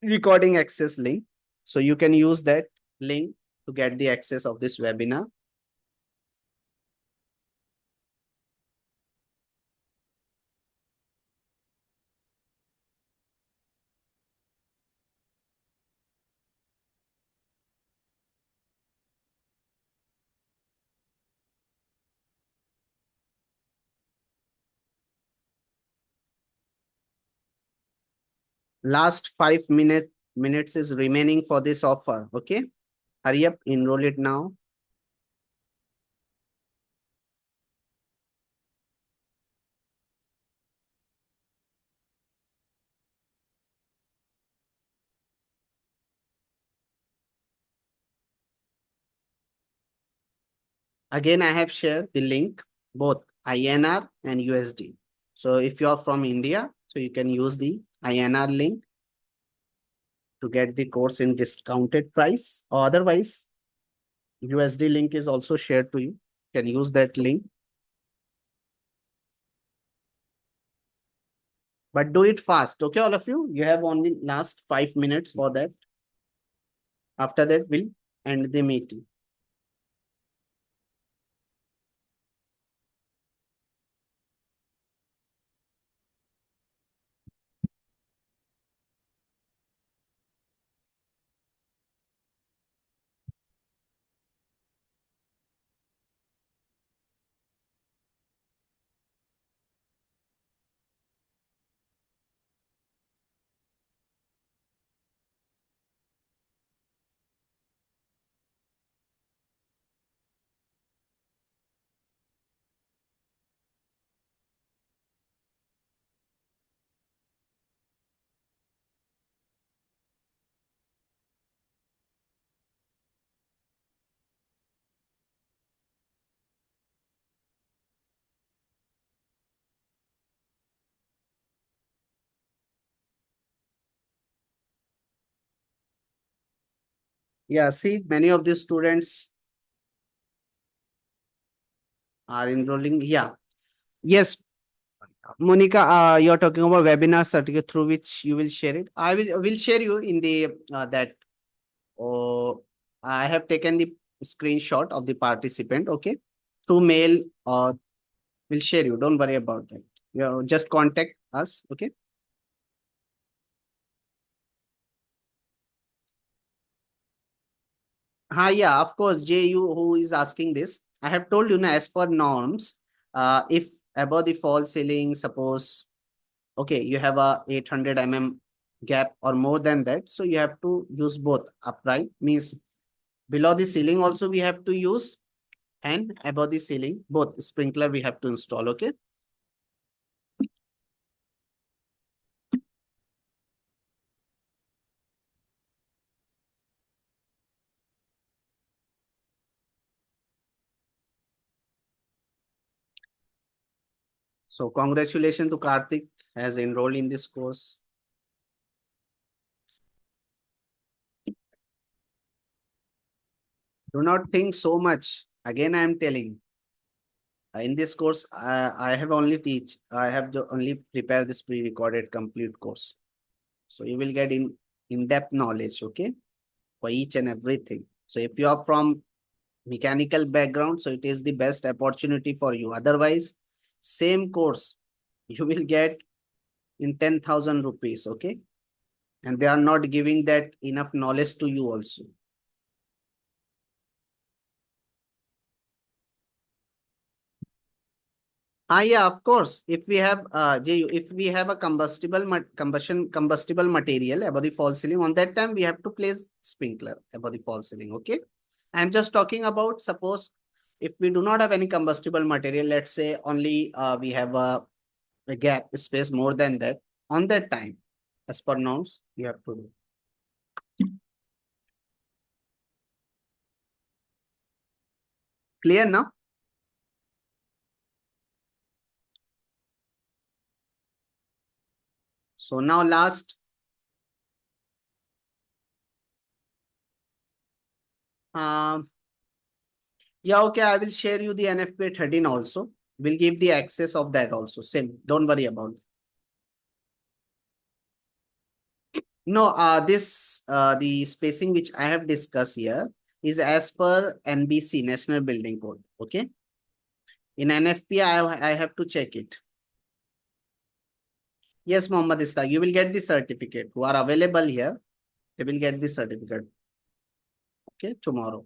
recording access link. So you can use that link to get the access of this webinar. Last 5 minutes is remaining for this offer. Okay. Hurry up, enroll it now. Again, I have shared the link, both INR and USD. So if you are from India, so you can use the INR link to get the course in discounted price. Or otherwise, USD link is also shared to you. You can use that link. But do it fast. Okay, all of you. You have only last 5 minutes for that. After that, we'll end the meeting. Yeah, see, many of the students are enrolling. Yeah. Yes, Monica, you're talking about webinar certificate through which you will share it. I will share you in the that. Oh, I have taken the screenshot of the participant. Okay, through mail or we'll share you. Don't worry about that. You just contact us. Okay. Yeah, of course, JU who is asking this. I have told you now, as per norms, if above the fall ceiling, suppose, okay, you have a 800 gap or more than that, so you have to use both upright, means below the ceiling also we have to use, and above the ceiling, both sprinkler we have to install, okay? So congratulations to Karthik has enrolled in this course. Do not think so much. Again, I am telling, in this course, I have only I have only prepared this pre-recorded complete course. So you will get in-depth knowledge, okay, for each and everything. So if you are from mechanical background, so it is the best opportunity for you. Otherwise, same course you will get in 10,000 rupees, okay? And they are not giving that enough knowledge to you also. Yeah, of course. If we have JU, if we have a combustible material above the fall ceiling, on that time we have to place sprinkler above the fall ceiling. Okay. I'm just talking about, suppose if we do not have any combustible material, let's say only we have a gap space more than that, on that time, as per norms, you have to do. Clear now? So now last, um, yeah, okay, I will share you the NFPA 13 also. We'll give the access of that also. Same, don't worry about it. No, the spacing which I have discussed here is as per NBC, National Building Code. Okay. In NFPA, I have to check it. Yes, Mohammad Istaq, you will get the certificate. Who are available here, they will get the certificate. Okay, tomorrow.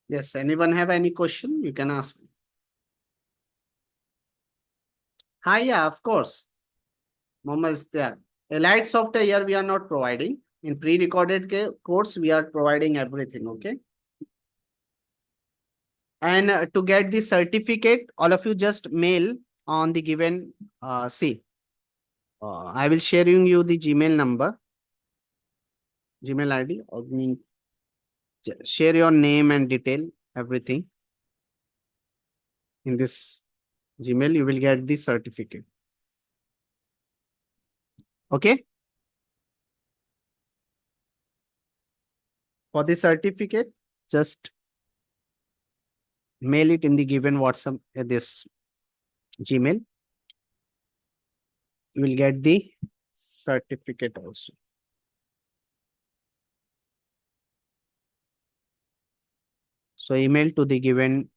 Yes, anyone have any question? You can ask. Hi, yeah, of course. Mohammed Istaq. Allied software here we are not providing. In pre-recorded course, we are providing everything. Okay. And to get the certificate, all of you just mail on the given, see, I will sharing you the Gmail number, Gmail ID, or share your name and detail, everything in this Gmail, you will get the certificate. Okay. For the certificate, just mail it in the given WhatsApp, this Gmail. You will get the certificate also. So email to the given.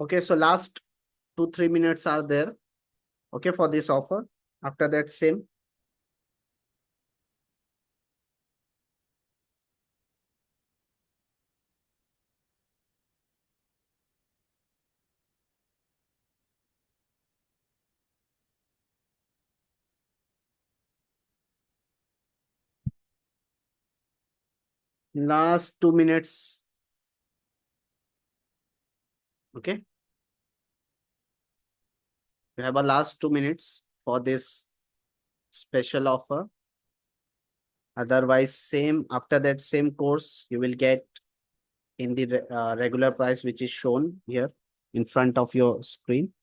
Okay, so last 2-3 minutes are there. Okay, for this offer. After that, same. Last 2 minutes. Okay. We have a last 2 minutes for this special offer. Otherwise, same, after that same course, you will get in the regular price, which is shown here in front of your screen.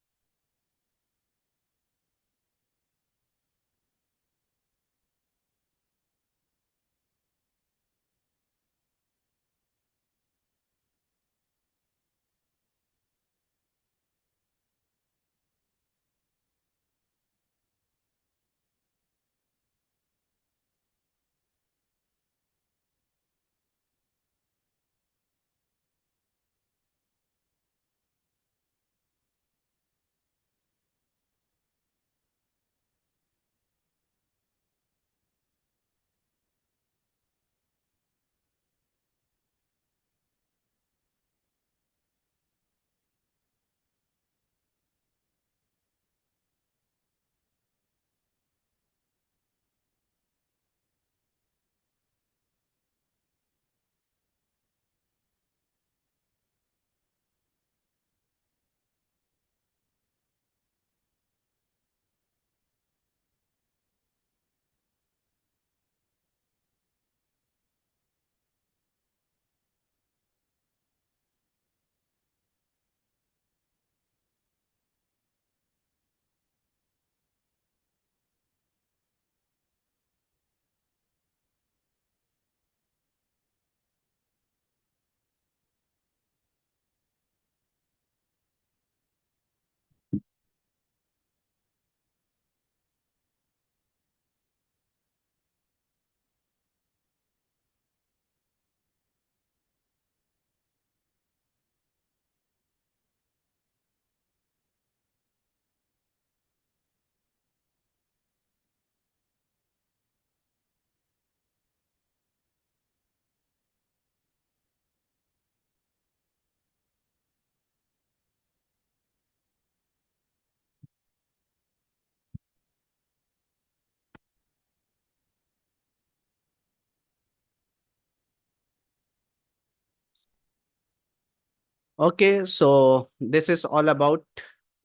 Okay, so this is all about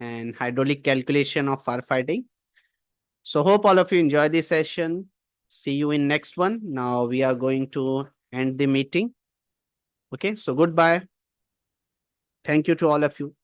an hydraulic calculation of firefighting. So hope all of you enjoy this session. See you in next one. Now we are going to end the meeting. Okay, so goodbye. Thank you to all of you.